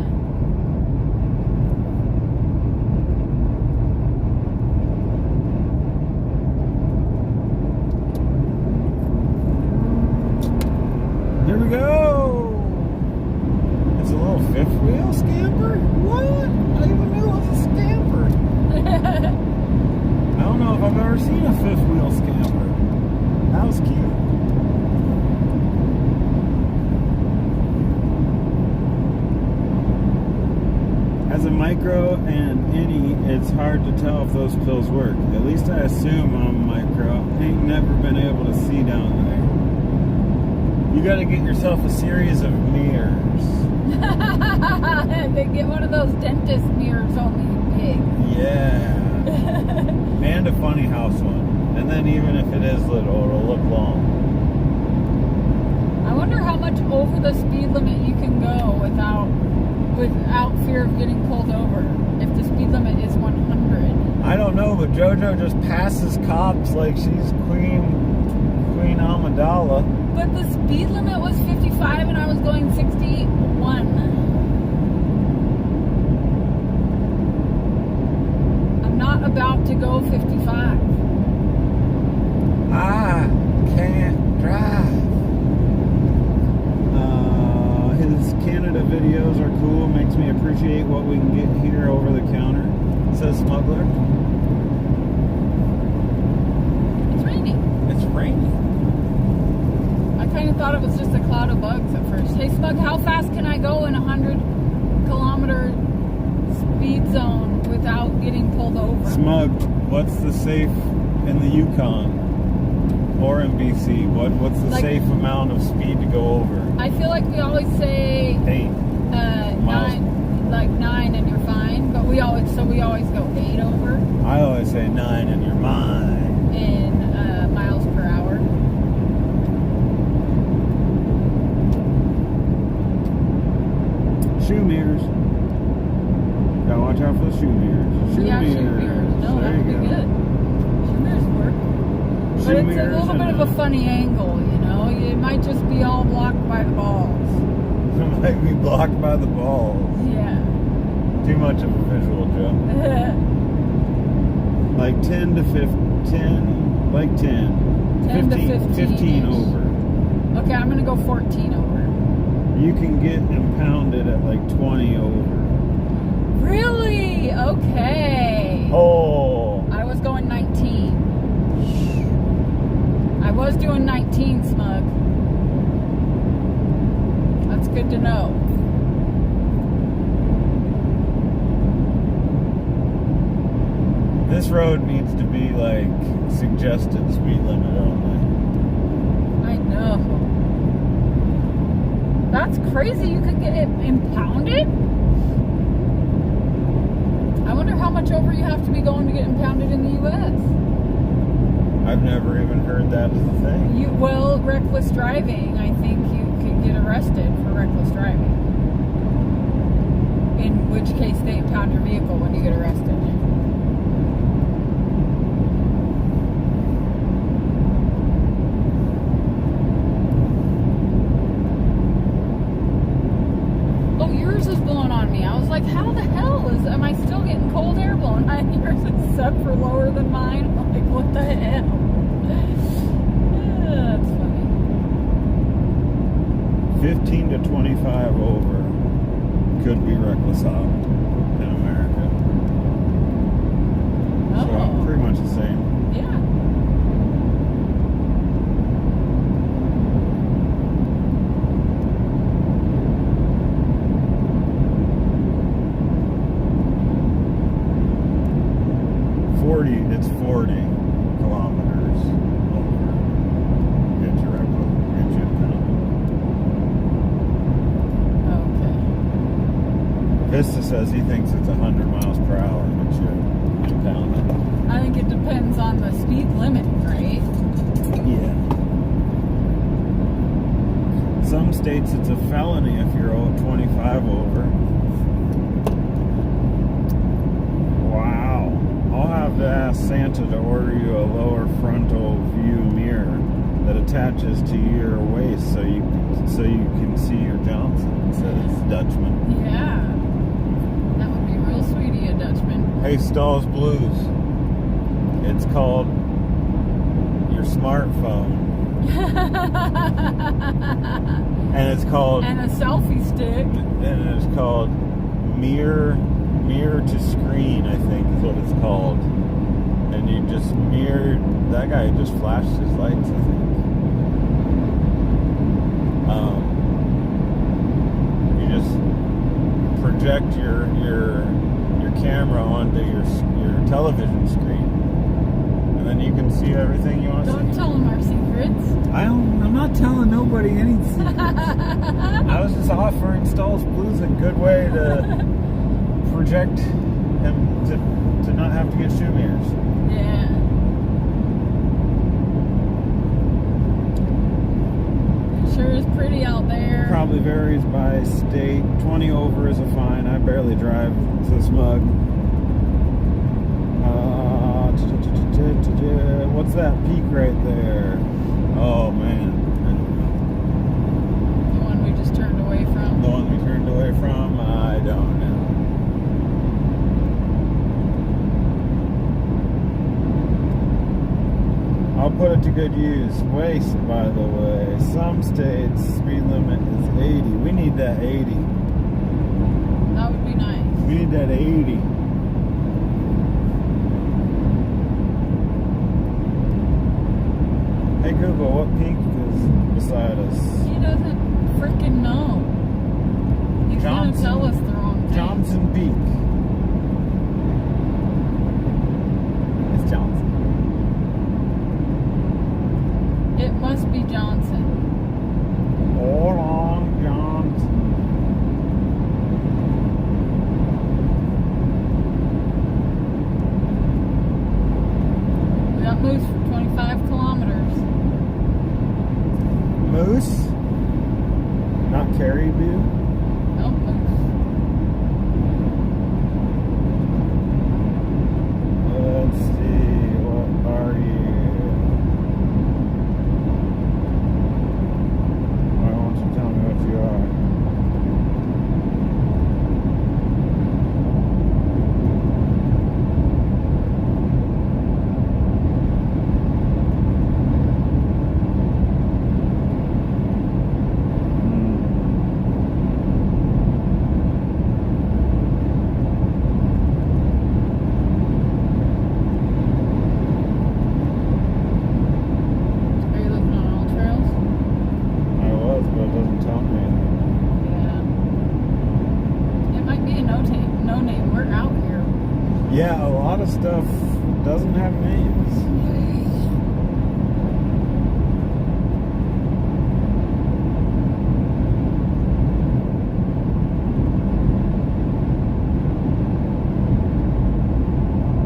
Here we go! It's a little fifth wheel scamper? What? I even knew it was a scamper. I don't know if I've ever seen a fifth wheel scamper. That was cute. As a micro and any, it's hard to tell if those pills work. At least I assume I'm micro. Ain't never been able to see down there. You gotta get yourself a series of mirrors. They get one of those dentist mirrors, only big. Yeah. And a funny house one. And then even if it is little, it'll look long. I wonder how much over the speed limit you can go without fear of getting pulled over. If the speed limit is 100. I don't know, but JoJo just passes cops like she's Queen Amidala. But the speed limit was 55 and I was going 61. I'm not about to go 55. I can't drive. His Canada videos are cool. Makes me appreciate what we can get here over the counter. Says Smuggler. It's raining. It's raining. I kind of thought it was just a cloud of bugs at first. Hey, Smug, how fast can I go in a 100-kilometer speed zone without getting pulled over? Smug, what's the safe in the Yukon or in BC? What's the safe amount of speed to go over? I feel like we always say 8. 9, like 9 and you're fine, but we always go 8 over. I always say 9 and you're mine. In miles per hour. Shoe mirrors. Gotta watch out for the shoe mirrors. Shoe mirrors. Shoe mirrors. No, that would be good. Shoe mirrors work. But it's a little bit of a funny angle, you know? It might just be all blocked by the balls. It might be blocked by the balls. Yeah. Too much of a visual, Joe. Like 10 to 15, like 10. 10 to 15 over. Okay, I'm going to go 14 over. You can get impounded at like 20 over. Really? Okay. Oh. I was going 19. I was doing 19, Smug. That's good to know. This road needs to be like suggested speed limit only. I know. That's crazy. You could get it impounded? I wonder how much over you have to be going to get impounded in the U.S. I've never even heard that as a thing. Reckless driving, I think you could get arrested for reckless driving. In which case, they impound your vehicle when you get arrested. Oh, yours is blowing on me. I was like, how the hell am I still getting cold air blowing on yours? It's set for lower than mine. I'm like, what the hell? Yeah, that's funny. 15 to 25 over could be reckless out in America. So pretty much the same. Yeah. It's 40 kilometers over. Get your impounded. Okay. Vista says he thinks it's 100 miles per hour, but you're impounded. I think it depends on the speed limit, right? Yeah. Some states it's a felony if you're 25 over. Wow. I'll have to ask Santa to order you a lower frontal view mirror that attaches to your waist so you can see your Johnson. It says Dutchman. Yeah. That would be real sweet of you, Dutchman. Hey, Stalls Blues. It's called your smartphone. And it's called... And a selfie stick. And it's called mirror to screen, I think is what it's called. And you just mirror... That guy just flashed his lights, I think. You just project your camera onto your television screen, and then you can see everything you want to see. Don't tell them our secrets. I'm not telling nobody any secrets. I was just offering Stalls Blues a good way to project him to not have to get shoe mirrors. Yeah. It sure is pretty out there. Probably varies by state. 20 over is a fine. I barely drive so smug. What's that peak right there? Oh man. The one we just turned away from. The one we turned away from? I don't know. I'll put it to good use. Waste, by the way. Some states speed limit is 80. We need that 80. That would be nice. We need that 80. Hey Google, what peak is beside us? He doesn't freaking know. He's gonna tell us the wrong thing. Johnson Peak. It's Johnson. It must be Johnson. Hold on, Johnson. We got moose for 25 kilometers. Moose? Not caribou? No, moose. Let's see, what are you? Why won't you tell me what you are? Are you looking on all trails? I was, but it doesn't tell me anything. Yeah. It might be a no name. We're out here. Yeah, a lot of stuff doesn't have names.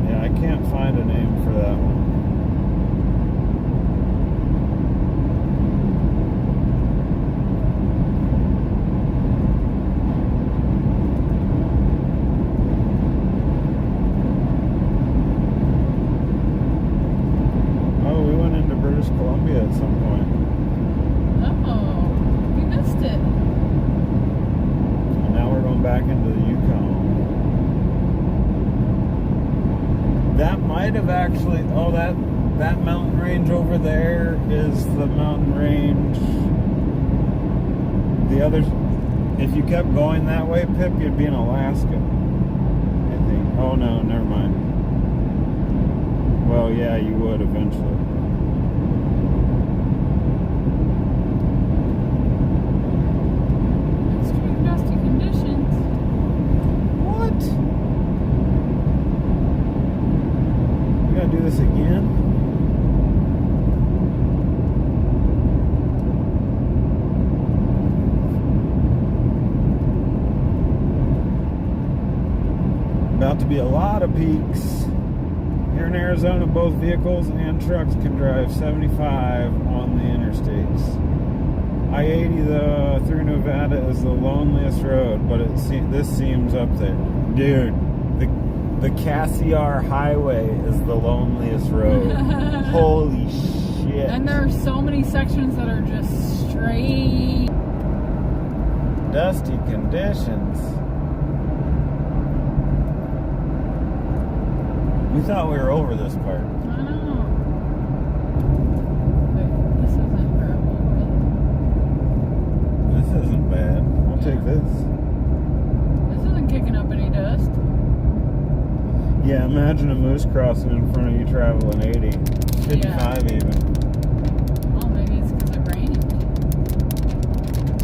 Yeah, I can't find a name for that one. might have actually. Oh, that mountain range over there is the mountain range. The others, if you kept going that way, Pip, you'd be in Alaska. I think. Oh no, never mind. Well, yeah, you would eventually. Extreme dusty conditions. What? We gotta do this again? About to be a lot of peaks. Here in Arizona, both vehicles and trucks can drive 75 on the interstates. I-80 through Nevada is the loneliest road, but this seems up there. Dude, the Cassiar Highway is the loneliest road. Holy shit. And there are so many sections that are just straight. Dusty conditions. We thought we were over this part. I know. Wait, this isn't gravel, really. This isn't bad. I'll take this. This isn't kicking up any dust. Yeah, imagine a moose crossing in front of you traveling 80. 55 even. Oh, maybe it's because it rained.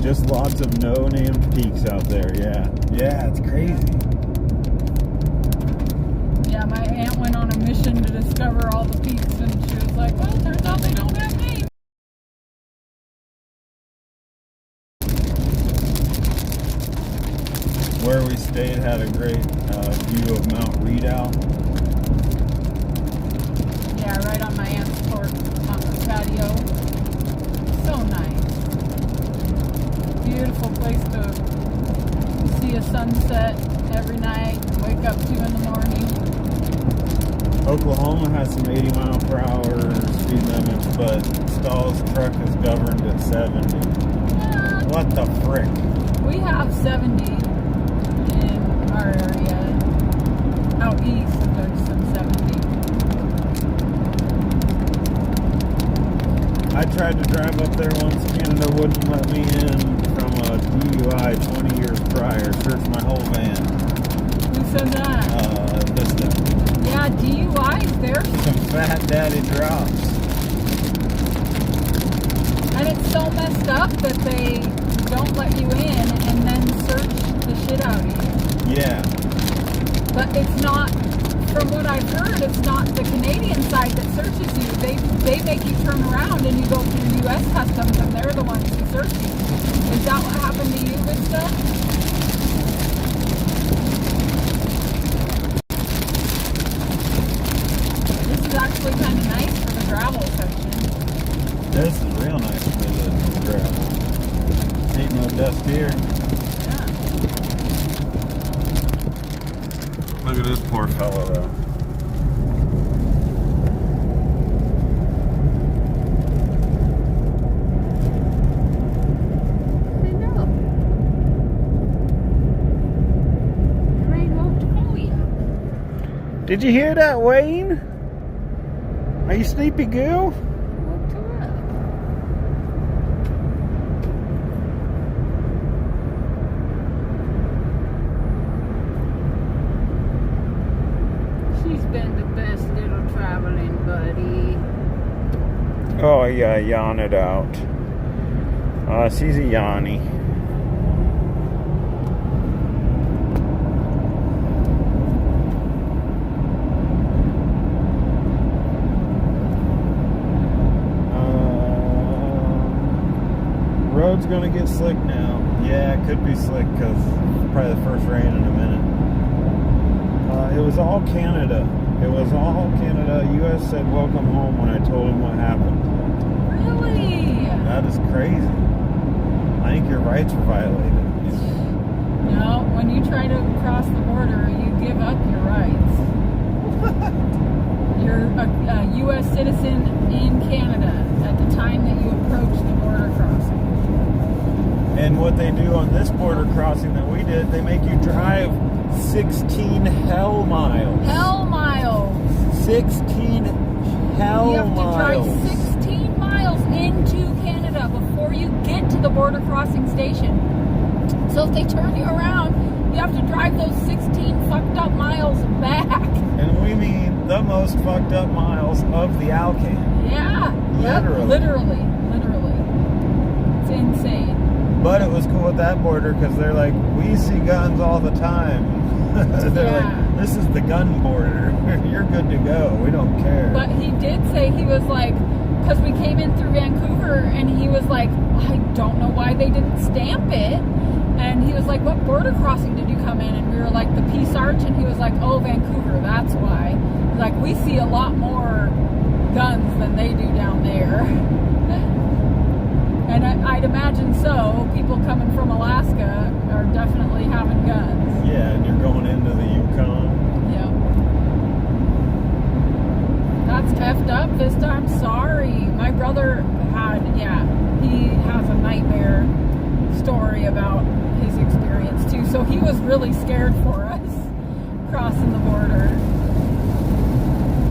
Just lots of no-named peaks out there, yeah. Yeah, it's crazy. Yeah, my aunt went on a mission to discover all the peaks, and she was like, well, turns out they don't have names. Where we stayed had a great view of Mount Redoubt. Yeah, right on my aunt's porch on the patio. So nice. Beautiful place to see a sunset every night, wake up to in the morning. Oklahoma has some 80 mile per hour speed limits, but Stahl's truck is governed at 70. What the frick? We have 70 in our area. Out east, there's some 70. I tried to drive up there once. Canada wouldn't let me in from a DUI 20 years prior. Searched my whole van. Who said that? Vista. Yeah, DUIs, there's Some fat daddy drops. and it's so messed up that they don't let you in and then search the shit out of you. Yeah. But it's not, from what I've heard, it's not the Canadian side that searches you. They make you turn around and you go through U.S. Customs and they're the ones who search you. Is that what happened to you, Vista? This is actually kind of nice for the gravel section. This is real nice for the gravel. Ain't no dust here. Yeah. Look at this poor fellow though. I know. The rain won't follow you. Did you hear that, Wayne? Are you sleepy, girl? Woke her up. She's been the best little traveling buddy. Oh yeah, yawn it out. She's a yawny. Road's gonna get slick now. Yeah, it could be slick because probably the first rain in a minute. It was all Canada. It was all Canada. U.S. said welcome home when I told him what happened. Really? That is crazy. I think your rights were violated. No, when you try to cross the border, you give up your rights. You're a U.S. citizen in Canada at the time that you approach the border crossing. And what they do on this border crossing that we did, they make you drive 16 hell miles. Hell miles. 16 hell You have to miles. drive 16 miles into Canada before you get to the border crossing station. So if they turn you around, you have to drive those 16 fucked up miles back. And we mean the most fucked up miles of the Alcan. Yeah. Literally. Yep, literally. It's insane. But it was cool at that border because they're like, we see guns all the time. They're Yeah. like, this is the gun border. You're good to go. We don't care. But he did say, he was like, because we came in through Vancouver, and he was like, I don't know why they didn't stamp it. And he was like, what border crossing did you come in? And we were like, the Peace Arch. And he was like, oh, Vancouver, that's why. He's like, we see a lot more guns than they do down there. And I'd imagine so. People coming from Alaska are definitely having guns. Yeah, and you're going into the Yukon. Yep. That's effed up, Vista. I'm sorry. My brother he has a nightmare story about his experience too. So he was really scared for us crossing the border.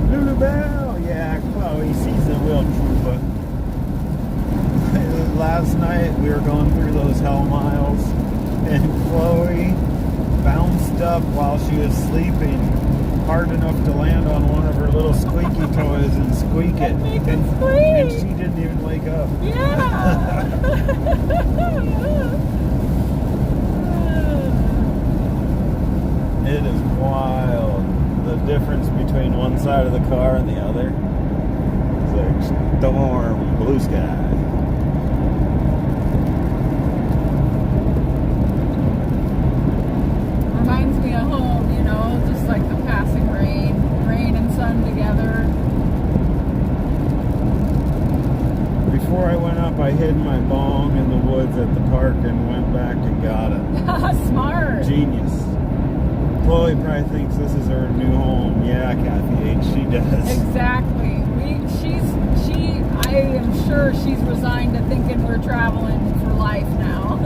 Lulubelle, yeah, Chloe, she's a real trooper. Last night we were going through those hell miles, and Chloe bounced up while she was sleeping hard enough to land on one of her little squeaky toys and squeak it. Make it And squeak. she didn't even wake up. Yeah. It is wild. The difference between one side of the car and the other. It's like storm, blue sky. Reminds me of home, you know, just like the passing rain and sun together. Before I went up, I hid my bong in the woods at the park and went back and got it. Smart. Genius. Chloe probably thinks this is her new home. Yeah, Kathy H, she does. Exactly. I am sure she's resigned to thinking we're traveling for life now.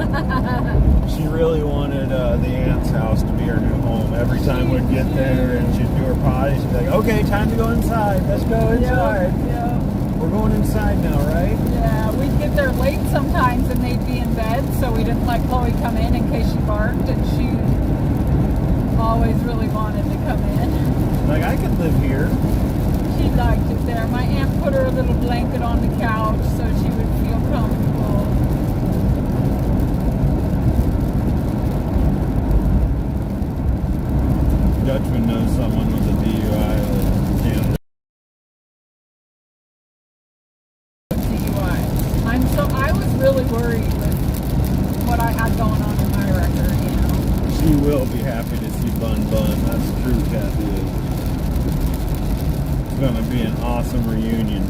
She really wanted the aunt's house to be her new home. Every time we'd get there and she'd do her potty, she'd be like, okay, time to go inside. Let's go inside. Yeah. We're going inside now, right? Yeah, we'd get there late sometimes and they'd be in bed, so we didn't let Chloe come in case she barked, and she always really wanted to come in. Like, I could live here. She liked it there. My aunt put her a little blanket on the couch so she would feel comfortable. Dutchman knows someone with a DUI in Canada. DUI. I was really worried with what I had going on in my record, you know. She will be happy to see Bun Bun. That's true, Kathy. It's going to be an awesome reunion.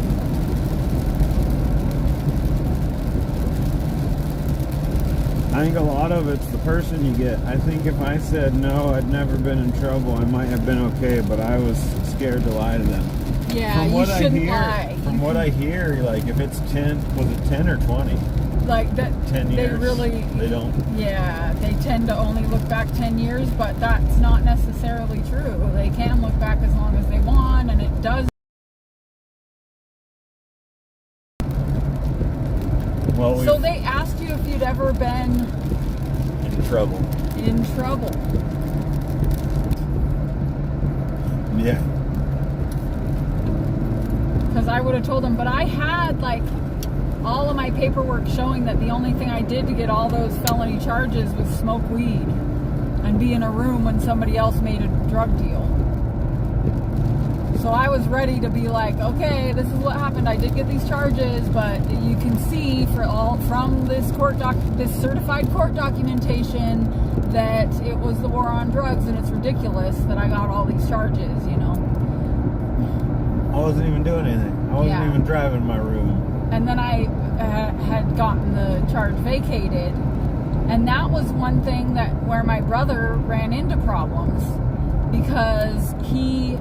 I think a lot of it's the person you get. I think if I said no, I'd never been in trouble, I might have been okay, but I was scared to lie to them. Yeah, you shouldn't lie. From what I hear, like if it's 10, was it 10 or 20? Like that, 10 years. They don't. Yeah, they tend to only look back 10 years, but that's not necessarily true. They can look back as long as they want, and it does. Well, So they asked you if you'd ever been in trouble. in trouble. Yeah. Because I would have told them, but I had like all of my paperwork showing that the only thing I did to get all those felony charges was smoke weed and be in a room when somebody else made a drug deal. So I was ready to be like, okay, this is what happened. I did get these charges, but you can see from this this certified court documentation that it was the war on drugs, and it's ridiculous that I got all these charges, you know. I wasn't even doing anything. I wasn't even driving my room. And then I had gotten the charge vacated, and that was one thing where my brother ran into problems, because he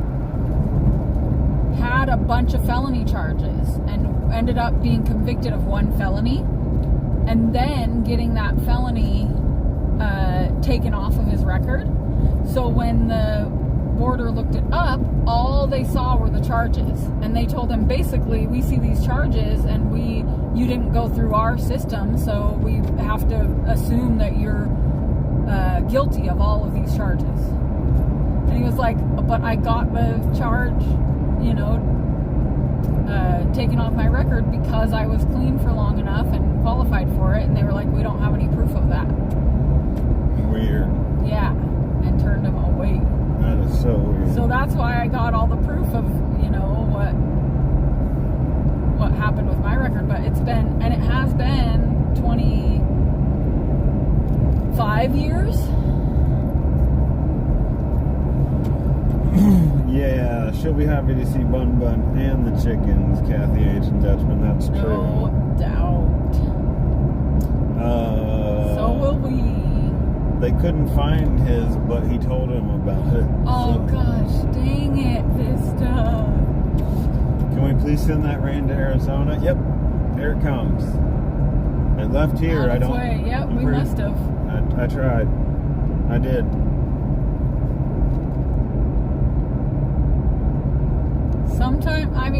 had a bunch of felony charges and ended up being convicted of one felony, and then getting that felony taken off of his record. So when the border looked it up, all they saw were the charges. And they told him, basically, we see these charges and you didn't go through our system, so we have to assume that you're guilty of all of these charges. And he was like, but I got the charge, taken off my record because I was clean for long enough and qualified for it. And they were like, we don't have any proof of that. Weird. Yeah, and turned him away. That is so weird. So that's why I got all the proof of, what happened with my record. But it has been 25 years. Yeah, she'll be happy to see Bun Bun and the chickens, Kathy H. and Dutchman. That's true. No doubt. So will we. They couldn't find his, but he told him about it. Oh, gosh, dang it, Vista. Can we please send that rain to Arizona? Yep, here it comes. It left here. On I its don't. way. Yep, we must have. I tried. I did. Sometimes, I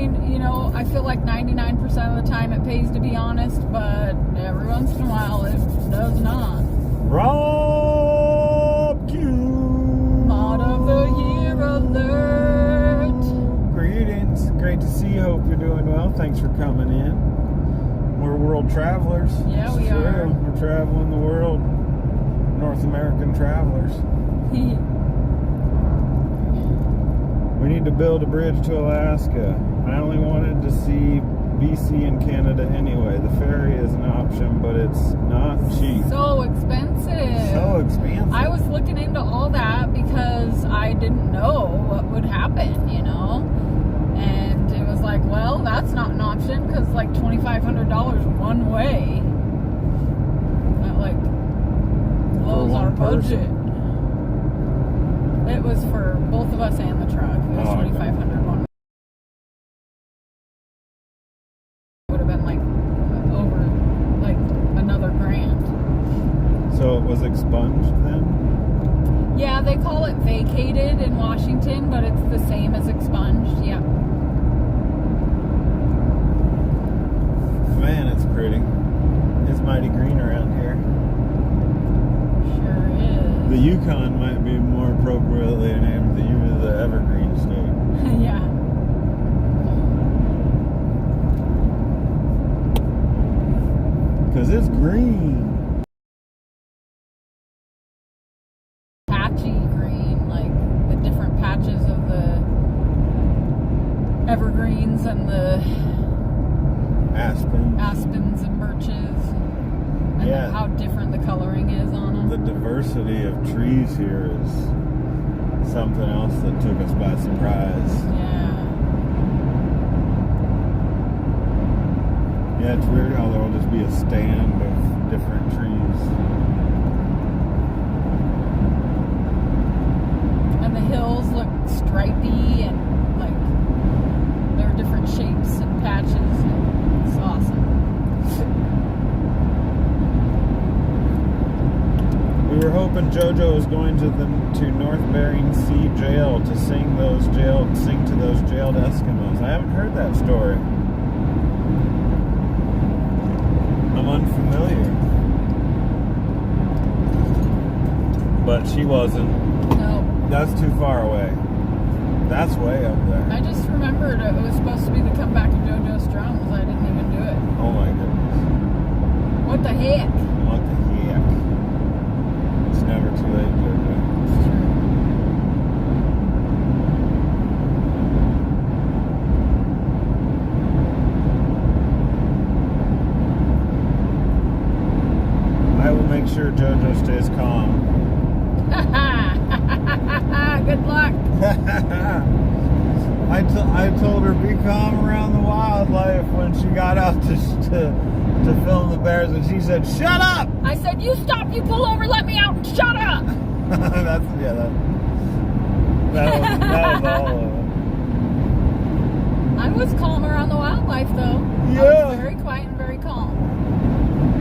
feel like 99% of the time it pays to be honest, but every once in a while it does not. Rob Q. Mod of the Year alert. Greetings. Great to see you. Hope you're doing well. Thanks for coming in. We're world travelers. Yeah, we True. are. We're traveling the world. North American travelers. We need to build a bridge to Alaska. I only wanted to see BC and Canada anyway. The ferry is an option, but it's not cheap. So expensive. So expensive. I was looking into all that because I didn't know what would happen, And it was like, well, that's not an option because like $2,500 one way. That like blows our budget. It was for both of us and the truck. It was $2,500 one. It would have been like over like another grand. So it was expunged then? Yeah, they call it vacated in Washington, but it's the same as expunged. Yeah. Man, it's pretty. It's mighty green around here. Sure is. The Yukon might be more appropriately named the Evergreen State. Yeah. Because it's green. Patchy green, like the different patches of the evergreens and the aspens and birches. And Yeah. how different the coloring is on them. The diversity of trees here is something else that took us by surprise. Yeah, it's weird how there'll just be a stand of different trees. And the hills look stripy and like there are different shapes and patches. And it's awesome. We were hoping JoJo was going to North Bering Sea Jail to sing to those jailed Eskimos. I haven't heard that story. I'm unfamiliar. But she wasn't. No. That's too far away. That's way up there. I just remembered it was supposed to be the comeback of JoJo's Drums. I didn't even do it. Oh my goodness. What the heck? What the heck? It's never too late, JoJo. I will make sure JoJo stays calm. Good luck. I told her be calm around the wildlife when she got out to film the bears, and she said, "Shut up!" I said, "You stop! You pull over! Let me out! And shut up!" That was all of it. I was calm around the wildlife, though. Yeah. I was very quiet and very calm.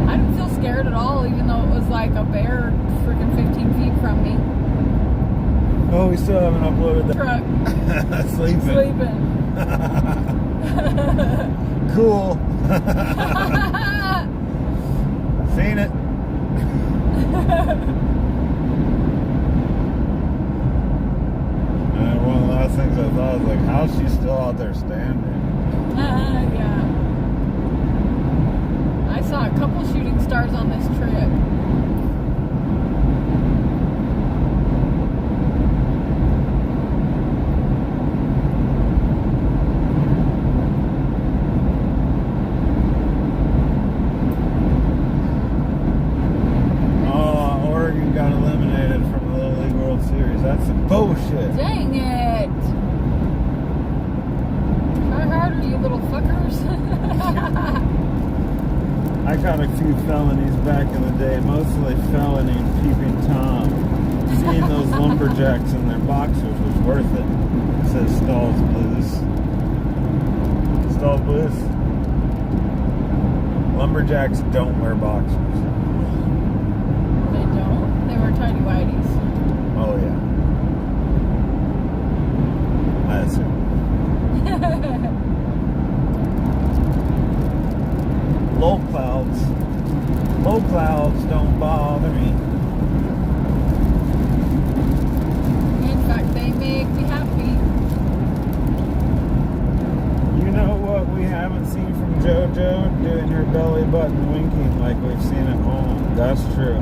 I didn't feel scared at all, even though it was like a bear freaking 15 feet from me. Oh, we still haven't uploaded that. Truck. Sleeping. Cool. Seen it. And one of the last things I thought was like, how's she still out there standing? Yeah. I saw a couple shooting stars on this trip. That's some bullshit. Dang it! Try harder, you little fuckers. I caught a few felonies back in the day, mostly felony and peeping Tom. Seeing those lumberjacks in their boxers was worth it. It says Stalls Blues. Stalls Blues. Lumberjacks don't wear boxers. They don't? They wear tidy whities. Oh yeah. I assume. Low clouds don't bother me. In fact, they make me happy. You know what we haven't seen from JoJo? Doing her belly button winking like we've seen at home. That's true.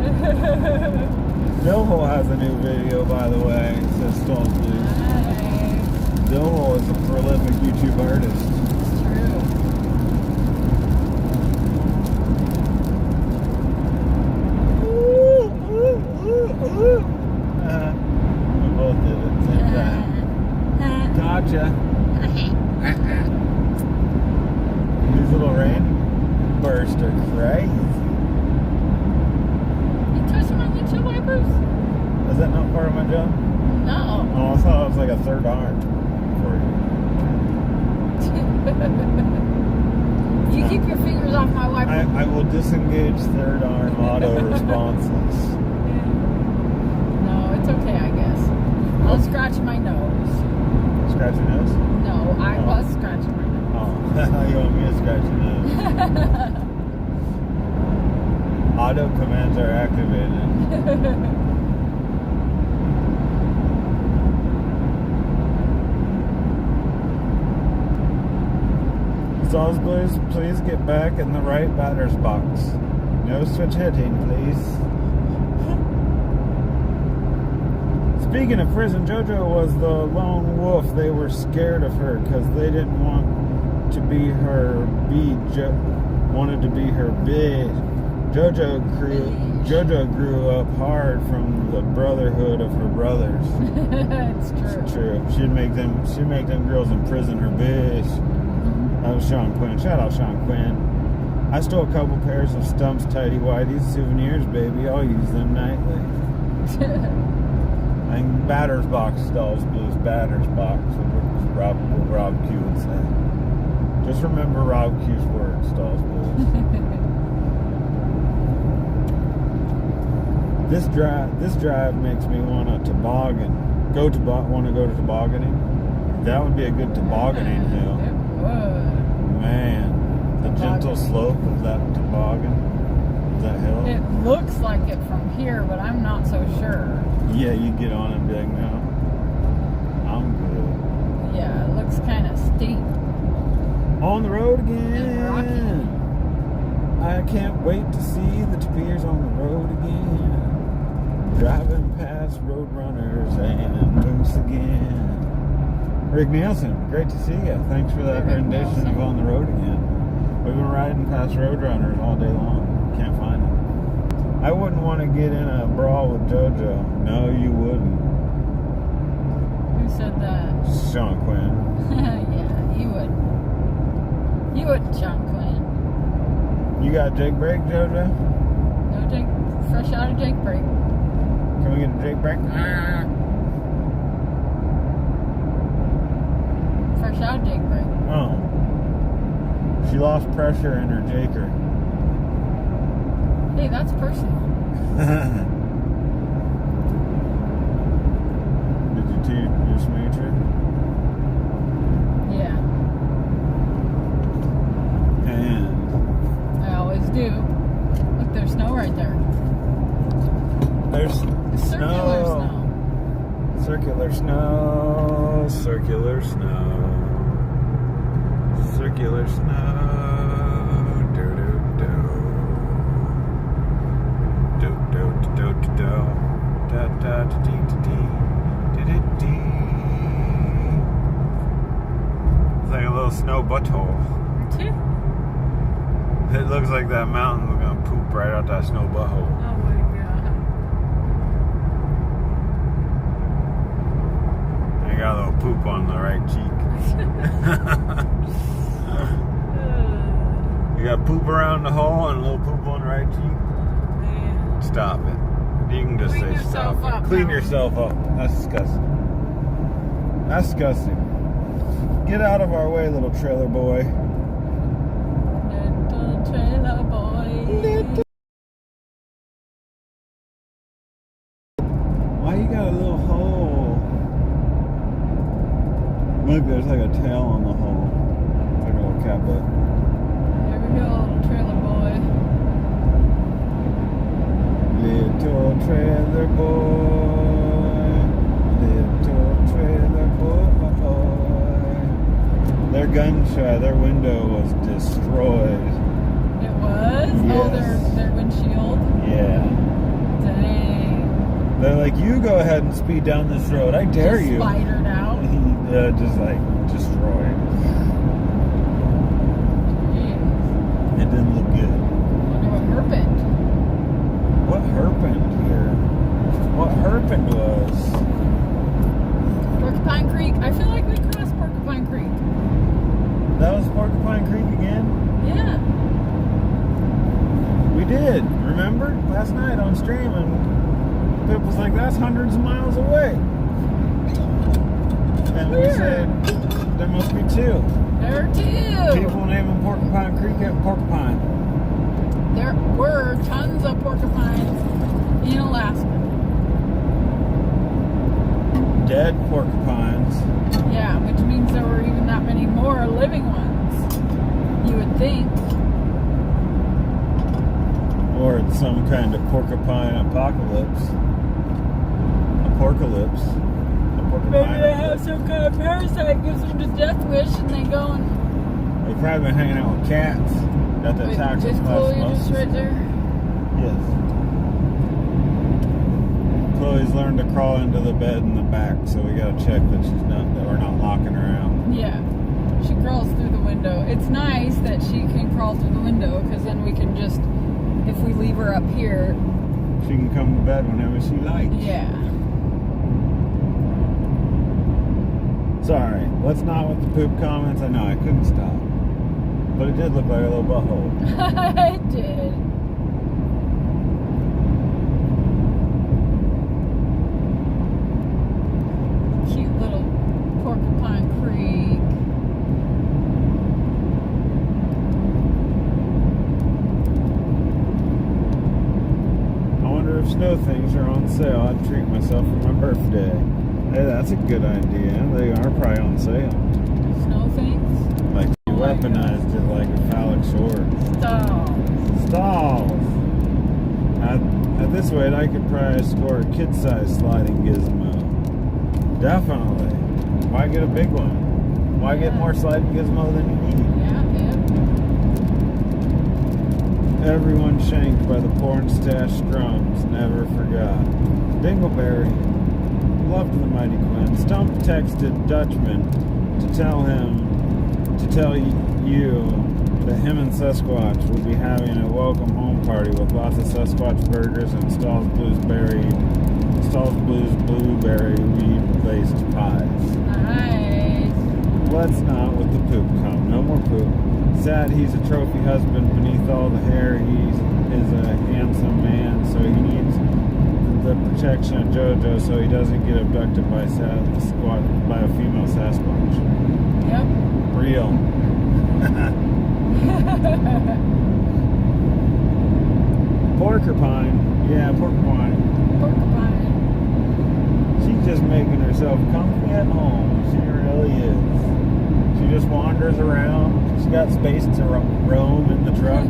Dillhole has a new video, by the way. It says Stalls Blues. Nice. Dillhole is a prolific YouTube artist. It's true. We both did it at the same time. Gotcha. These little rain bursts are crazy. You touching my windshield wipers? Is that not part of my job? No. Oh, I thought it was like a third arm for You keep your fingers off my you. wiper. I will disengage third arm auto responses. No, it's okay, I guess. I'll scratch my nose. Scratch your nose? No, I was scratching my nose. Oh, you want me to scratch your nose? Auto commands are activated. Stalls Blues, please get back in the right batter's box. No switch hitting, please. Speaking of prison, JoJo was the lone wolf. They were scared of her because they didn't want to be her wanted to be her bitch. JoJo grew up hard from the brotherhood of her brothers. It's true. It's true. She'd make them girls in prison her bitch. That was Sean Quinn. Shout out Sean Quinn. I stole a couple pairs of Stumps tidy whities, souvenirs, baby. I'll use them nightly. I think batter's box, Stalls Blues, batter's box. What Rob Q would say. Just remember Rob Q's words, Stalls Blues. This drive makes me want to toboggan. Want to go to tobogganing? That would be a good tobogganing hill. It would. Man, the gentle slope of that toboggan, that hill. It looks like it from here, but I'm not so sure. Yeah, you get on it and be like, no, I'm good. Yeah, it looks kind of steep. On the road And again. I can't wait to see the Tapirs on the road again. Driving past Roadrunners and Moose again. Rick Nielsen, great to see you. Thanks for that rendition of On the Road Again. We've been riding past Roadrunners all day long. Can't find them. I wouldn't want to get in a brawl with JoJo. No, you wouldn't. Who said that? Sean Quinn. Yeah, you would. You would, Sean Quinn. You got Jake break, JoJo? No Jake, fresh out of Jake break. Can we get a Jake break? Fresh out of Jake break. Oh. She lost pressure in her Jaker. Hey, that's personal. Did to your smoocher? Yeah, And I always do. Look, there's snow right there. there's It's circular snow. Circular snow. Circular snow. Circular snow. Do do do. Do do do do do. Da da da dee dee dee. Dee dee dee. It's like a little snow butthole. It looks like that mountain was gonna poop right out that snow butthole. Oh my god. I got a little poop on the right cheek. You got poop around the hole and a little poop on the right cheek. Man. Stop it. You can just Clean say stop yourself it. up, Clean now. yourself up. That's disgusting. That's disgusting. Get out of our way, little trailer boy. Little trailer boy. Why you got a little hole? Look, there's like a tail on the hole. Like a little cat butt. There we go, little trailer boy. Little trailer boy. Little trailer boy. Their their window was destroyed. It was? Oh, Yes. their windshield? Yeah. Dang. They're like, you go ahead and speed down this road. I dare Just you. spidered out. Just like destroyed. Jeez. It didn't look good. Wonder what happened. What happened here? What happened was Porcupine Creek. I feel like we crossed Porcupine Creek. that was Porcupine Creek again. Yeah. We did. Remember last night on stream, and Pip was like, "That's hundreds of miles away," and we Weird. said there must be two. There are two. People naming Porcupine Creek at Porcupine. There were tons of porcupines in Alaska. Dead porcupines. Yeah, which means there were even that many more living ones. You would think. Or it's some kind of porcupine apocalypse. Apocalypse. A porcupine Maybe they have apocalypse. some kind of parasite gives them the death wish and they go and... They've probably been hanging out with cats that the Wait, toxic is Chloe just right there? Yes. Chloe's learned to crawl into the bed in the back, so we gotta check that that we're not locking her out. Yeah. She crawls through the window. It's nice that she can crawl through the window because then we can just, if we leave her up here, She can come to bed whenever she likes. yeah. Sorry, let's not with the poop comments. I know I couldn't stop, but it did look like a little butthole. I did. Cute little Porcupine Creek. I wonder if snow things are on sale. I'd treat myself for my birthday. Hey, that's a good idea. They are probably on sale. Snow things. Like you Oh my weaponized it like a phallic sword. Stop. Stalls. At this rate, I could probably score a kid-sized sliding gizmo. Definitely. Why get a big one? Why get more sliding gizmo than you need? Yeah, Everyone shanked by the porn stash scrums. Never forgot. Dingleberry. Loved the Mighty Quinn. Stump texted Dutchman to tell you that him and Sasquatch will be having a welcome home party with lots of Sasquatch burgers and Stahl's Blues blueberry weed-based pies. nice. Let's not with the poop come. No more poop. Sad he's a trophy husband beneath all the hair. He is a handsome man, so he needs the protection of JoJo so he doesn't get abducted by a female Sasquatch. Yep. Real. Porcupine. Yeah, porcupine. Porcupine. She just making herself comfy at home. She really is. She just wanders around. She's got space to roam in the truck.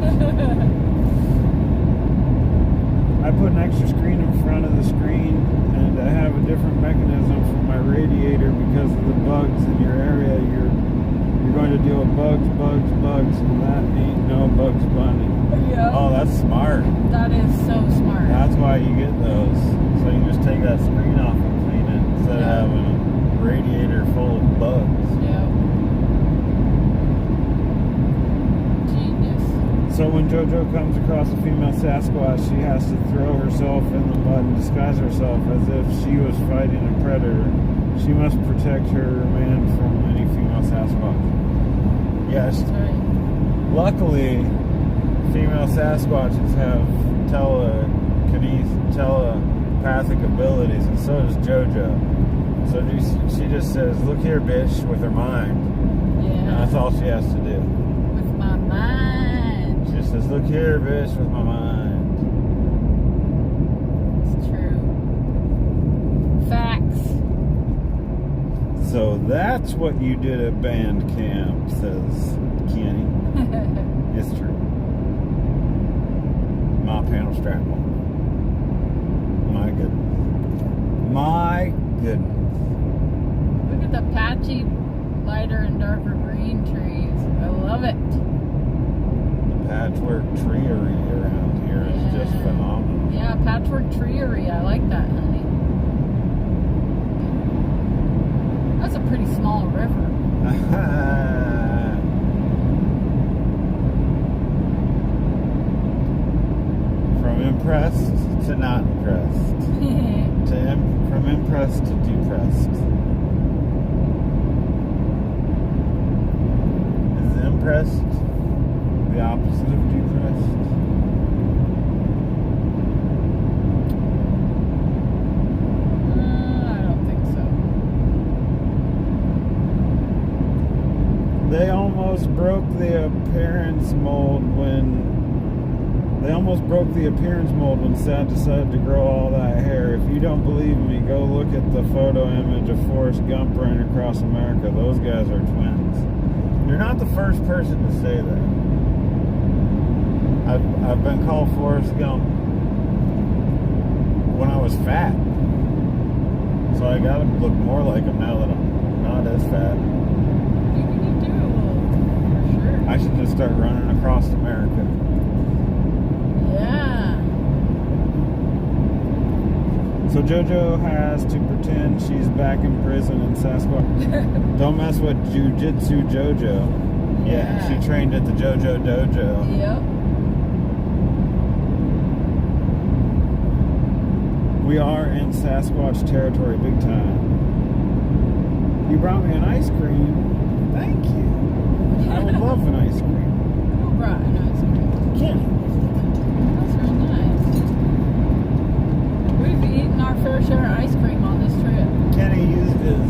I put an extra screen in front of the screen, and I have a different mechanism for my radiator because of the bugs in your area. You're going to deal with bugs, and that ain't no Bugs Bunny. Yeah. Oh, that's smart. That is so smart. That's why you get those. So you just take that screen off and clean it instead of having a radiator full of bugs. Yeah. Genius. So when JoJo comes across a female Sasquatch, she has to throw herself in the mud and disguise herself as if she was fighting a predator. She must protect her man from any female Sasquatch. Yes. That's right. Luckily, female Sasquatches have telepathic abilities, and so does JoJo. So she just says, "Look here, bitch," with her mind. Yeah. And that's all she has to do. With my mind. She just says, "Look here, bitch," with my mind. It's true. Facts. So that's what you did at band camp, says Kenny. It's true. My panel strap on. My goodness. My goodness. Look at the patchy, lighter and darker green trees. I love it. The patchwork treery around here is just phenomenal. Yeah, patchwork treery. I like that, honey. That's a pretty small river. From impressed to not impressed. From impressed to depressed. Is impressed the opposite of depressed? I don't think so. They almost broke the appearance mold when Sad decided to grow all that hair. If you don't believe me, go look at the photo image of Forrest Gump running across America. Those guys are twins. You're not the first person to say that. I've been called Forrest Gump when I was fat. So I gotta look more like him now that I'm not as fat. You do, for sure. I should just start running across America. Yeah. So JoJo has to pretend she's back in prison in Sasquatch. Don't mess with Jiu-Jitsu JoJo. Yeah, she trained at the JoJo Dojo. Yep. We are in Sasquatch territory big time. You brought me an ice cream. Thank you. I would love an ice cream. Who brought an ice cream? Kenny. That's real nice. We've eaten our fair share of ice cream on this trip. Kenny used his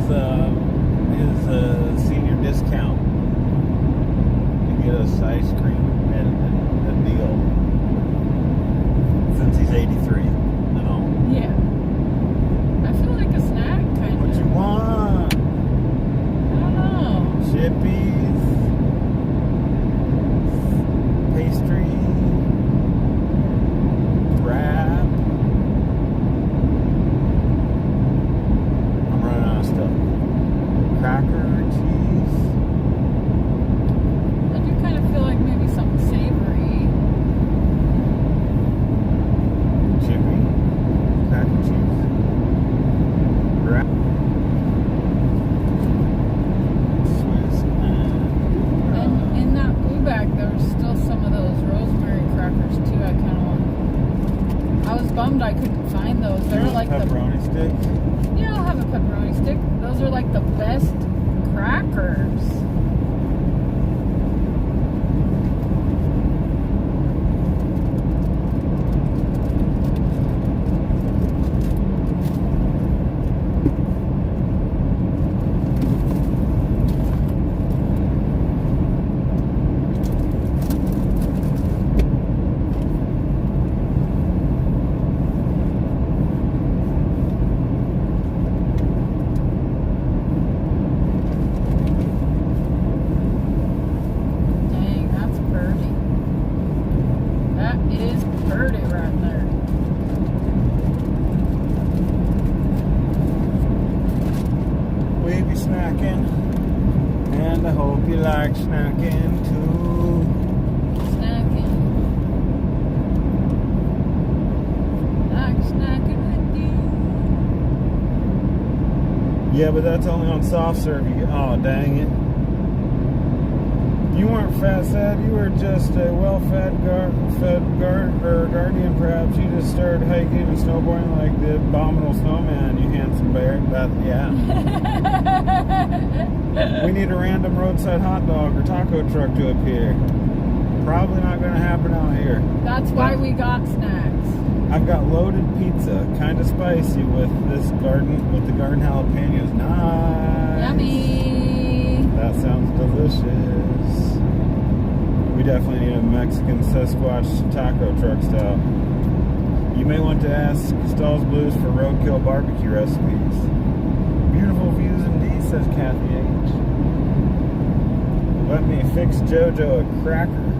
senior discount to get us ice cream and a deal. Since he's 83 and all. Yeah. I feel like a snack, kind of. What you want? I don't know. Chippies, pastry, wrap. I'm running out of stuff. Cracker, cheese. I do kind of feel like maybe something savory. Chippy, cracker cheese, wrap, Swiss, And in that blue bag, there's still some of those rosemary crackers too. I kind of want. I was bummed I couldn't find those. They're like pepperoni sticks. Yeah, I'll have a pepperoni stick. Those are like the best crackers. like snacking too. Snacking. Like snacking with you. Yeah, but that's only on soft serve. You get, oh, dang it. You weren't fat sad, you were just a well-fed guardian, perhaps. You just started hiking and snowboarding like the abominable snowman, you handsome bear. Yeah. We need a random roadside hot dog or taco truck to appear. Probably not going to happen out here. That's why we got snacks. I've got loaded pizza, kind of spicy with the garden jalapenos. Nice. Yummy. That sounds delicious. We definitely need a Mexican Sasquatch taco truck style. You may want to ask Stall's Blues for roadkill barbecue recipes. Beautiful views indeed, says Kathy H. Let me fix JoJo a cracker.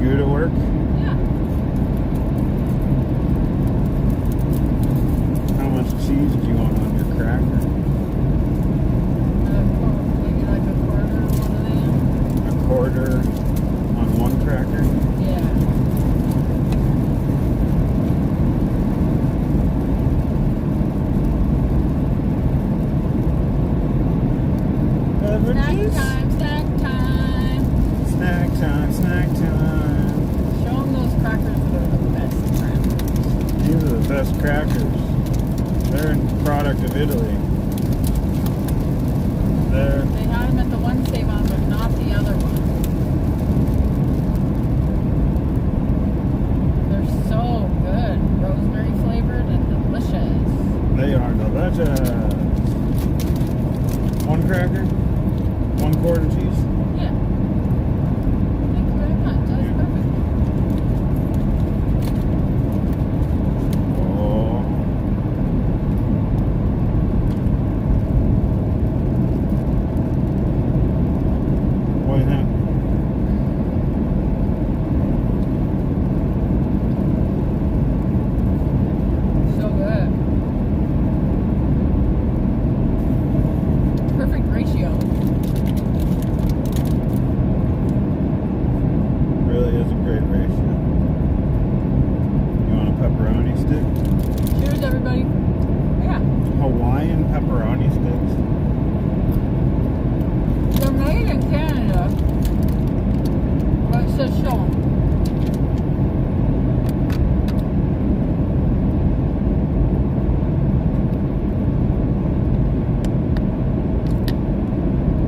Good at work? Yeah. How much cheese do you want on your cracker? Maybe like a quarter of one of them. A quarter on one cracker? Yeah. Beverages? Snack time. Snack time, snack time. Show them those crackers that are the best crackers. These are the best crackers. They're a product of Italy. They had them at the one save on, but not the other one. They're so good. Rosemary flavored and delicious. They are delicious. One cracker? 1 quart of cheese? Yeah. Thank you very much. That's perfect. Oh. What do you think? So good. Perfect ratio. Really is a great ratio. You want a pepperoni stick? Cheers, everybody. Yeah. Hawaiian pepperoni sticks? They're made in Canada, but it says show 'em.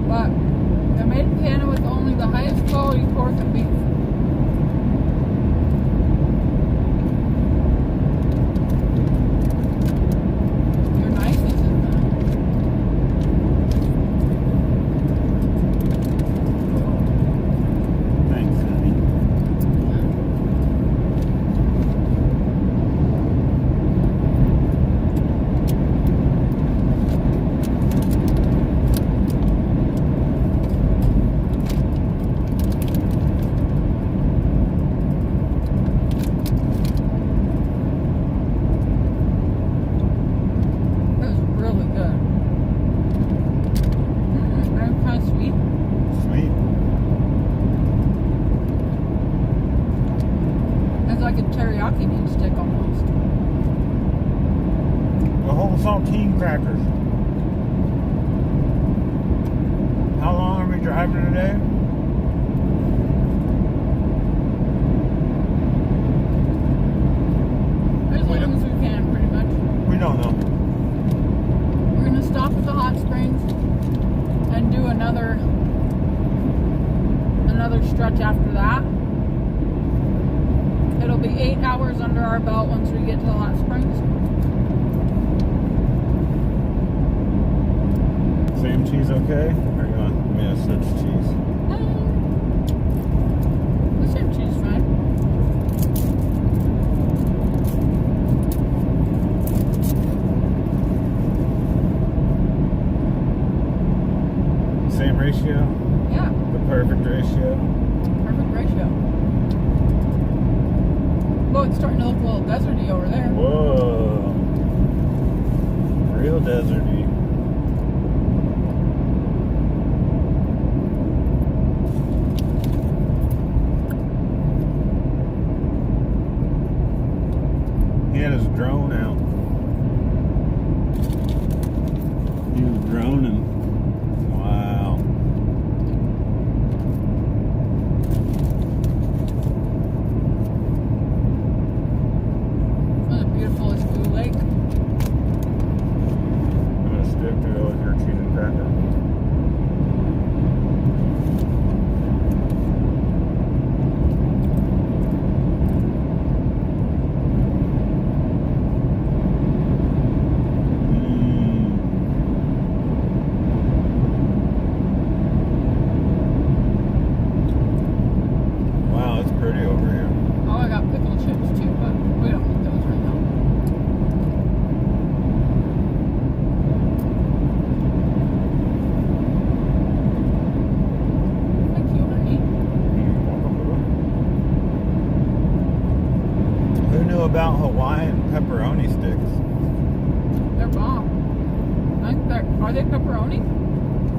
But they're made in Canada with only the highest quality pork and beef. You're nice, isn't that? Thanks, honey. That was really good. Very kind of sweet. Sweet. It's like a teriyaki meat stick almost. The whole saltine crackers. How long are we driving today? As long as we can, pretty much. We don't know. We're gonna stop at the hot springs and do another stretch after that. It'll be 8 hours under our belt once we get to the hot springs. Same cheese okay? Or you want me to switch cheese? The same cheese is fine. Same ratio? Yeah, The perfect ratio? perfect ratio. Oh, it's starting to look a little deserty over there. Whoa. Real deserty. He had his drone out. He was droning. Wow. What a beautiful is Blue Lake. I'm gonna stick to it with your cheese and cracker. Wow, it's pretty over here. Oh, I got pickle chips too, but we don't need those right now. Thank you, honey. Who knew about Hawaiian pepperoni sticks? They're bomb. Are they pepperoni?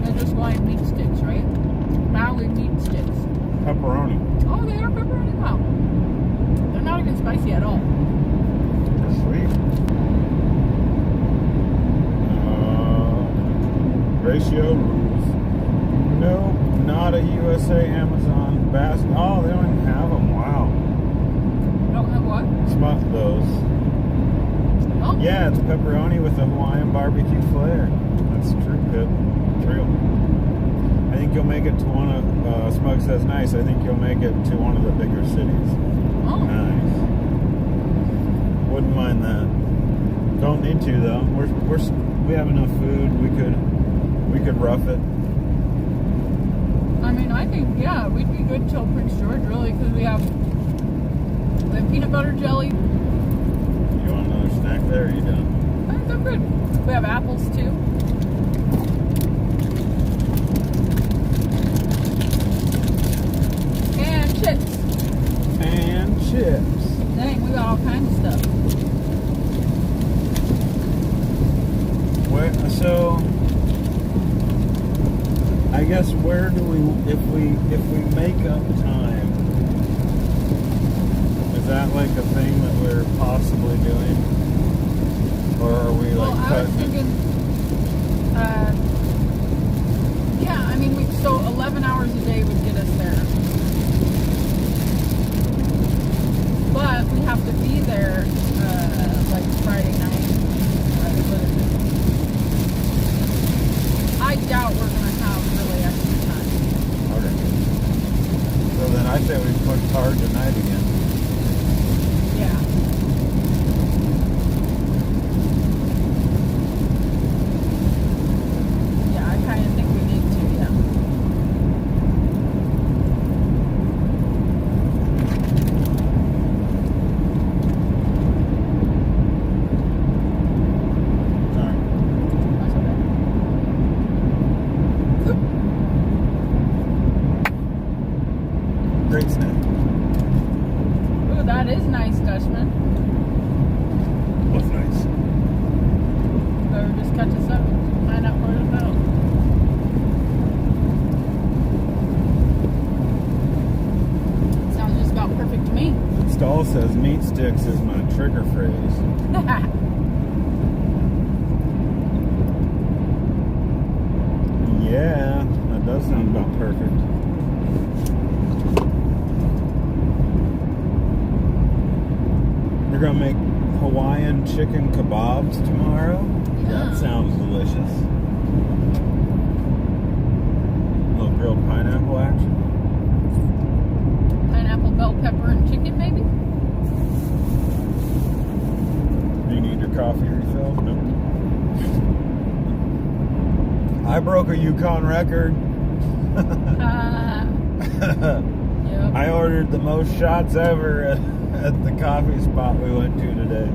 They're just Hawaiian meat sticks, right? Maui meat sticks. Pepperoni. Oh, they are pepperoni. Wow. They're not even spicy at all. They're sweet. Ratio rules. Nope, not a USA Amazon basket. Oh, they don't even have them. Wow. Don't have what? Smut those. Oh. Yeah, it's pepperoni with a Hawaiian barbecue flair. That's true, Pip. True. I think you'll make it to one of, Smug says nice, I think you'll make it to one of the bigger cities. Oh. Nice. Wouldn't mind that. Don't need to though. We have enough food. We could rough it. I mean, I think, yeah, we'd be good till Prince George, really, because we have peanut butter jelly. You want another snack there? Or are you done? I think they're good. We have apples, too. And chips. And chips. Dang, we got all kinds of stuff. So I guess where do we, if we make up time, is that like a thing that we're possibly doing, or are we like Well, I was cutting it? thinking, yeah, I mean, so 11 hours a day would get us there. But we have to be there, like Friday night. I doubt we're going to have really extra time. Okay. So then I say we push hard tonight again. Yeah. Yeah, I kind of think we need to, yeah. Sorry. That's okay. Great snack. Ooh, that is nice, Dutchman. What's nice? Better just catch us up and find out where to go. Sounds just about perfect to me. Stall says meat sticks is my trigger phrase. Yeah, that does sound about perfect. You're gonna make Hawaiian chicken kebabs tomorrow? Yeah. That sounds delicious. A little grilled pineapple action. Pineapple, bell pepper, and chicken, maybe? Do you need your coffee refill? Nope. I broke a Yukon record. Yep. I ordered the most shots ever at the coffee spot we went to today.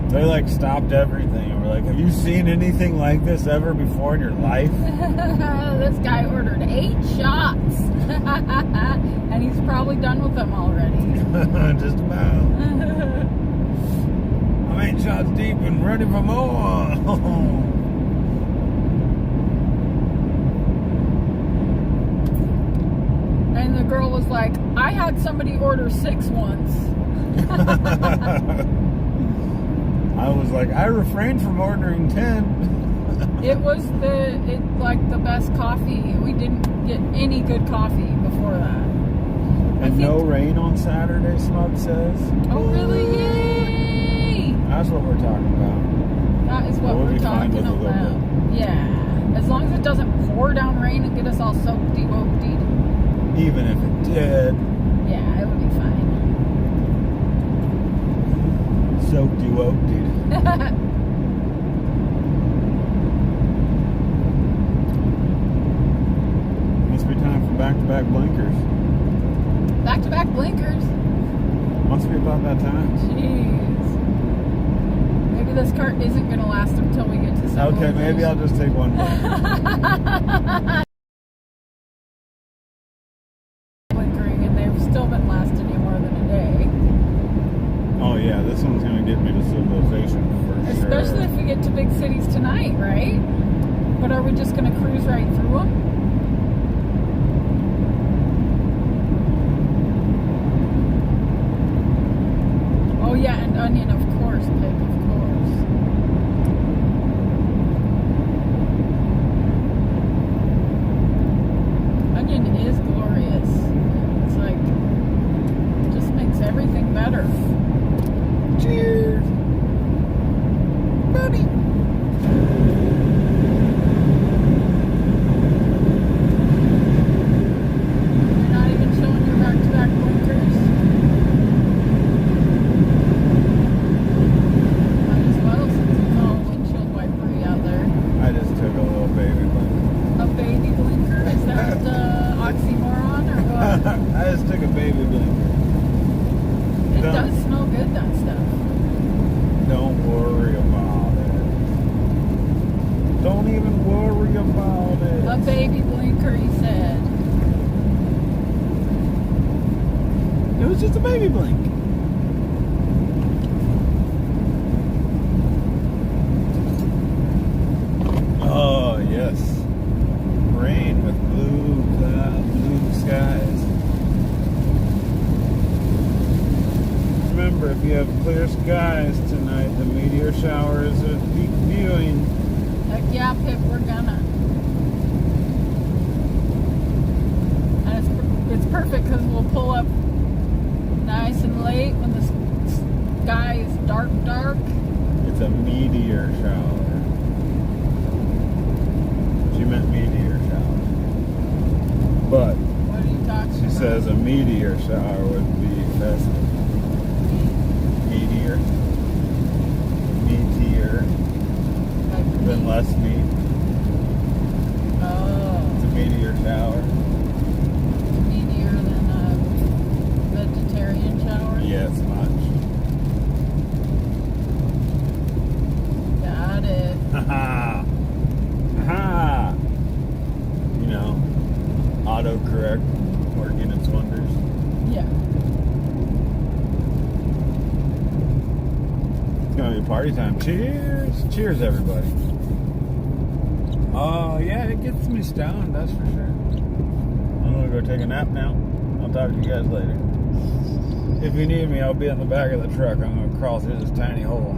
They like stopped everything and were like, have you seen anything like this ever before in your life? This guy ordered 8 shots. And he's probably done with them already. Just about. I'm 8 shots deep and ready for more. And the girl was like, I had somebody order 6 once. I was like, I refrained from ordering 10. It was the best coffee. We didn't get any good coffee before that. And no rain on Saturday, Smug says. Oh, really? Yay! That's what we're talking about. That is what we're talking about. Yeah. As long as it doesn't pour down rain and get us all soaked, woke-deed. Even if it did. Yeah, it would be fine. Soaked you woke-deed. Must be time for back-to-back blinkers. Back-to-back blinkers? Must be about that time. Jeez. Maybe this cart isn't going to last until we get to civilization. Okay, maybe I'll just take one blinker. Blinkering, and they've still been lasting you more than a day. Oh yeah, this one's going to get me to civilization for sure. Especially if we get to big cities tonight, right? But are we just going to cruise right through them? Oh yeah, and onion, of course, Pip, of course. Onion is glorious. It's like, just makes everything better. Cheers! Buddy! You're not even showing your back-to-back blinkers. Might as well, since it's all windshield wipery out there. I just took a little baby blinker. A baby blinker? Is that oxymoron or what? I just took a baby blinker. It does smell good, that stuff. Don't worry about it. Don't even worry about it. A baby blinker, he said. It was just a baby blink. Oh, yes. Rain with blue skies. Remember, if you have clear skies tonight, the meteor shower is a peak viewing. Heck yeah, Pip, we're gonna. And it's perfect because we'll pull up nice and late when the sky is dark. It's a meteor shower. She meant meteor shower. But What are you talking she about? says a meteor shower would be festive. Meteor. Like Then meat? less meat. Oh, It's a meteor shower. meatier than a vegetarian shower? Yes, much. Got it. Haha. Haha. You know, autocorrect working its wonders. Yeah. It's gonna be party time. Cheers! Cheers, everybody. Oh, yeah, it gets me stoned, that's for sure. I'm gonna go take a nap now. I'll talk to you guys later. If you need me, I'll be in the back of the truck. I'm gonna crawl through this tiny hole.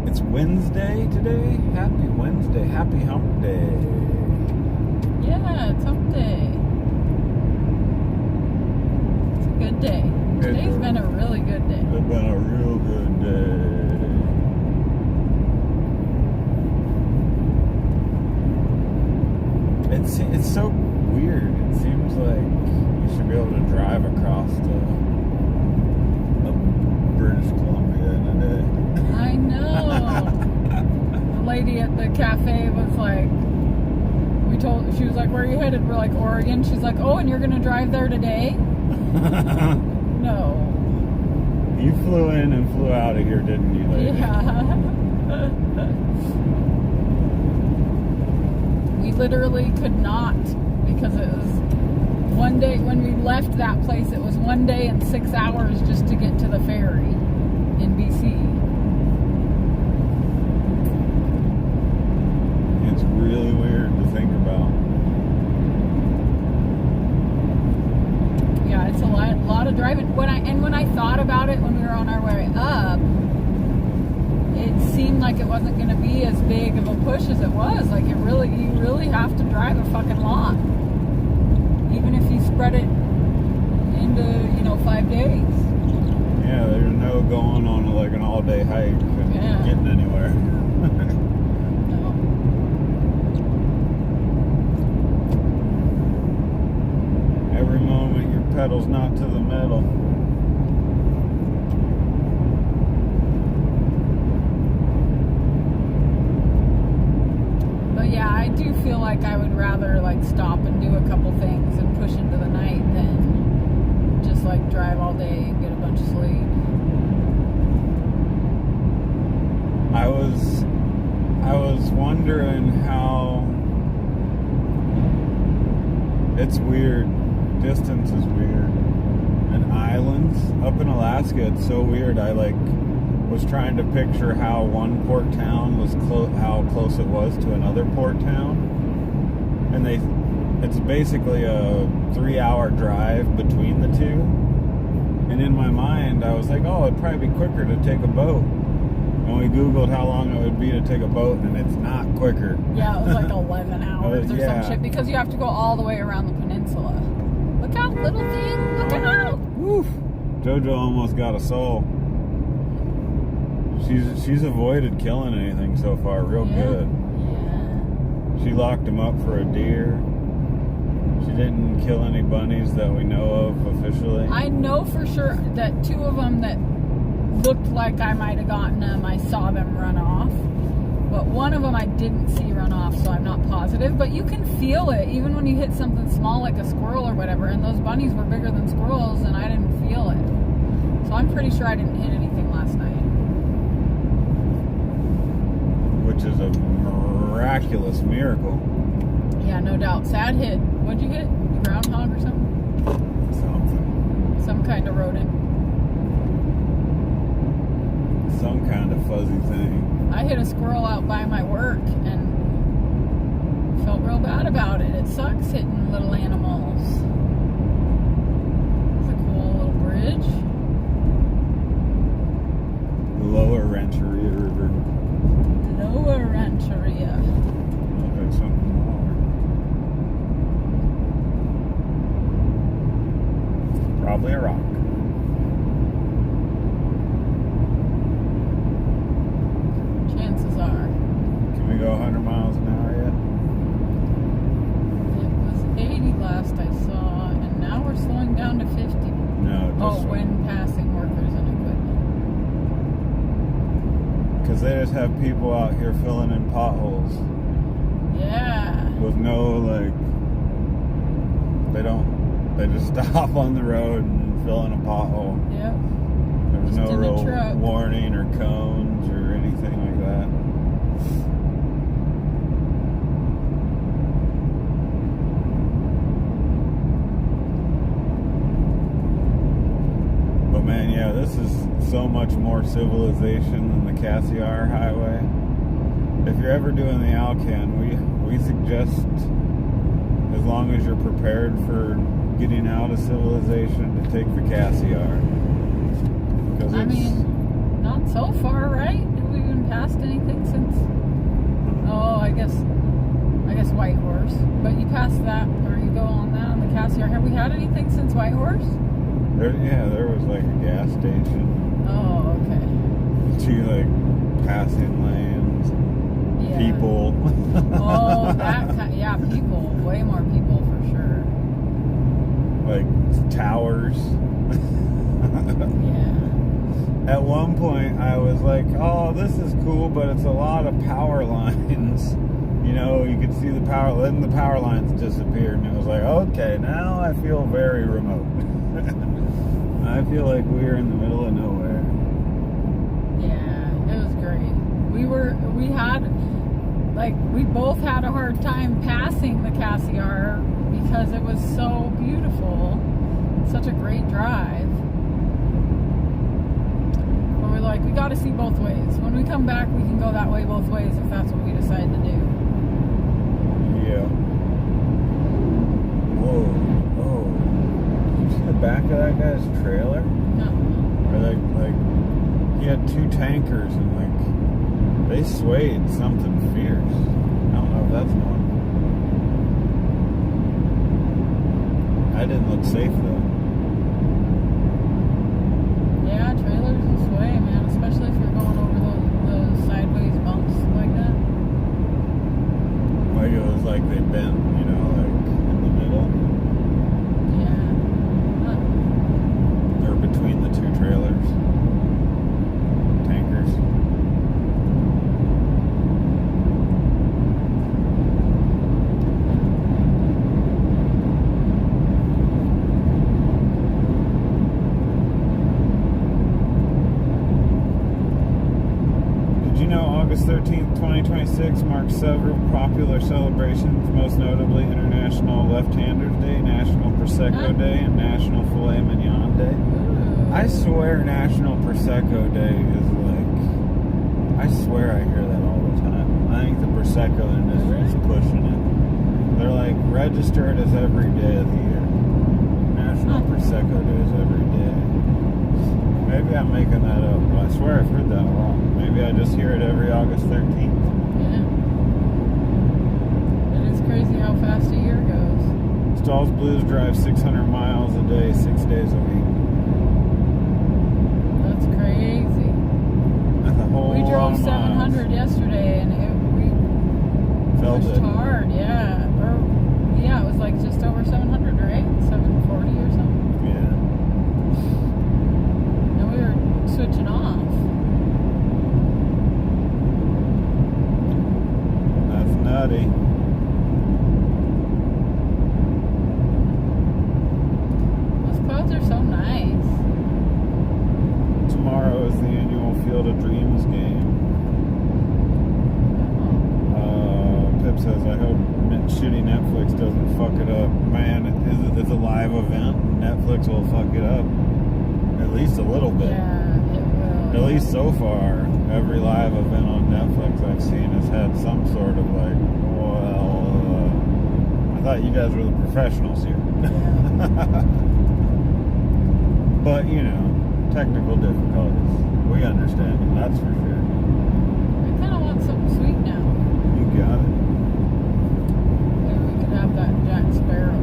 It's Wednesday today. Happy Wednesday. Happy hump day. Yeah, it's hump day. It's a good day. Today's been a really good day. It's been a real good day. It's so weird. It seems like you should be able to drive across to British Columbia in a day. I know. The lady at the cafe was like, she was like, where are you headed? We're like, Oregon. She's like, oh, and you're going to drive there today? No. You flew in and flew out of here, didn't you, lady? Yeah. We literally could not, because it was one day when we left that place. It was 1 day and 6 hours just to get to the ferry in BC. It's really weird to think about. Yeah, it's a lot of driving. When I thought about it when we were on our way up, it seemed like it wasn't going to be as big of a push as it was. Like you really have to drive a fucking lot, even if you spread it into 5 days. Yeah, there's no going on like an all-day hike and getting anywhere. No. Every moment your pedal's not to the metal. But yeah, I do feel like I would rather like stop and do a couple things and push into the night than just like drive all day and get a bunch of sleep. I was wondering how it's weird. Distance is weird. And islands up in Alaska, it's so weird. I was trying to picture how one port town was how close it was to another port town, and it's basically a 3-hour drive between the two. And in my mind, I was like, oh, it'd probably be quicker to take a boat. And we Googled how long it would be to take a boat, and it's not quicker. Yeah, it was like 11 hours or some shit, because you have to go all the way around the peninsula. Look out, little thing! Look out! Woof! Jojo almost got a soul. She's avoided killing anything so far real good. Yeah. She locked him up for a deer. She didn't kill any bunnies that we know of officially. I know for sure that 2 of them that looked like I might have gotten them, I saw them run off. But one of them I didn't see run off, so I'm not positive. But you can feel it, even when you hit something small like a squirrel or whatever. And those bunnies were bigger than squirrels, and I didn't feel it. So I'm pretty sure I didn't hit anything last night. Which is a miraculous miracle. Yeah, no doubt. Sad hit. What'd you hit? Groundhog or something? Something. Some kind of rodent. Some kind of fuzzy thing. I hit a squirrel out by my work and felt real bad about it. It sucks hitting little animals. It's a cool little bridge. The Lower Rancheria River. Lower Rancheria. Looks like something lower. Probably a rock. Chances are. Can we go 100 miles an hour yet? It was 80 last I saw, and now we're slowing down to 50. No, just when passing workers and equipment. because they just have people out here filling in potholes. Yeah. With no they just stop on the road and fill in a pothole. Yep. There's Just no in the real truck. warning or cones or anything like that. But man, yeah, this is so much more civilization than the Cassiar Highway. If you're ever doing the Alcan, we suggest, as long as you're prepared for getting out of civilization, to take the Cassiar. I mean, not so far, right? Have we even passed anything since? Oh, I guess White Horse. But you passed that, or you go on that on the Cassiar. Have we had anything since White Horse? There was like a gas station. Oh, okay. 2 passing lanes. Yeah. People. Oh, yeah, people. Way more people for sure. Towers. Yeah. At one point, I was like, oh, this is cool, but it's a lot of power lines. You could see the power, then the power lines disappeared, and it was like, okay, now I feel very remote. I feel like we're in the middle of nowhere. Yeah, it was great. We had like, we both had a hard time passing the Cassiar because it was so beautiful. Such a great drive. But we're like, we got to see both ways. When we come back, we can go that way both ways if that's what we decide to do. Yeah. Whoa. Oh. Did you see the back of that guy's trailer? No. Or like he had two tankers and like they swayed something fierce. I don't know if that's normal. I didn't look safe though. Yeah, trailers will sway, man, especially if you're going over those sideways bumps like that. Like it was like they bent, you know, like in the middle. Yeah. Or between the two trailers. Tankers. Did you know August 13th, 2026 marks several popular celebrations, most notably International Left-Handers Day, National Prosecco Day, and National Filet Mignon Day? I swear National Prosecco Day is like, I swear I hear that all the time. I think the Prosecco industry is pushing it. They're like, register it as every day of the year. National Prosecco Day is every day. Maybe I'm making that up, but I swear I've heard that wrong. Maybe I just hear it every August 13th. Yeah. It is crazy how fast a year goes. Stalls Blues drive 600 miles a day, 6 days a week. That's crazy. That's a whole We lot drove of miles. 700 yesterday, and we Felt pushed it. hard, yeah. Or yeah, it was like just over 700, right? 740 or something. Yeah. And we were switching off. That's nutty. Those clouds are so nice. Tomorrow is the annual Field of Dreams game. Pip says, I hope shitty Netflix doesn't fuck it up. Man, it's a live event. Netflix will fuck it up. At least a little bit. Yeah, it will. At least so far, every live event on Netflix I've seen has had some sort of like, well, I thought you guys were the professionals here. But, you know, technical difficulties. We understand it, that's for sure. I kind of want something sweet now. You got it. Maybe we could have that Jack Sparrow.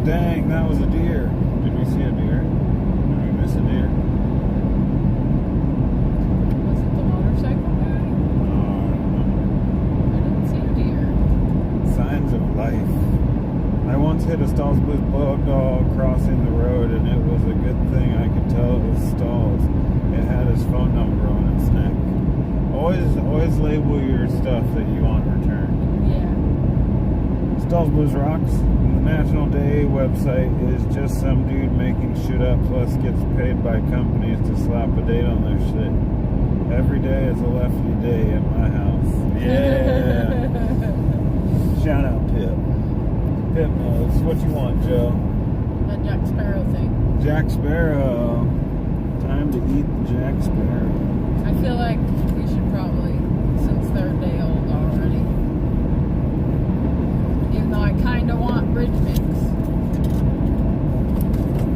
Dang, that was a deer. Did we see a deer? Did we miss a deer? Was it the motorcycle guy? I didn't see a deer. Signs of life. I once hit a Stalls Blues bulldog crossing the road, and it was a good thing I could tell it was Stalls. It had his phone number on its neck. Always label your stuff that you want returned. Yeah. Stalls Blues rocks. The National Day website is just some dude making shit up, plus gets paid by companies to slap a date on their shit. Every day is a lefty day at my house. Yeah. Shout out Pip. Pip knows. What you want, Joe? That Jack Sparrow thing. Jack Sparrow. Time to eat the Jack Sparrow. I feel like we should probably, since they're a day old already. Even though I kind of want bridge mix.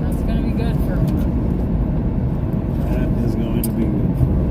That's going to be good for a while. That is going to be good for a while.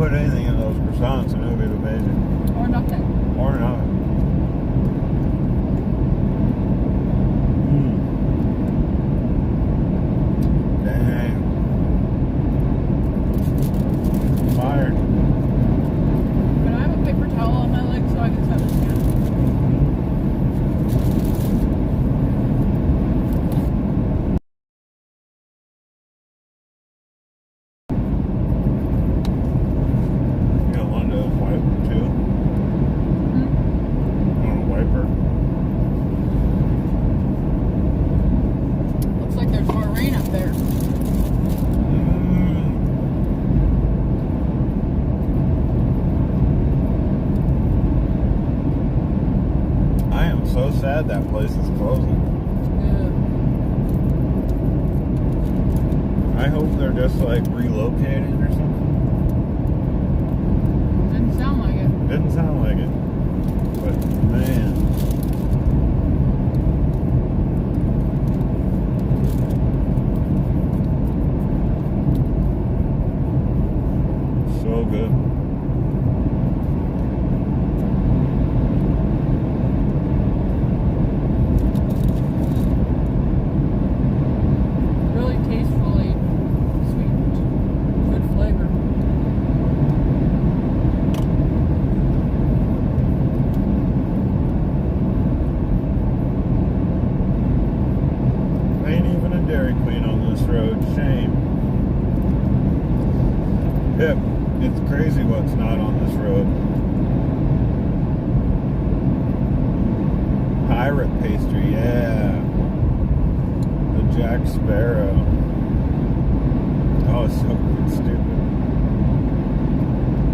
put anything in those croissants and it would be amazing. Or nothing. Or not. Dang. I'm tired. Can I have a paper towel on my leg so I can set this down? You don't want to wipe too? I want to wipe her. Looks like there's more rain up there. I am so sad that place is closing. I hope they're just like relocating or something. Didn't sound like it. Didn't sound like it. But man. So good. Really tastefully sweet. Good flavor. Ain't even a Dairy Queen on this road. Shame. Yep, it's crazy what's not on this road. Pirate pastry, yeah. The Jack Sparrow. Oh, so good, stupid.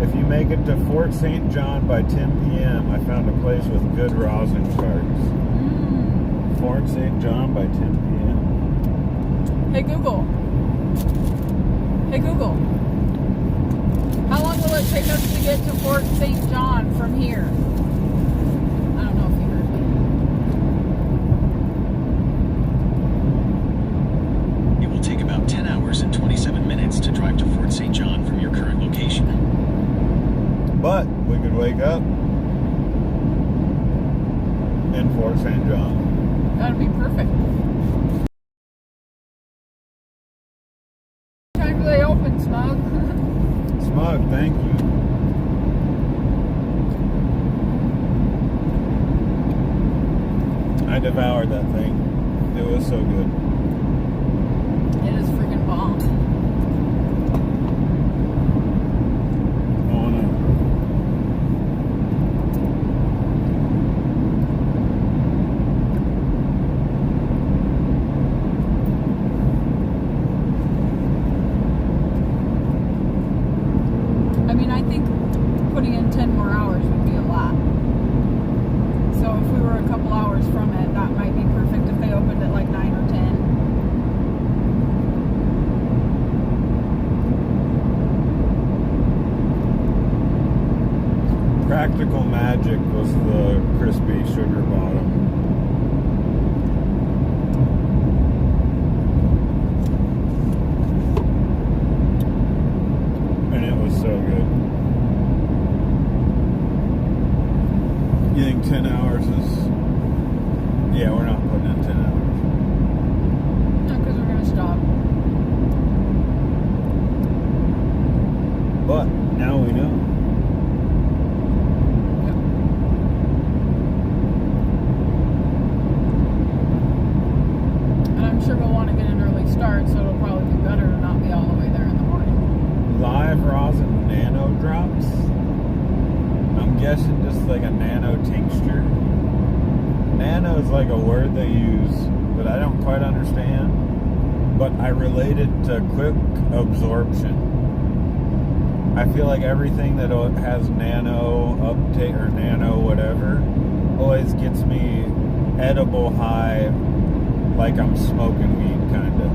If you make it to Fort St. John by 10 p.m., I found a place with good rosin carts. Fort St. John by 10 p.m. Hey Google. Hey Google. How long will it take us to get to Fort St. John from here? I don't know if you heard me. It will take about 10 hours and 27 minutes to drive to Fort St. John from your current location. But we could wake up in Fort St. John. That'd be perfect. Time do they open, Smug? Smug, thank you. I devoured that thing. It was so good. It is freaking bomb. Oh no. I mean, I think putting in 10 more hours would be a lot. So if we were a couple hours from it, that might be perfect if they opened at like 9 or 10. Practical Magic was the crispy sugar bottom. And it was so good. You think 10 hours is... Yeah, we're not putting in 10 hours. No, because we're going to stop. But now we know. Yep. And I'm sure we'll want to get an early start, so it'll probably be better to not be all the way there in the morning. Live rosin nano drops. I'm guessing just like a nano tincture. Nano is like a word they use, but I don't quite understand. But I relate it to quick absorption. I feel like everything that has nano uptake or nano whatever always gets me edible high, like I'm smoking weed kind of,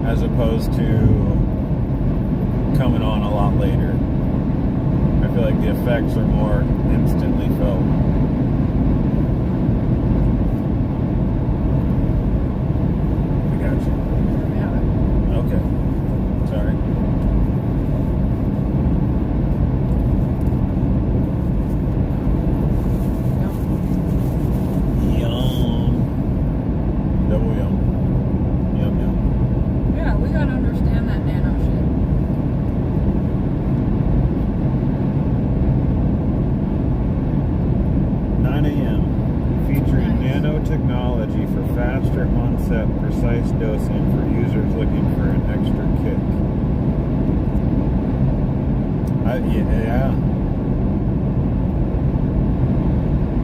as opposed to coming on a lot later. I feel like the effects are more instantly felt. I got you. There we have it. Okay. Sorry. on that nano shit. 9 a.m. Featuring Nice. nanotechnology for faster onset, precise dosing for users looking for an extra kick. Yeah.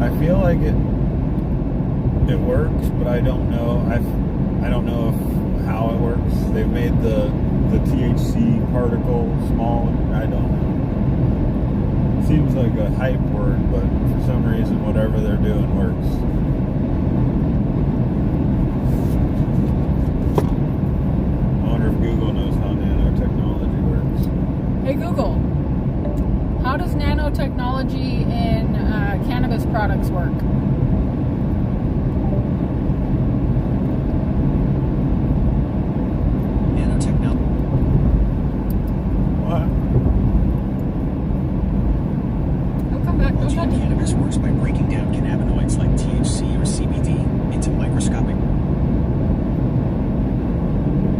I feel like it works, but I don't know. I don't know how it works. They've made the THC particle small. I don't know. Seems like a hype word, but for some reason, whatever they're doing works. I wonder if Google knows how nanotechnology works. Hey Google, how does nanotechnology in cannabis products work? Nanotechnology. What? He'll come back. Go Technology in touch. cannabis works by breaking down cannabinoids like THC or CBD into microscopic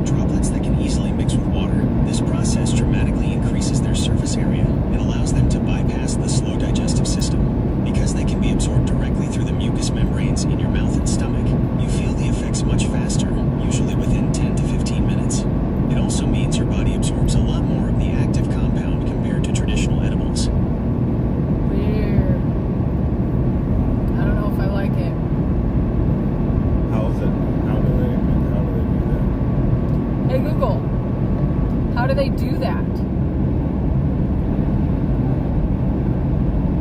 droplets that can easily mix with water. This process dramatically increases their surface area and allows them to bypass the slow digestive system. Because they can be absorbed directly through the mucous membranes in your mouth and stomach, you feel the effects much faster, usually within 10 to 15 minutes. It also means your body absorbs a lot more of the active compound compared to traditional edibles. Weird. I don't know if I like it. How do they do that? Hey Google, how do they do that?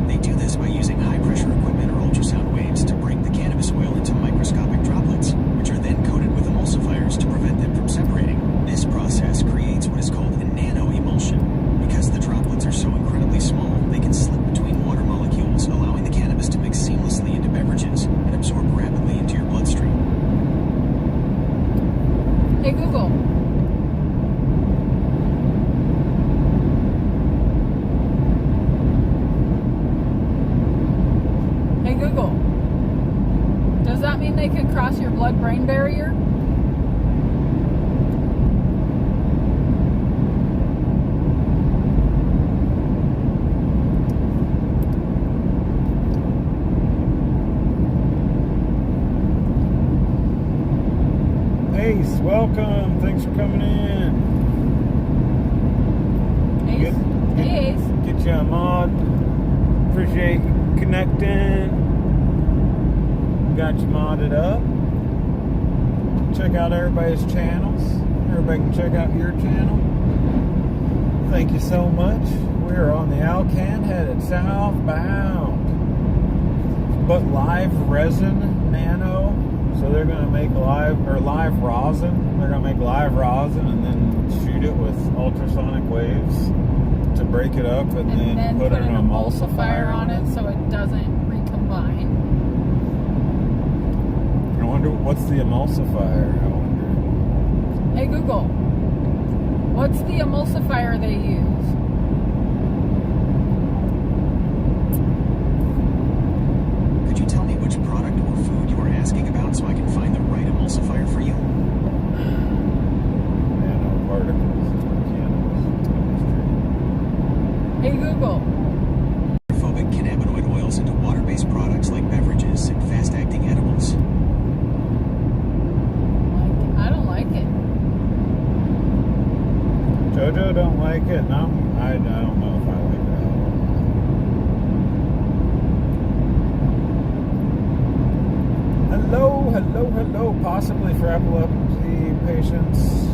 They do this by using high-pressure equipment or ultrasound waves to break the cannabis oil into microscopic droplets, which are then coated with emulsifiers to prevent them from separating. This process creates what is called a nano-emulsion. Because the droplets are so incredibly small, they can slip between water molecules, allowing the cannabis to mix seamlessly into beverages and absorb rapidly into your bloodstream. Hey Google. Hey Google. Does that mean they can cross your blood-brain barrier? Ace, welcome. Thanks for coming in. Ace? Hey Ace. Get you a mod. Appreciate you connecting. Got you modded up. Check out everybody's channels. Everybody can check out your channel. Thank you so much. We're on the Alcan headed southbound. But live resin nano. So they're going to make live rosin. They're going to make live rosin and then shoot it with ultrasonic waves to break it up and then put an emulsifier on it so it doesn't recombine. I wonder what's the emulsifier. I wonder. Hey Google, what's the emulsifier they use? Could you tell me which product or food you are asking about so I can find the right emulsifier for you? Nanoparticles in cannabis chemistry. Hey Google, Hydrophobic cannabinoid oils into water-based products like beverages and fast-acting edibles. I don't like it. Jojo don't like it. No, I don't know if I like it. Hello. Possibly for epilepsy patients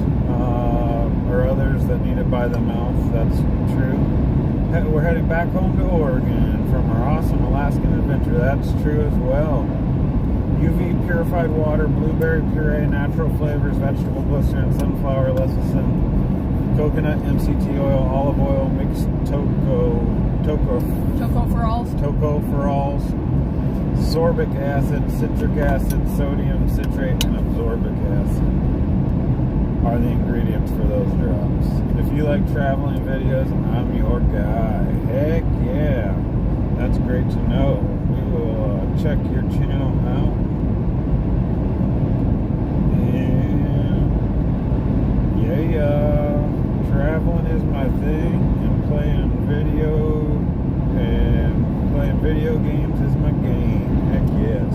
or others that need it by the mouth. That's true. We're heading back home to Oregon from our awesome Alaskan adventure. That's true as well. UV purified water, blueberry puree, natural flavors, vegetable glycerin, sunflower lecithin, coconut, MCT oil, olive oil, mixed tocopherols, sorbic acid, citric acid, sodium citrate, and absorbic acid are the ingredients for those drops. If you like traveling videos, I'm your guy. Heck yeah. That's great to know. We will check your channel out. And yeah. thing, and playing video games is my game. Heck yes.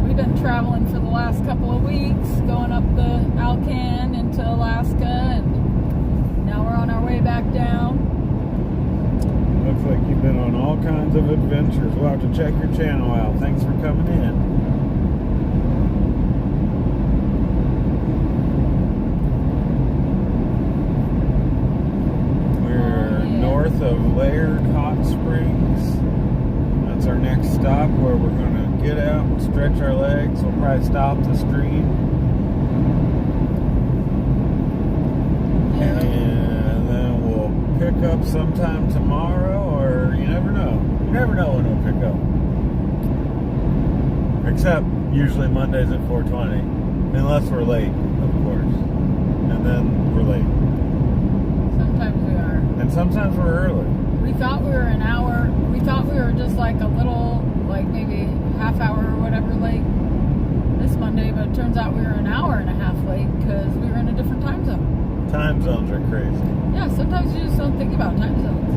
We've been traveling for the last couple of weeks, going up the Alcan into Alaska, and now we're on our way back down. Looks like you've been on all kinds of adventures. We'll have to check your channel out. Thanks for coming in. North of Laird Hot Springs. That's our next stop, where we're going to get out and stretch our legs. We'll probably stop the stream. And then we'll pick up sometime tomorrow, or you never know. You never know when we'll pick up. Except usually Mondays at 4:20. Unless we're late, of course. And then we're late. Sometimes we are. And sometimes we're early. We thought we were an hour. We thought we were just like a little, like maybe half hour or whatever late this Monday, but it turns out we were an hour and a half late because we were in a different time zone. Time zones are crazy. Yeah, sometimes you just don't think about time zones.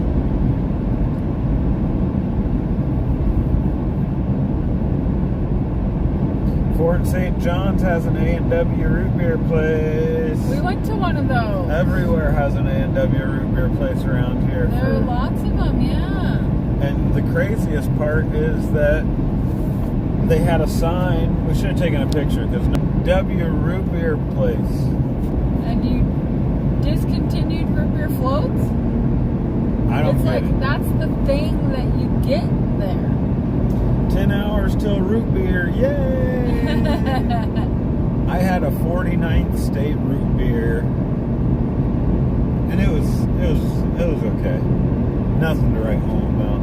Fort St. John's has an A&W root beer place. We went to one of those. Everywhere has an A&W root beer place around here. There are lots of them, yeah. And the craziest part is that they had a sign. We should have taken a picture, because W root beer place. And you discontinued root beer floats? I don't It's get like it. that's the thing that you get there. 10 hours till root beer. Yay! I had a 49th state root beer, and it was okay. Nothing to write home about.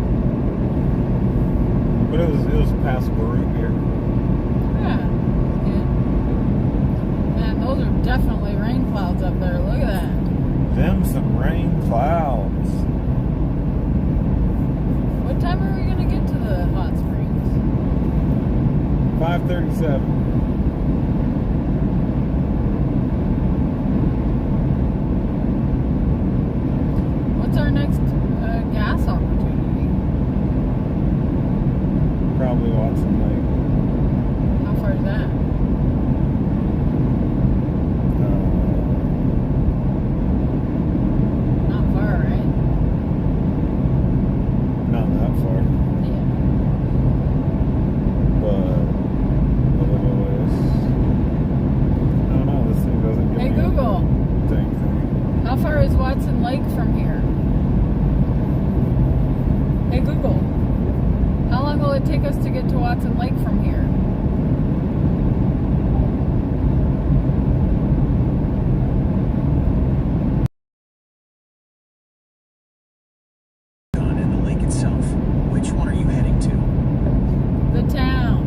But it was passable root beer. Yeah, good. Man, those are definitely rain clouds up there. Look at that. Them some rain clouds. What time are we gonna get to the hot springs? 5:37. What's our next gas opportunity? Probably Watson Lake. How far is that? Not far, right? Not that far. Yeah. But a little ways. I don't know, this thing doesn't give Hey me Google, a thing. how far is Watson Lake from here? Hey Google, how long will it take us to get to Watson Lake from here? And the lake itself. Which one are you heading to? The town.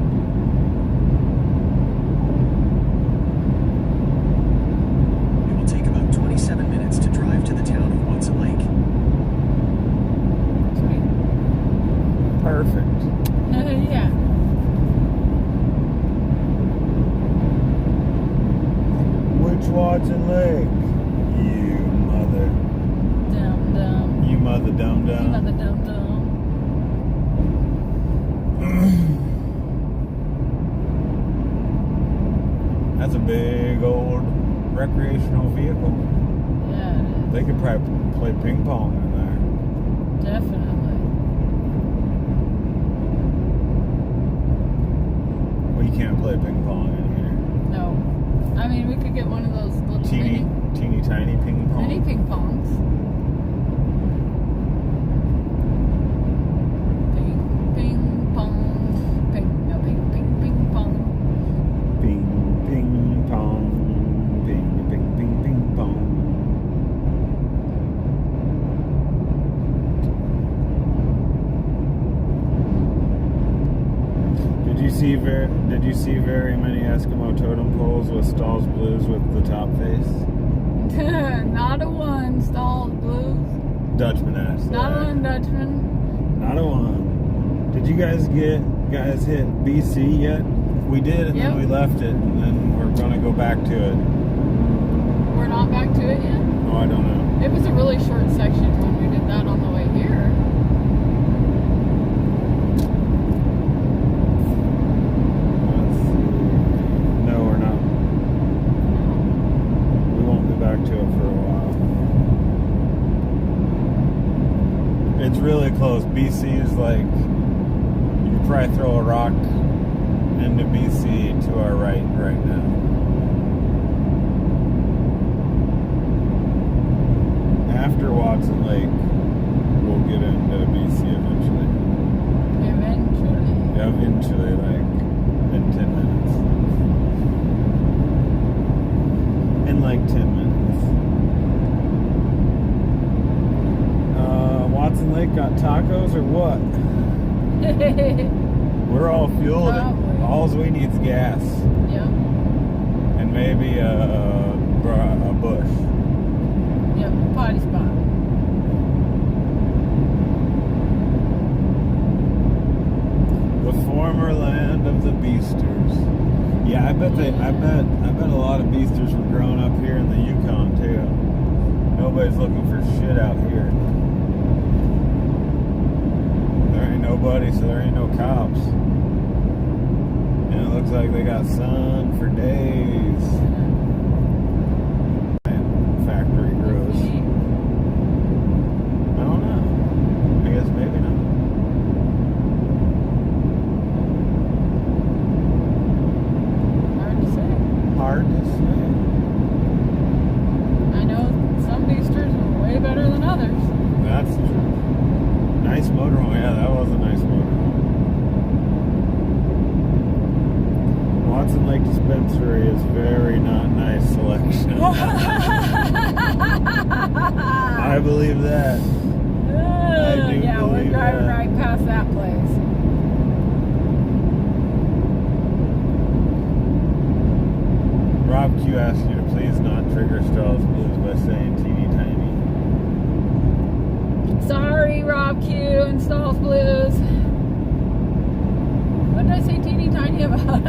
It will take about 27 minutes to drive to the town of Watson Lake. Sweet. Perfect. Yeah. Which Watson Lake? You mother. Dum dum. You mother dum dum. Another dum dum. That's a big old recreational vehicle. Yeah, it is. They could probably play ping pong in there. Definitely. Well, you can't play ping pong in No. I mean, we could get one of those little here. Teeny tiny ping pong. mini ping pongs. Ping, ping, pong. Ping, no, ping, ping, ping, pong. Ping ping pong. Ping ping ping ping pong. Did you see very many Eskimo totem poles with Stahl's Blues with the top face? Not a one, Stall's Blues. Dutchman ass. Not a one, Dutchman. Not a one. Did you guys hit BC yet? We did, and Yep. then we left it, and then we're gonna go back to it. we're not back to it yet? Oh, I don't know. It was a really short section when we did that on the way here. Let's see. No, we're not. We won't be back to it for a while. It's really close. BC is like, you could probably throw a rock into BC to our right now. After Watson Lake, we'll get into BC eventually. Eventually. Yeah, eventually, like in 10 minutes. In like 10 minutes. Watson Lake got tacos or what? We're all fueled. All we need is gas. Yeah. And maybe a bush. Yep, potty spot. The former land of the beasters. Yeah, I bet a lot of beasters were growing up here in the Yukon too. Nobody's looking for shit out here. There ain't nobody, so there ain't no cops. And it looks like they got sun for days. Factory grows. I don't know. I guess maybe not. Hard to say. Hard to say. I know some beasters are way better than others. That's true. Nice motorhome. Yeah, that was a nice motorhome. Watson Lake Dispensary is very not nice selection. I believe that. I do yeah, we're believe driving that. right past that place. Rob Q asked you to please not trigger Straws Blues by saying teeny tiny. Sorry, Rob Q and Stalls Blues. What did I say teeny tiny about? What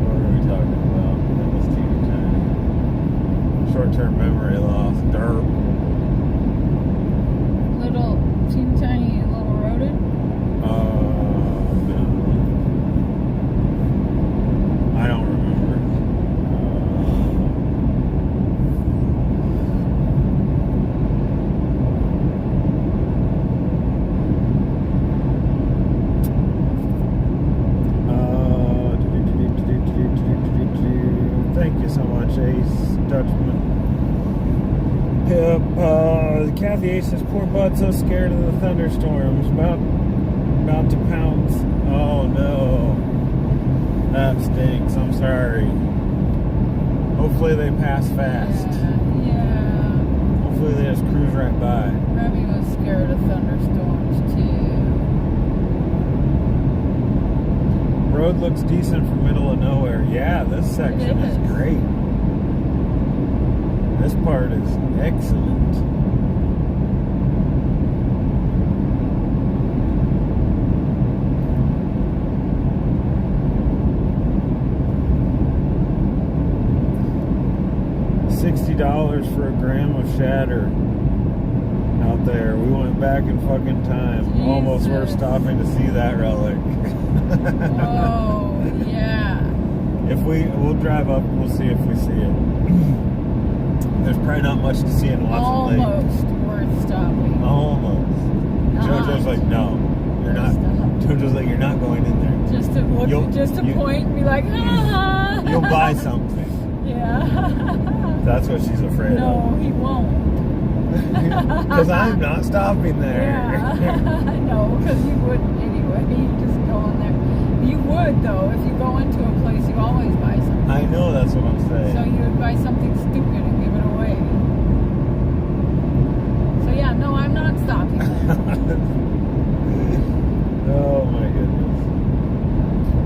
were we talking about? That was teeny tiny. Short-term memory loss. Derp. Little, teeny tiny, little rodent? No. I don't remember. Thank you so much, Ace Dutchman. Yep, Kathy Ace says, poor bud, so scared of the thunderstorms. About to pounce. Oh no. That stinks. I'm sorry. Hopefully they pass fast. Yeah. Hopefully they just cruise right by. Remy was scared of thunderstorms too. Road looks decent for middle of nowhere. Yeah, this section is great. This part is excellent. $60 for a gram of shatter out there. We went back in fucking time. Jesus. Almost worth stopping to see that relic. Oh, yeah. We'll drive up, we'll see if we see it. There's probably not much to see in Watson Lake. Almost worth stopping. Almost. JoJo's like, no, you're not. JoJo's like, you're not going in there. Just to look, point and be like, ah. You'll buy something. Yeah. That's what she's afraid No, of. he won't. Because I'm not stopping there. Yeah. No, because you wouldn't anyway. You just go in there. You would, though. If you go into a place, you always buy something. I know, that's what I'm saying. So you would buy something stupid and give it away. So yeah, no, I'm not stopping there. Oh my goodness.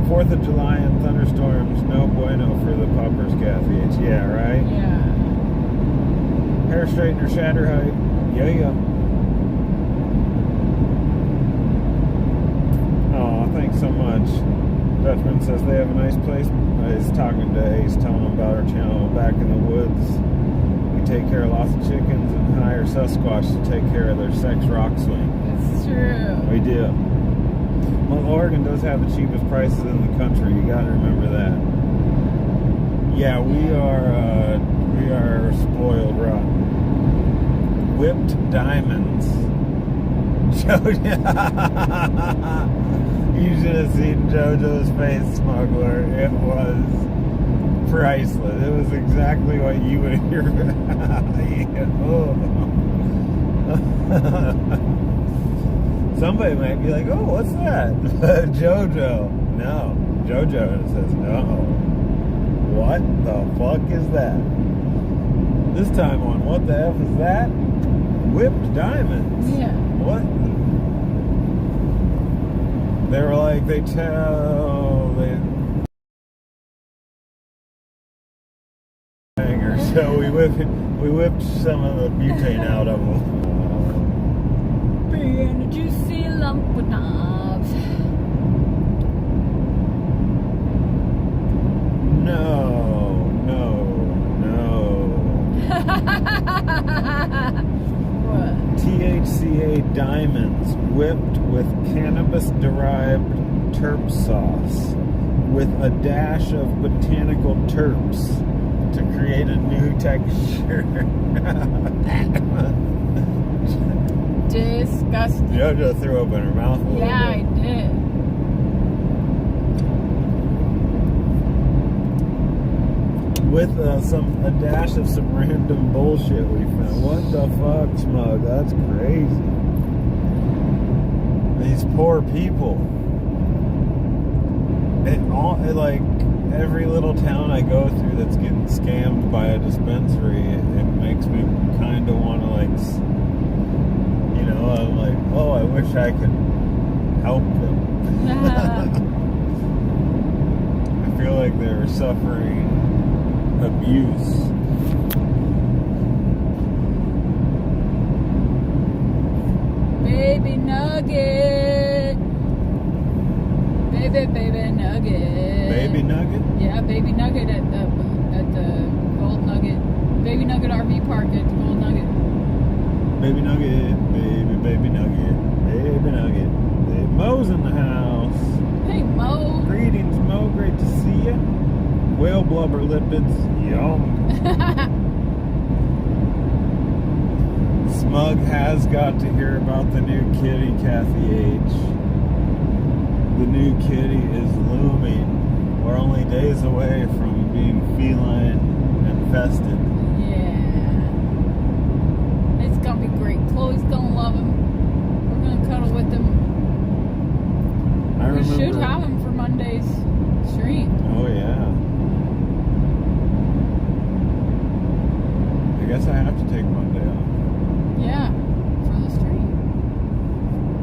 4th of July and thunderstorms, no bueno for the puppers, Kathy. It's yeah, right? Yeah. Hair straightener, shatter height. Yeah. Oh, thanks so much. Dutchman says they have a nice place. He's talking to Ace, telling him about our channel. Back in the woods, we take care of lots of chickens and hire Sasquatch to take care of their sex rock swing. It's true. We do. Well, Oregon does have the cheapest prices in the country. You got to remember that. Yeah, we are spoiled rotten. Whipped diamonds. You should have seen JoJo's face, smuggler. It was priceless. It was exactly what you would hear. Somebody might be like, oh, what's that? JoJo. No. JoJo says no. What the fuck is that? This time on What the F is that? Whipped diamonds. Yeah. What? They were like, they hanger, so we whipped some of the butane out of them. Being a juicy lump with knobs. No. What? THCA diamonds whipped with cannabis-derived terp sauce with a dash of botanical terps to create a new texture. Disgusting. JoJo threw up in her mouth a little Yeah, I bit. did. With a dash of some random bullshit we found. What the fuck, Smug? That's crazy. These poor people. Like every little town I go through that's getting scammed by a dispensary, it makes me kind of want to I'm like, oh, I wish I could help them. I feel like they're suffering abuse. Baby nugget. Baby nugget. Baby nugget? Yeah, baby nugget at the Gold Nugget. Baby Nugget RV Park at the Gold Nugget. Baby nugget, baby nugget, baby nugget. Hey, Mo's in the house. Hey Mo. Greetings, Mo. Great to see you. Whale blubber lipids. Yum. Smug has got to hear about the new kitty, Kathy H. The new kitty is looming. We're only days away from being feline infested. Yeah. It's gonna be great. Chloe's gonna love him. We're gonna cuddle with him. We should have him for Monday's stream. Oh yeah. I guess I have to take Monday off. Yeah, for the stream.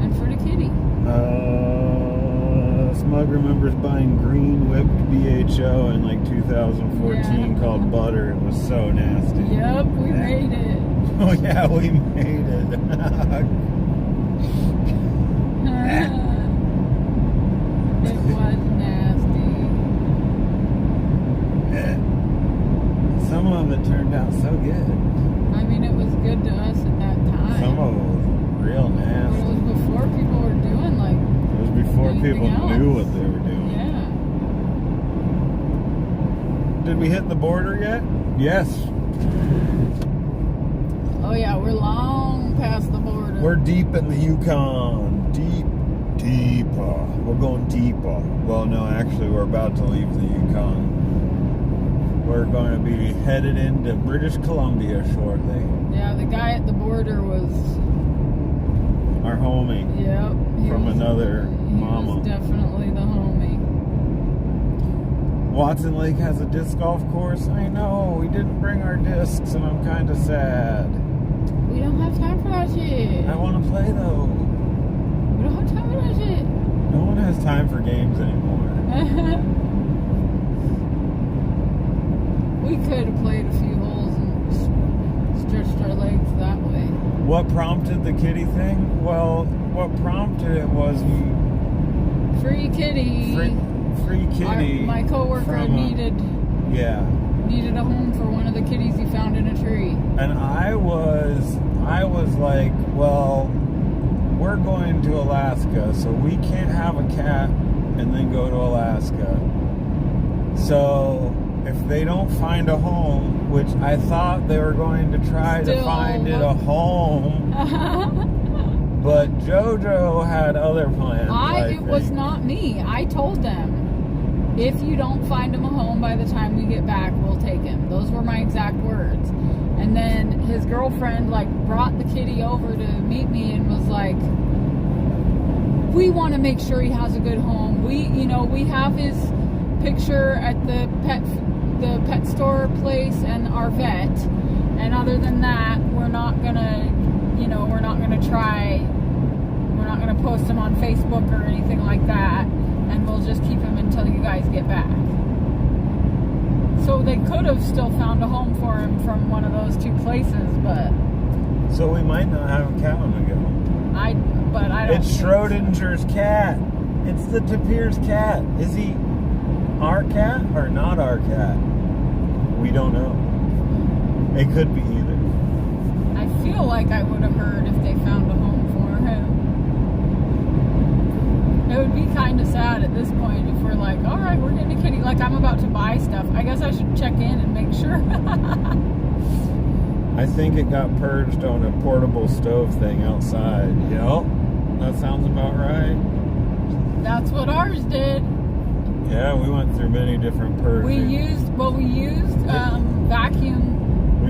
And for the kitty. Smug remembers buying green whipped BHO in like 2014 called Butter. It was so nasty. Yep, we made it. Oh yeah, we made it. It was nasty. Some of it turned out so good. I mean, it was good to us at that time. Some of it was real But nasty. it was before people were doing like. It was before anything people else. knew what they were doing. Yeah. Did we hit the border yet? Yes. Oh yeah, we're long past the border. We're deep in the Yukon. Deeper. We're going deeper. Well, no, actually, we're about to leave the Yukon. We're going to be headed into British Columbia shortly. Yeah, the guy at the border was. Our homie. Yep. From another mama. He was definitely the homie. Watson Lake has a disc golf course. I know. We didn't bring our discs, and I'm kind of sad. We don't have time for that shit. I want to play though. We don't have time for that shit. No one has time for games anymore. We could have played a few holes and stretched our legs that way. What prompted the kitty thing? Well, what prompted it was Free kitty. free kitty. My coworker from needed a home for one of the kitties he found in a tree. And I was like, well, we're going to Alaska, so we can't have a cat and then go to Alaska. So if they don't find a home, which I thought they were going to try to find it a home, but JoJo had other plans. It was not me. I told them, if you don't find him a home by the time we get back, we'll take him. Those were my exact words. And then his girlfriend brought the kitty over to meet me and was like, we want to make sure he has a good home. We have his picture at the pet store place and our vet. And other than that, we're not gonna post him on Facebook or anything like that. And we'll just keep him until you guys get back. So they could have still found a home for him from one of those two places, but... So we might not have a cat when we get home. I don't It's Schrodinger's cat. It's the Tapirs cat. Is he our cat or not our cat? We don't know. It could be either. I feel like I would have heard if they found a home for him. It would be kind of sad at this point if we're like, all right, we're getting a kitty. Like, I'm about to buy stuff. I guess I should check in and make sure. I think it got purged on a portable stove thing outside. Yep, that sounds about right. That's what ours did. Yeah, we went through many different purges. We used vacuum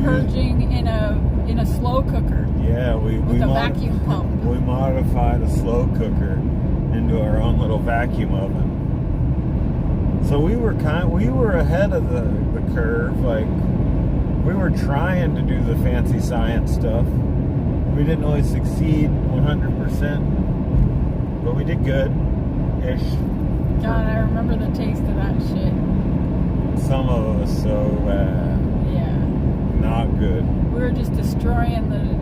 purging in a slow cooker. Yeah, with a vacuum pump. We modified a slow cooker into our own little vacuum oven. So we were ahead of the curve. Like, we were trying to do the fancy science stuff. We didn't always succeed 100%, but we did good-ish. God, I remember the taste of that shit. Some of us so bad. Yeah. Not good. We were just destroying the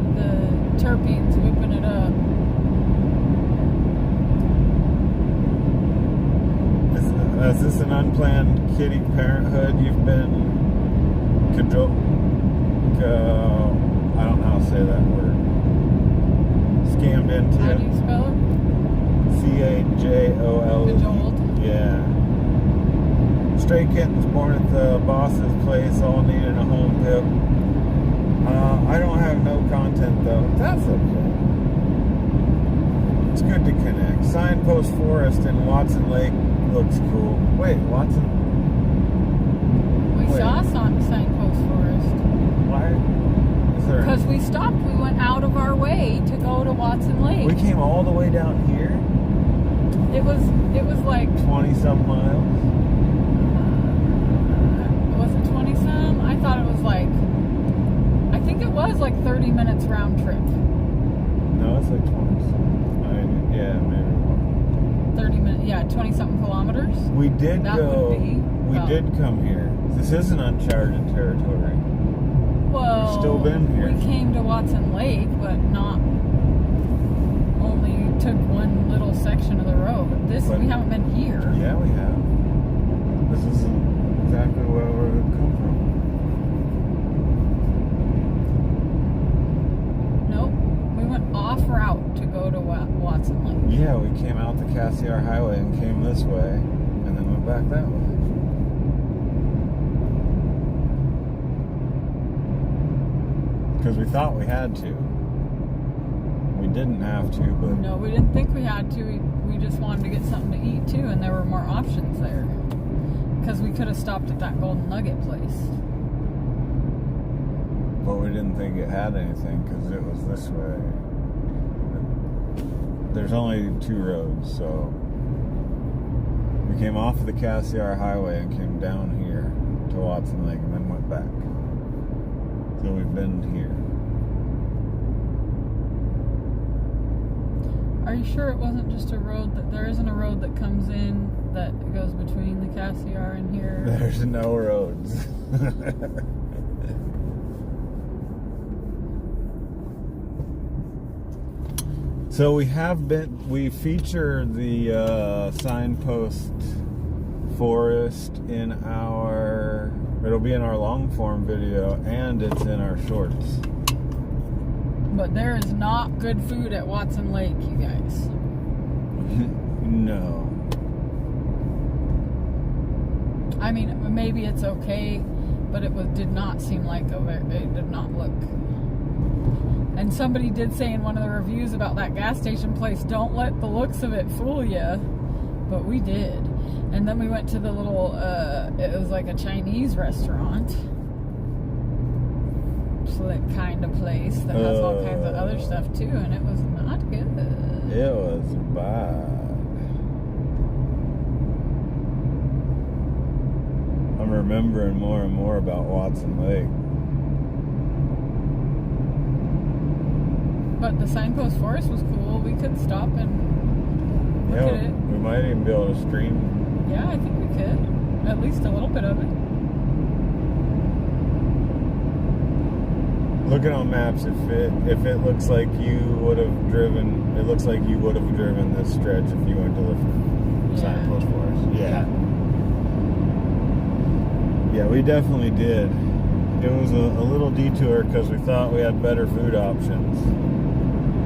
terpenes, whipping it up. Is this an unplanned kitty parenthood you've been I don't know how to say that word. Scammed into? How do you spell it? Cajole. Cajoled. Yeah. Stray kittens born at the boss's place, all needed a home pip. I don't have no content though. That's okay. It's good to connect. Signpost Forest in Watson Lake looks cool. Wait, Watson? We saw Signpost Forest. Why? Because we stopped. We went out of our way to go to Watson Lake. We came all the way down here? It was like 20-some miles? Was it 20-some? I thought it was I think it was 30 minutes round trip. No, it's 20-some. Yeah, maybe more. 30 minutes, yeah, 20-something kilometers. We did that go. Would be, we did come here. This isn't uncharted territory. Well, we've still been here. We came to Watson Lake, but only took one little section of the road. We haven't been here. Yeah, we have. This is exactly where we come from. Nope. We went off route to go to Watson Lake. Yeah, we came out the Cassiar Highway and came this way, and then went back that way. Because we thought we had to. We didn't have to, but... No, we didn't think we had to. We just wanted to get something to eat, too, and there were more options there. Because we could have stopped at that Golden Nugget place. But we didn't think it had anything, because it was this way. There's only 2 roads, so... We came off of the Cassiar Highway and came down here to Watson Lake, and then went back. So we've been here. Are you sure it wasn't just a road there isn't a road that comes in that goes between the Cassiar and here? There's no roads. So we feature the signpost forest in our... It'll be in our long form video, and it's in our shorts. But there is not good food at Watson Lake, you guys. No. I mean, maybe it's okay, but did not seem like it did not look. And somebody did say in one of the reviews about that gas station place, don't let the looks of it fool you. But we did. And then we went to the little, it was like a Chinese restaurant. Like kind of place that has all kinds of other stuff too, and it was not good. It was bad. I'm remembering more and more about Watson Lake. But the signpost forest was cool. We could stop and look at it. We might even be able to stream. Yeah, I think we could. At least a little bit of it. Looking on maps, if it looks like you would have driven, it looks like you would have driven this stretch if you went to the signpost forest. Yeah. Yeah, we definitely did. It was a little detour because we thought we had better food options.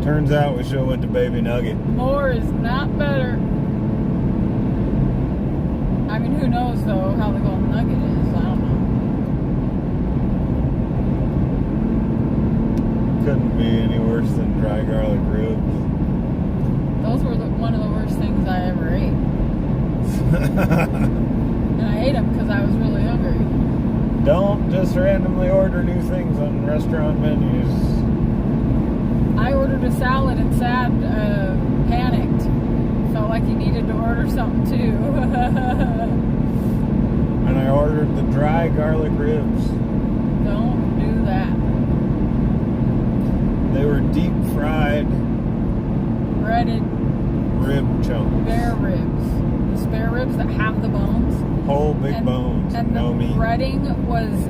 Turns out we should have went to Baby Nugget. More is not better. I mean, who knows though how the Golden Nugget is? I don't know. Couldn't be any worse than dry garlic ribs. Those were one of the worst things I ever ate. And I ate them because I was really hungry. Don't just randomly order new things on restaurant menus. I ordered a salad and Sad panicked. Felt like he needed to order something too. And I ordered the dry garlic ribs. Don't do that. They were deep fried, Breaded rib chunks. spare ribs. The spare ribs that have the bones. Whole big bones, And no the meat. breading was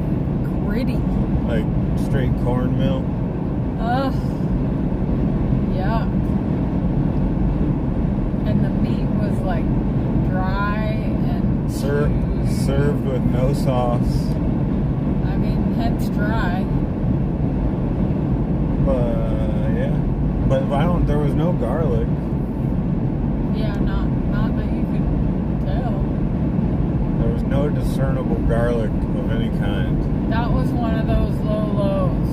gritty. Like straight cornmeal. Ugh. Yuck. And the meat was like dry and Served with no sauce. I mean, hence dry. Yeah. But there was no garlic. Yeah, not that you could tell. There was no discernible garlic of any kind. That was one of those low lows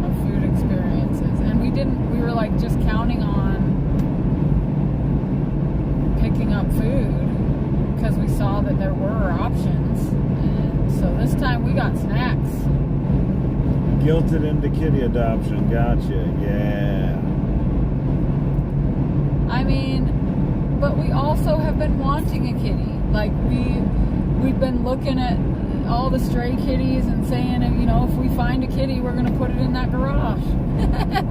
of food experiences. And we were like just counting on picking up food because we saw that there were options. And so this time we got snacks. Guilted into kitty adoption. Gotcha. Yeah. I mean, but we also have been wanting a kitty. Like we've been looking at all the stray kitties and saying, you know, if we find a kitty, we're gonna put it in that garage.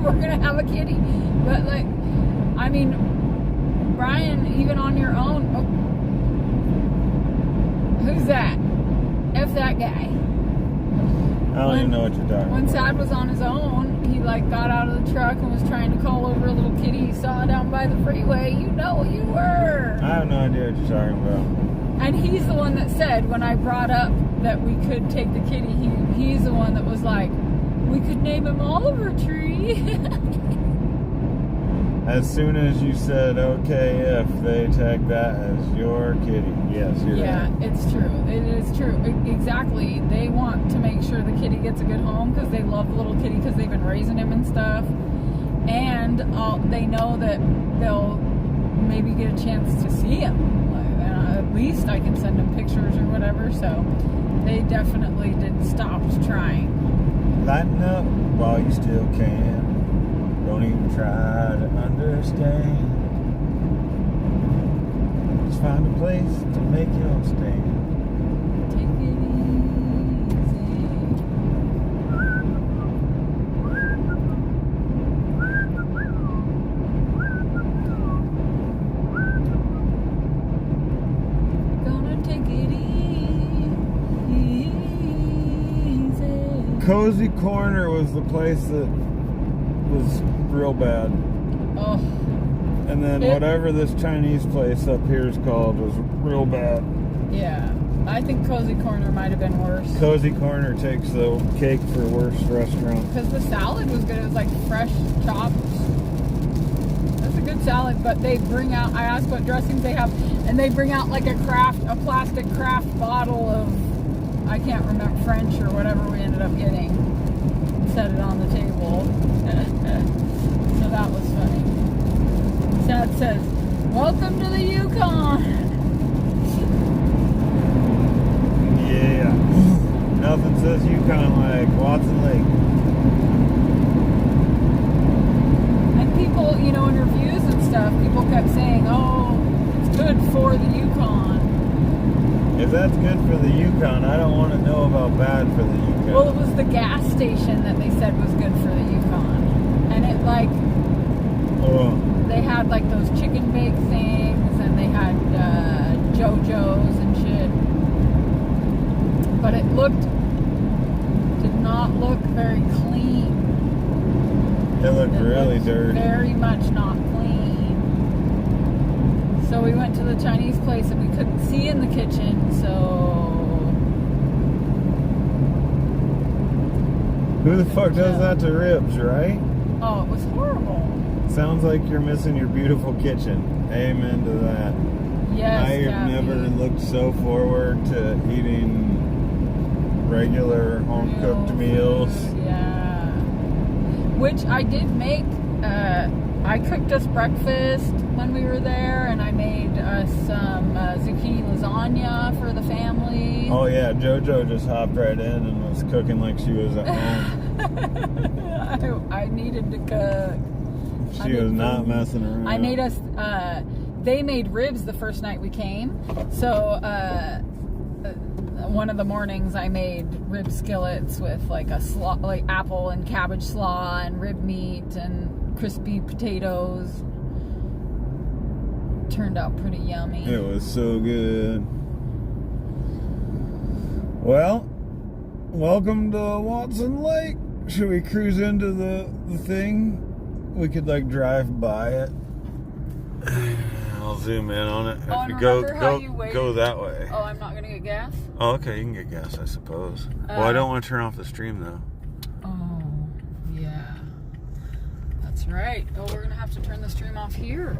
We're gonna have a kitty. But like, I mean, Brian, even on your own. Oh, who's that? F that guy. I don't even know what you're talking When about. Sad was on his own, he like got out of the truck and was trying to call over a little kitty he saw down by the freeway. You know you were. I have no idea what you're talking about. And he's the one that said when I brought up that we could take the kitty, he's the one that was like, we could name him Oliver Tree. As soon as you said, okay, if they tag that as your kitty. Yes, you're Yeah, right. it's true. It is true. Exactly. They want to make sure the kitty gets a good home because they love the little kitty because they've been raising him and stuff. And they know that they'll maybe get a chance to see him. At least I can send them pictures or whatever. So they definitely stopped trying. Lighten up while you still can. Don't even try to understand. Just find a place to make your stand. Take it easy. Gonna take it easy. Cozy Corner was the place that was real bad. Oh. And then whatever this Chinese place up here is called was real bad. Yeah. I think Cozy Corner might have been worse. Cozy Corner takes the cake for worst restaurant. Because the salad was good. It was like fresh chopped. That's a good salad, but they bring out, I asked what dressings they have, and they bring out like a plastic craft bottle of, I can't remember, French or whatever we ended up getting. Set it on the table. So that was funny. Sad says, "Welcome to the Yukon." Yeah. Nothing says Yukon like Watson Lake. And people, you know, in reviews and stuff, people kept saying, "Oh, it's good for the Yukon." If that's good for the Yukon, I don't want to know about bad for the Yukon. Well, it was the gas station that they said was good for the Yukon. And it like, they had like those chicken bake things, and they had JoJo's and shit. But it did not look very clean. It looked really looked dirty. Very much not clean. So we went to the Chinese place and we couldn't see in the kitchen, so... Who the fuck does that to ribs, right? Oh, it was horrible. Sounds like you're missing your beautiful kitchen. Amen to that. Yes, I've Gabby. never looked so forward to eating regular home-cooked meals. Yeah. Which I did make. I cooked us breakfast when we were there, and I made us some zucchini lasagna for the family. Oh yeah, JoJo just hopped right in and was cooking like she was at home. I needed to cook. She was not messing around. I made us, they made ribs the first night we came. So, one of the mornings I made rib skillets with like like apple and cabbage slaw and rib meat and crispy potatoes. Turned out pretty yummy. It was so good. Well, welcome to Watson Lake. Should we cruise into the thing? We could like drive by it. I'll zoom in on it. Oh, If and you remember how you waited? go that way. Oh, I'm not gonna get gas? Oh, okay, you can get gas, I suppose. Well, I don't want to turn off the stream though. Oh, yeah. That's right. Oh, we're gonna have to turn the stream off here.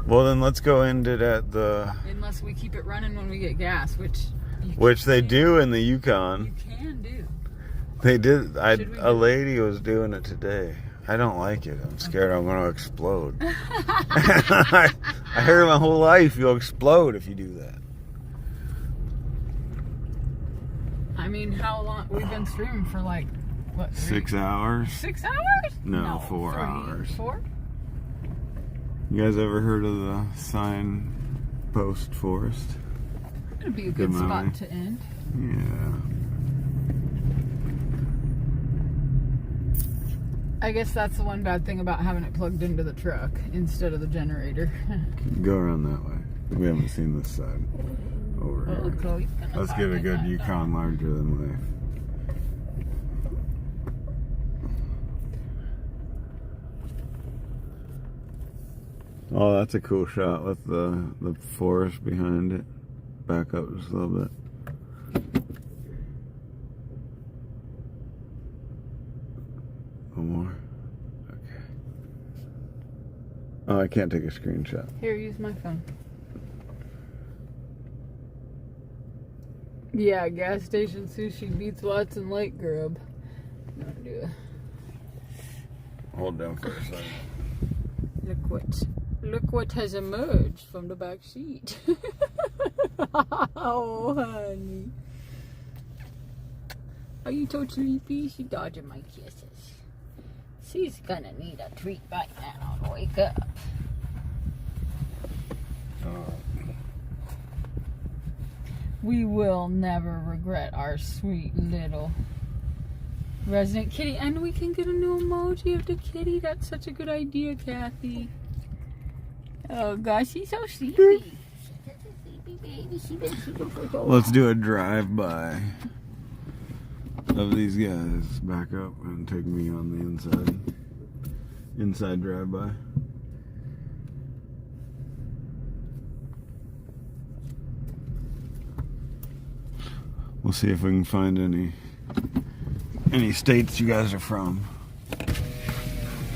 Well, then let's go end it at the... Unless we keep it running when we get gas, which they do in the Yukon. You can do. They did. Should we A do lady was doing it today. I don't like it. I'm scared I'm going to explode. I heard my whole life you'll explode if you do that. I mean, how long? We've been streaming for like, what? 6 hours? 6 hours? No, 4 3, hours. 4? You guys ever heard of the Signpost Forest? It'd be a good Good spot movie. to end. Yeah. I guess that's the one bad thing about having it plugged into the truck instead of the generator. Go around that way. We haven't seen this side. Over here. Chloe's gonna Let's get a find good that Yukon larger than life. Oh, that's a cool shot with the forest behind it. Back up just a little bit. One more. Okay. Oh, I can't take a screenshot. Here, use my phone. Yeah, gas station sushi beats Watson Lake grub. No, do it. Hold down for a second. Look what has emerged from the back seat. Oh, honey. Are you so sleepy? She's dodging my kisses. She's gonna need a treat right now to wake up. We will never regret our sweet little resident kitty. And we can get a new emoji of the kitty. That's such a good idea, Kathy. Oh gosh, she's so sleepy. She's such a sleepy baby. She's been sleeping for so long. Let's do a drive-by of these guys. Back up and take me on the inside. Inside drive-by. We'll see if we can find any states you guys are from.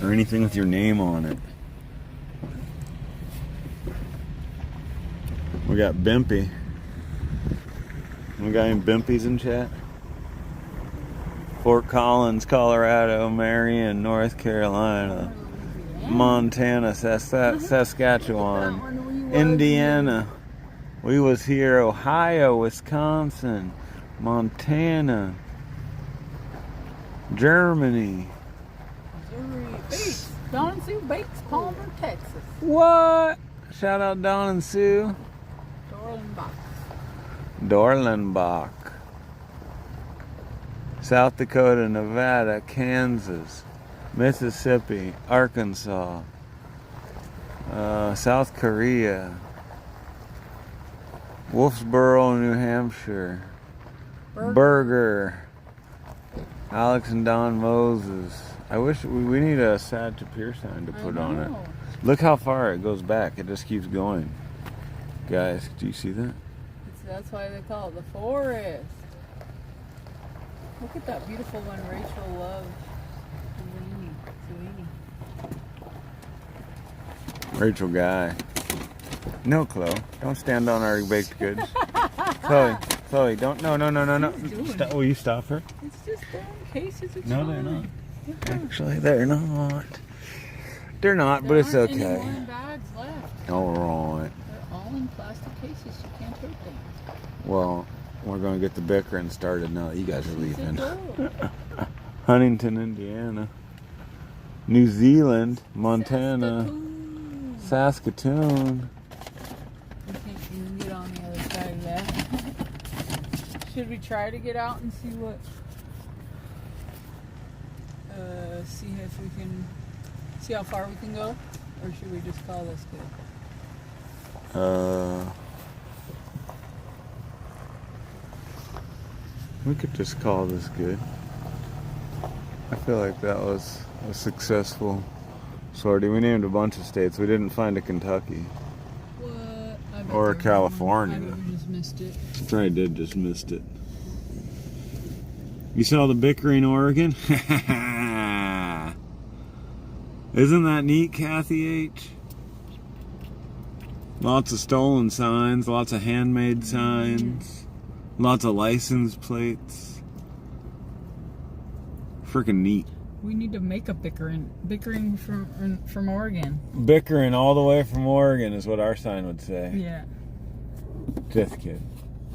Or anything with your name on it. We got Bimpy. We got any Bimpies in chat? Fort Collins, Colorado, Marion, North Carolina, Montana, Saskatchewan, Indiana. We was here, Ohio, Wisconsin, Montana, Germany. Don and Sue Bates, Palmer, Texas. What? Shout out Don and Sue. Dorlenbach. South Dakota, Nevada, Kansas, Mississippi, Arkansas, South Korea, Wolfsboro, New Hampshire, Berger, Alex and Don Moses. I wish we need a sad Tapir sign to put on it. Look how far it goes back. It just keeps going. Guys, do you see that? That's why they call it the forest. Look at that beautiful one Rachel loves. Rachel Guy. No, Chloe. Don't stand on our baked goods. Chloe, don't. No. Will you stop her? It's just throwing cases. It's no, fine. they're not. Yeah. Actually, they're not. They're not, but it's okay. There aren't any more bags left. All right. They're all in plastic cases. You can't hurt them. Well, we're going to get the bickering started now that you guys are leaving. Huntington, Indiana. New Zealand, Montana, Saskatoon. I think you can get on the other side of that. Should we try to get out and see what? See if we can see how far we can go, or should we just call this good? We could just call this good. I feel like that was a successful sortie. We named a bunch of states. We didn't find a Kentucky. What? I bet Or there was California. one. I bet we just missed it. Probably did just missed it. You saw the bickering Oregon? Isn't that neat, Kathy H? Lots of stolen signs, lots of handmade signs, lots of license plates. Freaking neat. We need to make a bickering from Oregon. Bickering all the way from Oregon is what our sign would say. Yeah. Just kidding.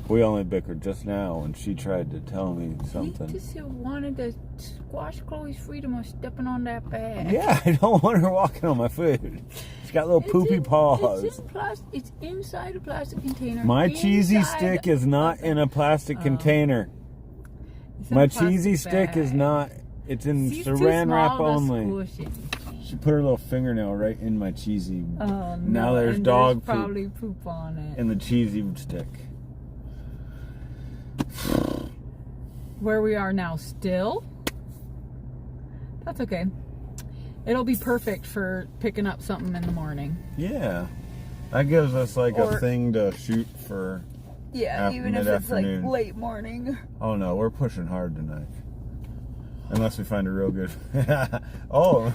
We only bickered just now when she tried to tell me something. He just wanted to squash Chloe's freedom of stepping on that bag. Yeah, I don't want her walking on my food. She's got little poopy paws. It's inside a plastic container. My cheesy stick is not in a plastic container. My cheesy stick is not. It's in saran wrap only. She put her little fingernail right in my cheesy. Oh, no. Now there's and dog there's poop probably poop on it. in the cheesy stick. Where we are now still. That's okay. It'll be perfect for picking up something in the morning. Yeah. That gives us like a thing to shoot for. Yeah, even if it's like late morning. Oh no, we're pushing hard tonight. Unless we find a real good. Oh,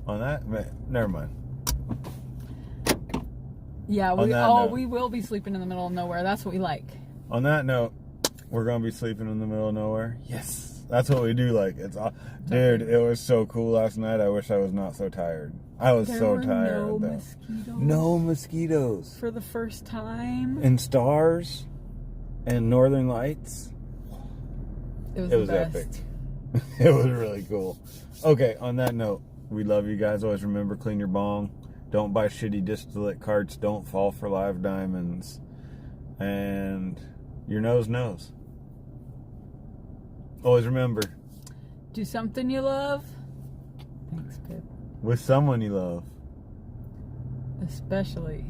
on that, never mind. Yeah, we will be sleeping in the middle of nowhere. That's what we like. On that note, we're gonna be sleeping in the middle of nowhere. Yes, that's what we do. Like dude, it was so cool last night. I wish I was not so tired. I was so tired. No mosquitoes. No mosquitoes. For the first time. And stars, and northern lights. It was epic. It was really cool. Okay, on that note, we love you guys. Always remember, clean your bong. Don't buy shitty distillate carts. Don't fall for live diamonds. And your nose knows. Always remember. Do something you love. Thanks, Pip. With someone you love. Especially